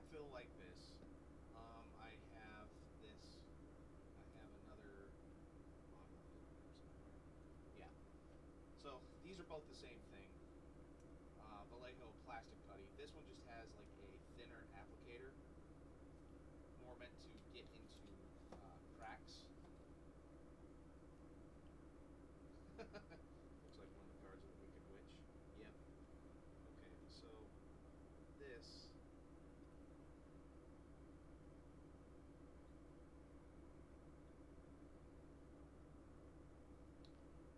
gap fill like this, I have this. I have another. Oh, I left it here somewhere. Yeah. So these are both the same thing. Vallejo plastic putty. This one just has like a thinner applicator, more meant to get into cracks. Looks like one of the cards of the Wicked Witch. Yep. Okay, so this. Just kind of fill that up a little bit there. It's all supposed to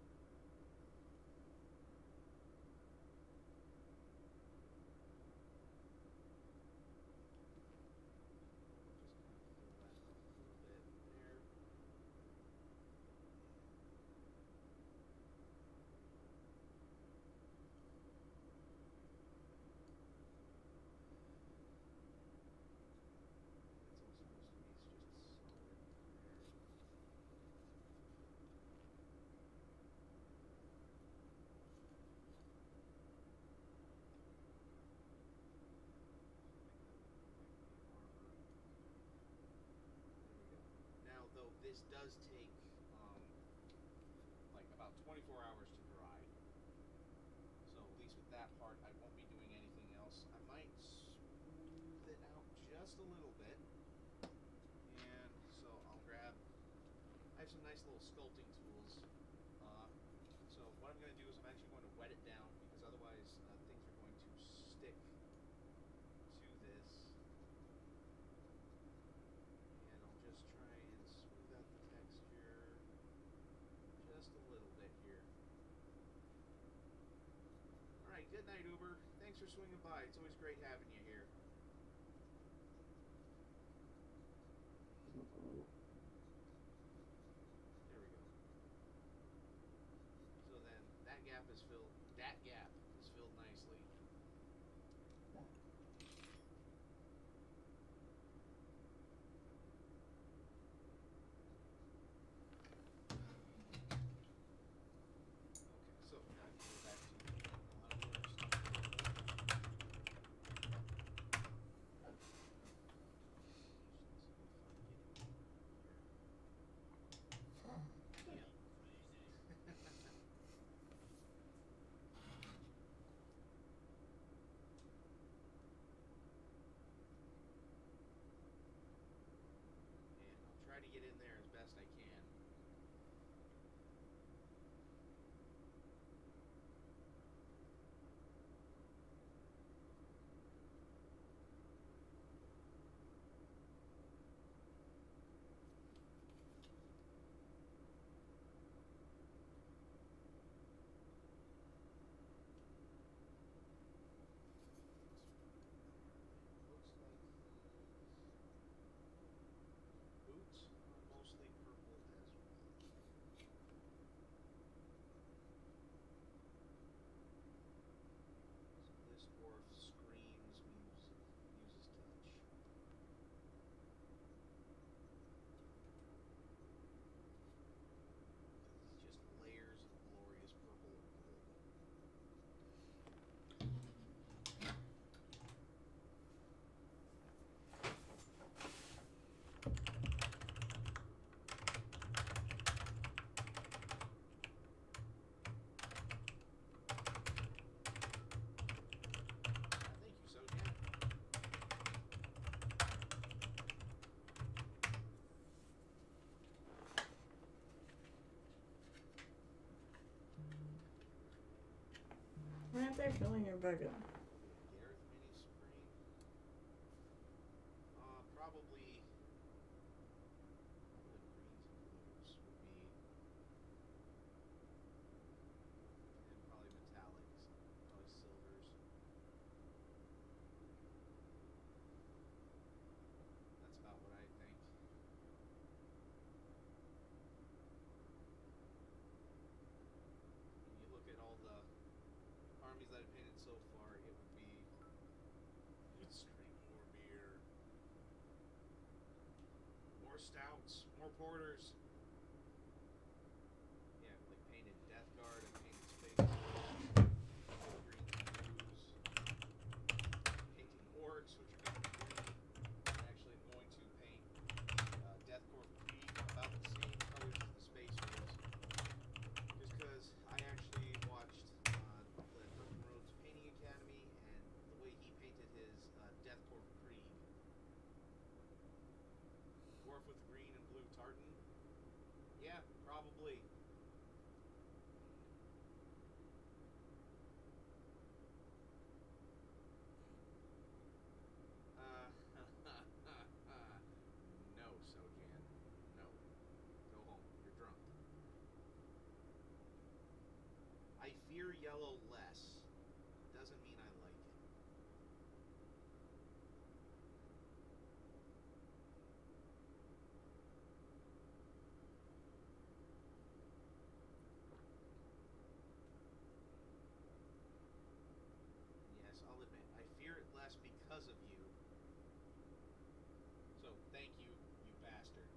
be just solid there. There we go. Now, though, this does take like about 24 hours to dry. So at least with that part, I won't be doing anything else. I might smooth it out just a little bit. And so I'll grab, I have some nice little sculpting tools. So what I'm going to do is I'm actually going to wet it down because otherwise things are going to stick to this. And I'll just try and smooth out the texture just a little bit here. Alright, good night, Uber. Thanks for swinging by. It's always great having you here. There we go. So then that gap is filled. That gap is filled nicely. Okay, so now I can go back to unwashed purple. And I'll try to get in there as best I can. Looks like these boots are mostly purple as well. So this dwarf screams music, uses touch. Just layers of glorious purple and gold. Thank you, Sonia. Why aren't they filling your bucket? Gareth Mini Spring. Probably the greens and blues would be, and probably metallics, probably silvers. That's about what I think. When you look at all the armies that I've painted so far, it would be. Let's drink more beer. More stouts, more porters. Yeah, like painted Death Guard, I painted Space Marines, Greens and Blues, painting Orcs, which are going to be green. Pardon? Yeah, probably. Uh, no, Sojan. No. Go home. You're drunk. I fear yellow less. Doesn't mean I like it. Yes, I'll admit, I fear it less because of you. So, thank you, you bastard.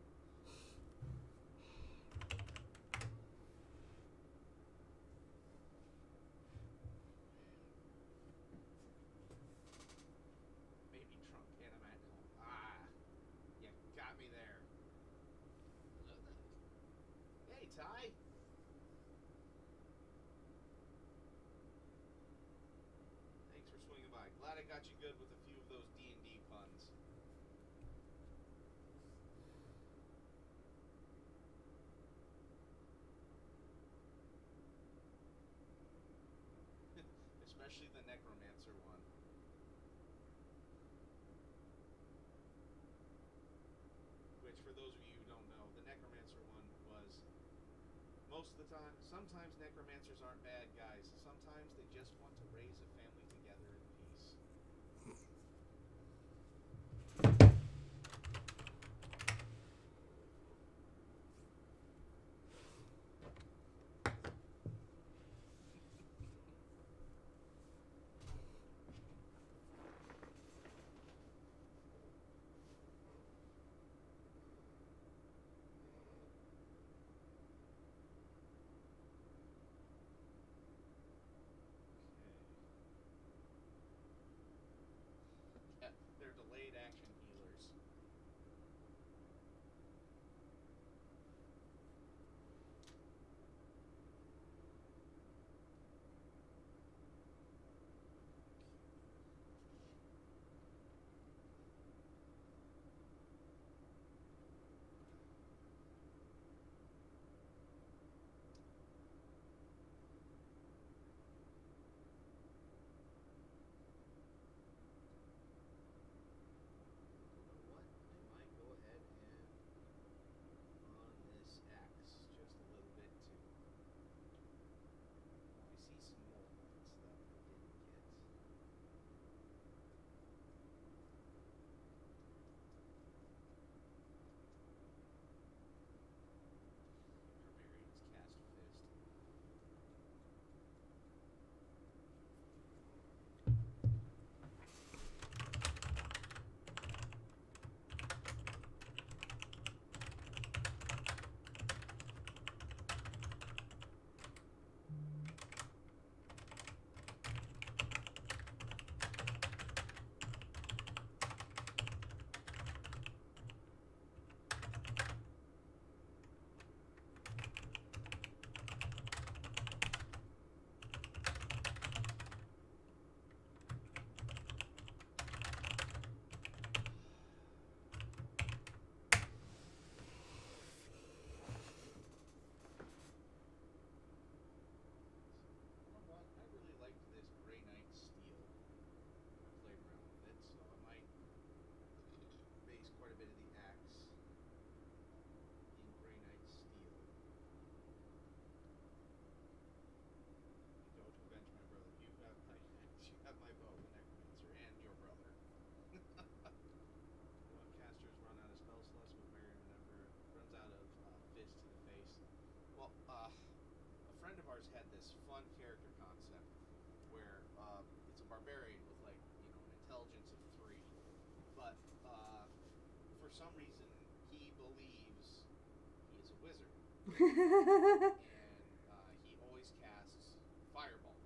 Maybe drunk and I'm at home. Ah, you got me there. Hey, Ty. Thanks for swinging by. Glad I got you good with a few of those D&D puns. Especially the necromancer one. Which, for those of you who don't know, the necromancer one was most of the time. Sometimes necromancers aren't bad guys. Sometimes they just want to raise a family together in peace. Yeah, they're delayed action healers. You know what? I might go ahead and on this axe just a little bit too. Oh, I see some movements that I didn't get. Barbarians cast fist. You know what? I really liked this Grey Knight steel. I played around with it, so I might base quite a bit of the axe in Grey Knight steel. You go to avenge my brother. You have my axe. You have my bow, the necromancer, and your brother. When casters run out of spell slots, barbarian never runs out of fist to the face. Well, a friend of ours had this fun character concept where it's a barbarian with like an intelligence of 3, but for some reason he believes he is a wizard, and he always casts fireball,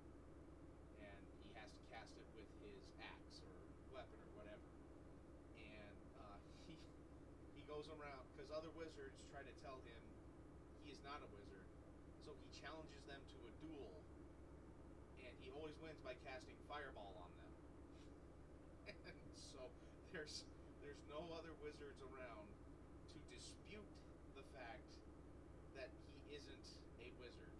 and he has to cast it with his axe or weapon or whatever, and he goes around because other wizards try to tell him he is not a wizard. So he challenges them to a duel, and he always wins by casting fireball on them. And so there's no other wizards around to dispute the fact that he isn't a wizard.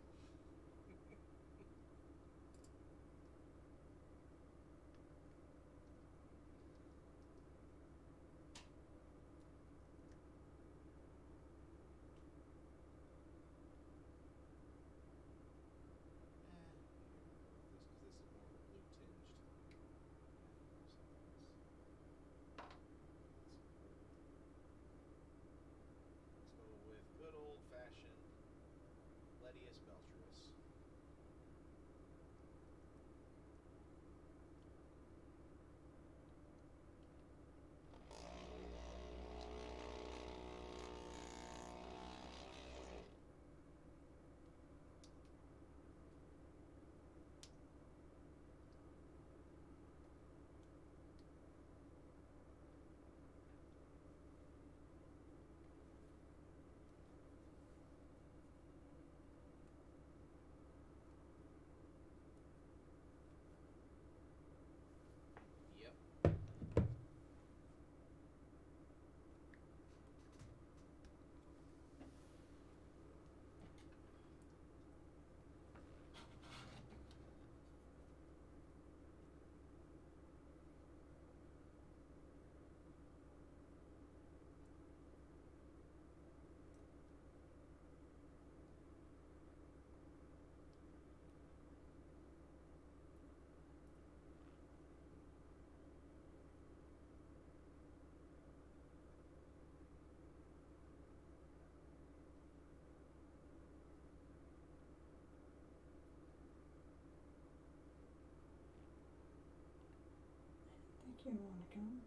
This is more of a blue tinged. Let's go with good old fashioned Ledius Beltrus. Yep. I think you want to come.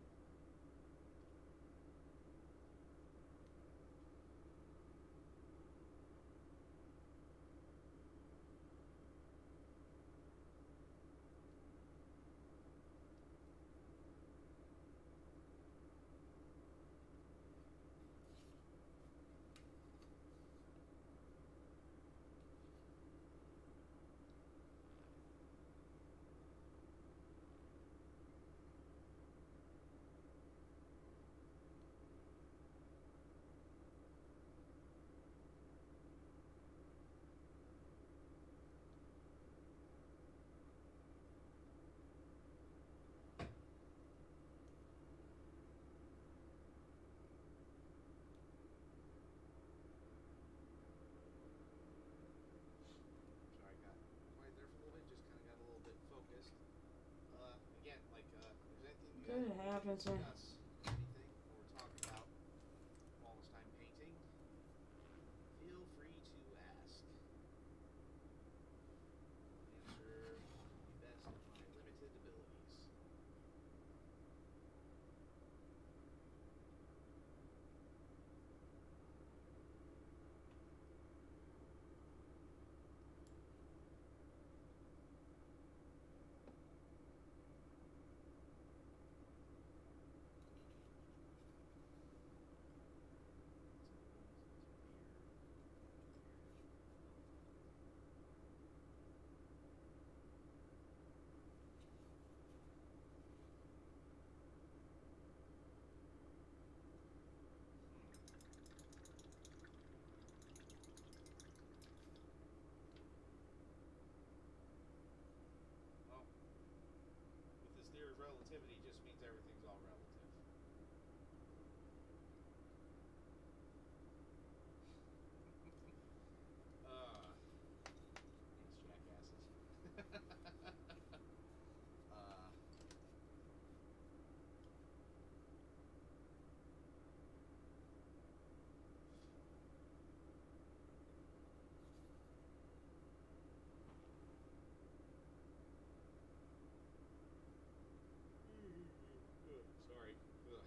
Sorry, got quiet there for a little bit. Just kind of got a little bit focused. Again, like, if there's anything you guys Good want to happens. discuss, anything, or talk about while this time painting, feel free to ask. I'll answer the best of my limited abilities. Well, with this theory of relativity, just means everything's all relative. Thanks, jackasses. Sorry. Ugh.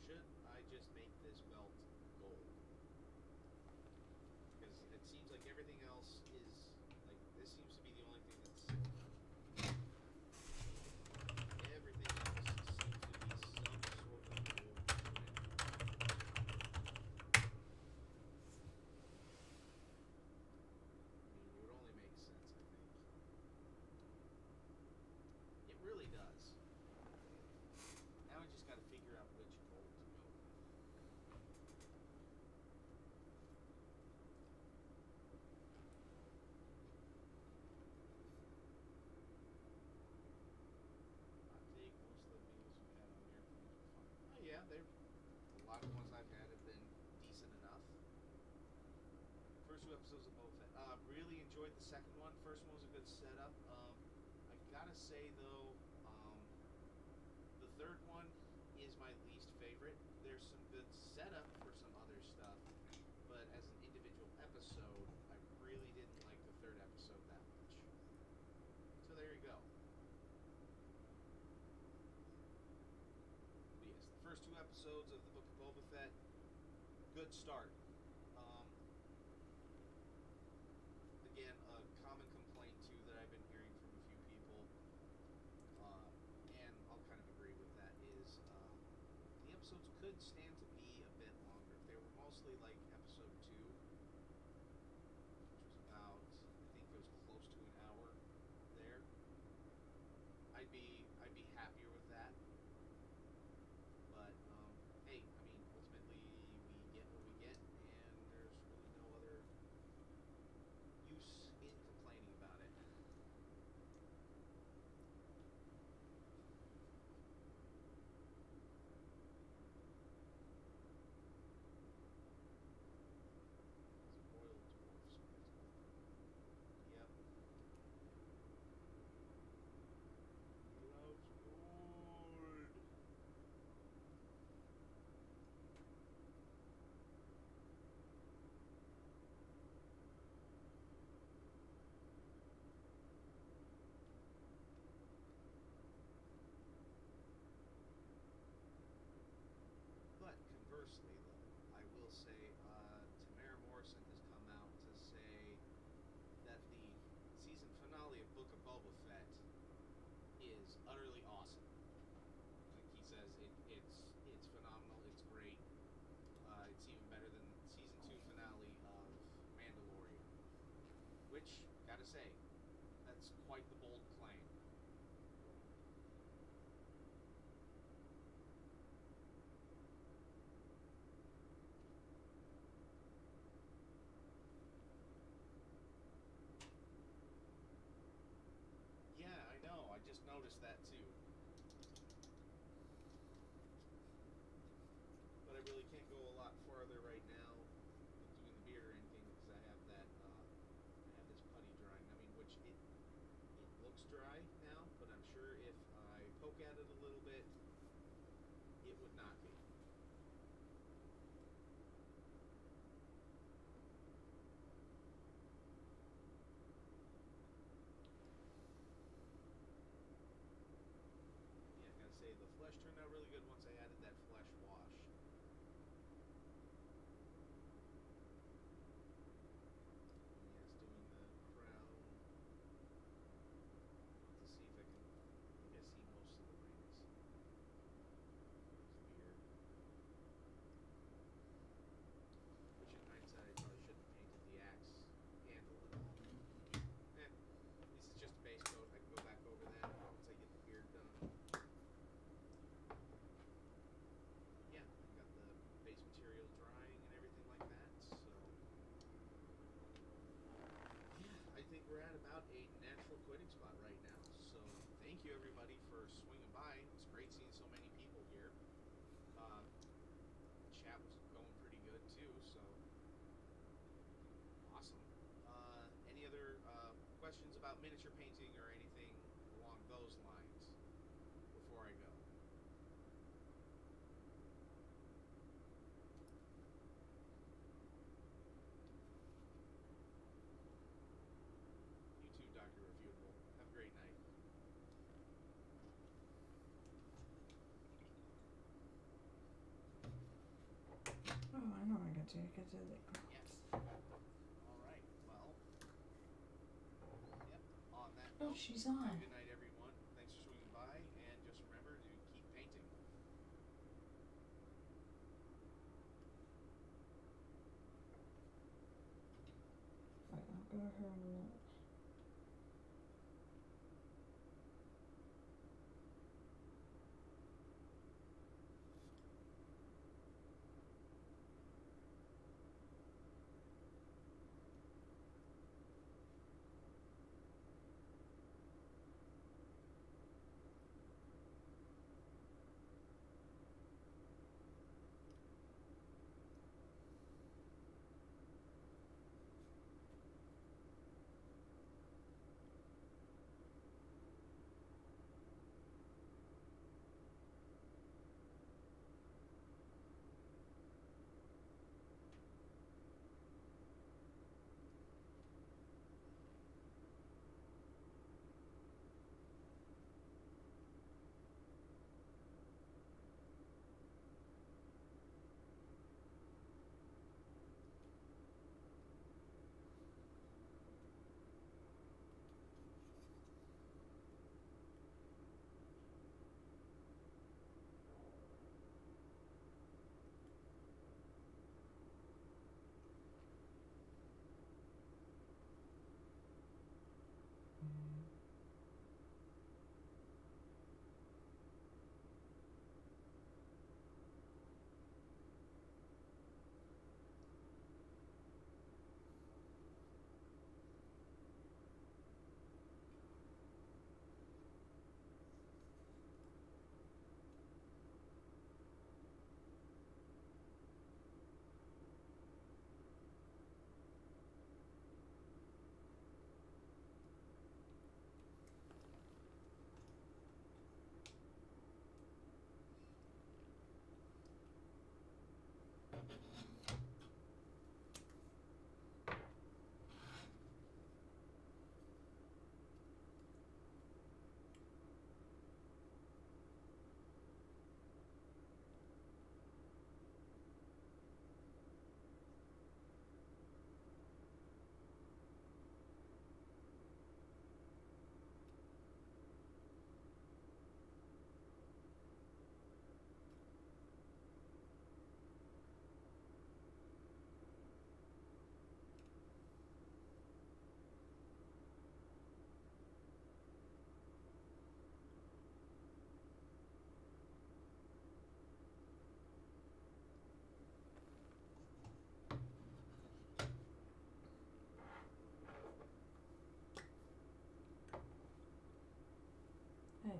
Should I just make this belt gold? Because it seems like everything else is, like, this seems to be the only thing that's silver. Everything else seems to be some sort of gold. I mean, it would only make sense, I think. first two episodes of Boba Fett. Really enjoyed the second one. First one was a good setup. I gotta say though, the third one is my least favorite. There's some good setup for some other stuff, but as an individual episode, I really didn't like the third episode that much. So there you go. But yes, the first two episodes of the Book of Boba Fett, good start. Again, a common complaint too that I've been hearing from a few people, and I'll kind of agree with that, is the episodes could stand to be a bit longer. If they were mostly like episode 2, which was about, I think it was close to an hour there, I'd be happier with that. But hey, I mean, ultimately we get what we get, and there's really no other use in complaining about it. It's a royal dwarf, so that's good. Yep. He loves gold. But conversely, though, I will say Tamara Morrison has come out to say that the season finale of Book of Boba Fett is utterly awesome. Like he says, it's phenomenal. It's great. It's even better than season 2 finale of Mandalorian. Which, gotta say, that's quite the bold claim. Yeah, I know. I just noticed that too. But I really can't go a lot farther right now with doing the beard or anything because I have that. I have this putty drying. I mean, which it looks dry now, but I'm sure if I poke at it a little bit, it would not be. Yeah, I gotta say the flesh turned out really good once I added that flesh wash. Yes, doing the crown to see if I can. I think I see most of the rings. His beard. Which in hindsight, I probably shouldn't have painted the axe handle at all. At least it's just a base coat. I can go back over that once I get the beard done. Yeah, I got the base material drying and everything like that, so yeah, I think we're at about a natural quitting spot right now. So thank you everybody for swinging by. It's great seeing so many people here. Chat was going pretty good too, so awesome. Any other questions about miniature painting or anything along those lines before I go? You too, Dr. Refutable. Have a great night. Oh, I know I got you. I got you. Yes. All right. Well. Yep. On that Oh, note, she's have a on. good night, everyone. Thanks for swinging by, and just remember to keep painting. Right, I'll go to her in a minute.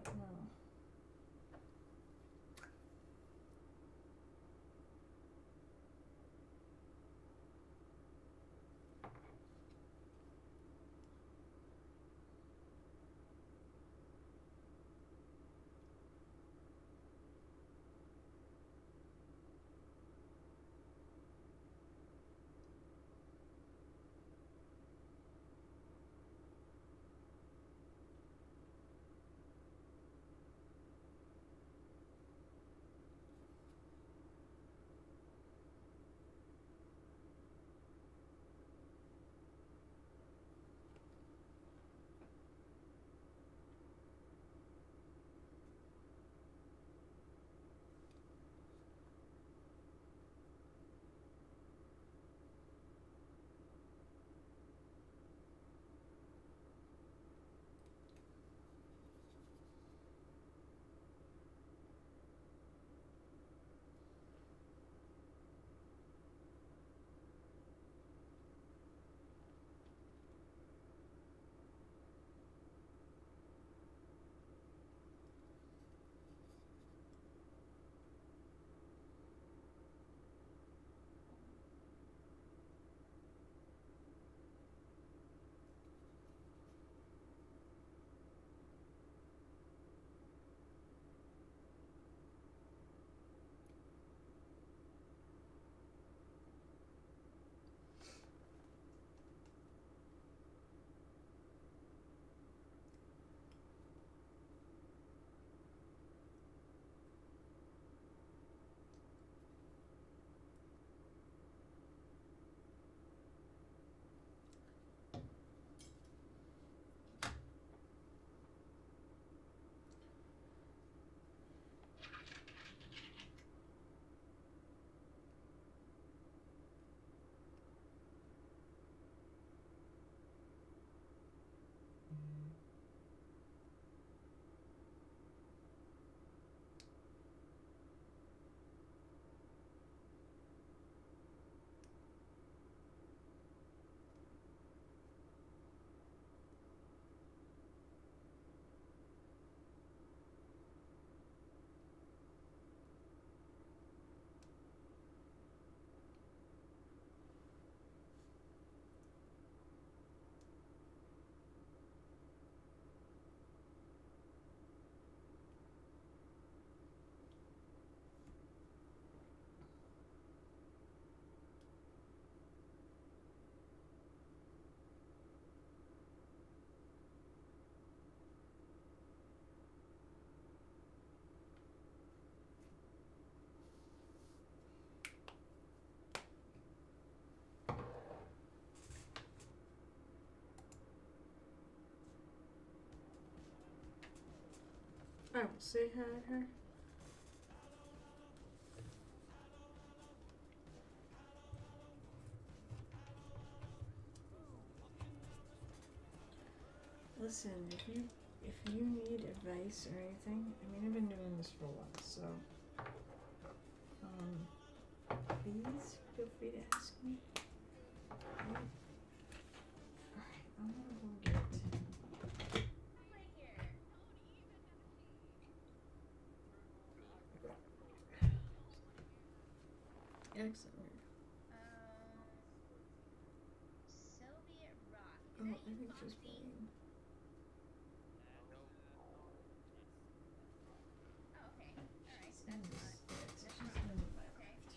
well. I will say hi to her. Listen, if you need advice or anything, I mean I've been doing this for a while, so please feel free to ask me. Alright, I'm gonna go get excellent. Oh, I think she's playing. She's in this. She's in the Minecraft.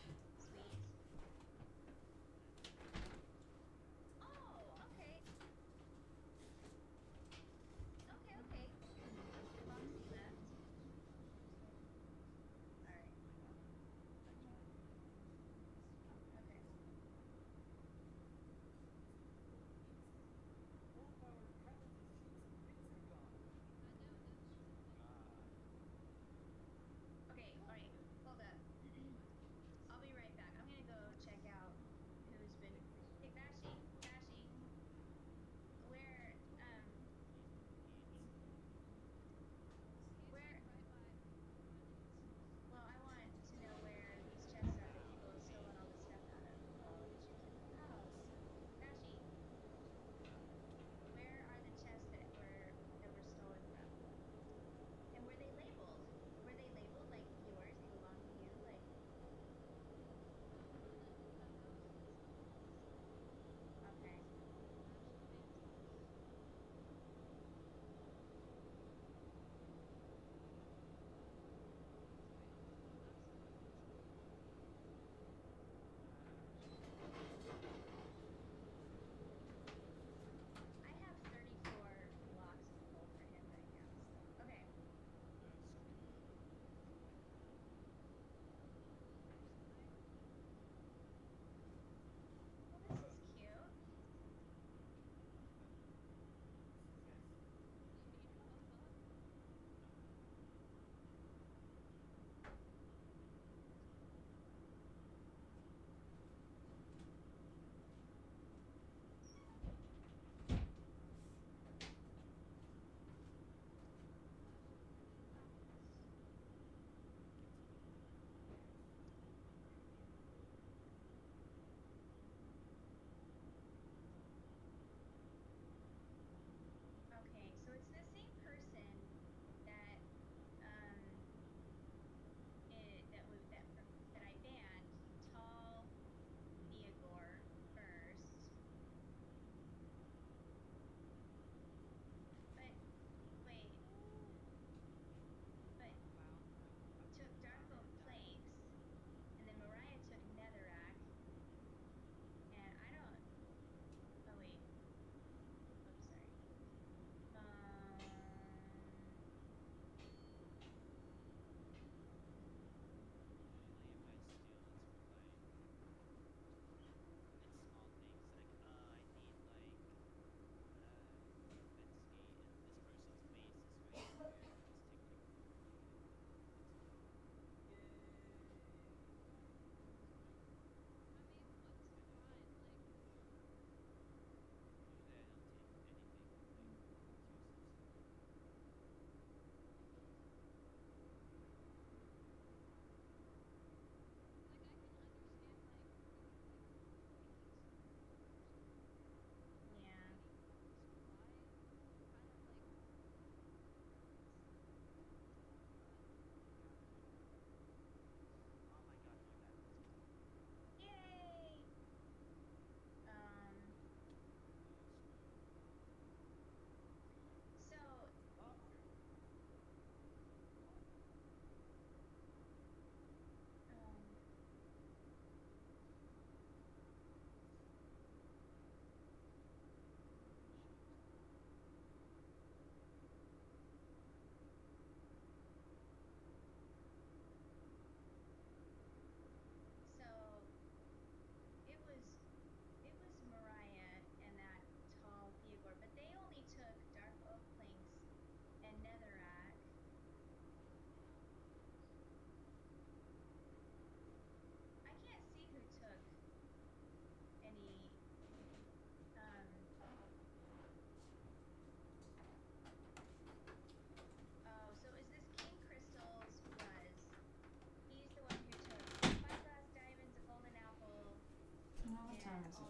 time is it?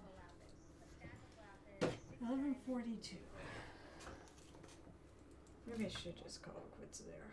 11:42. Maybe I should just call it quits there.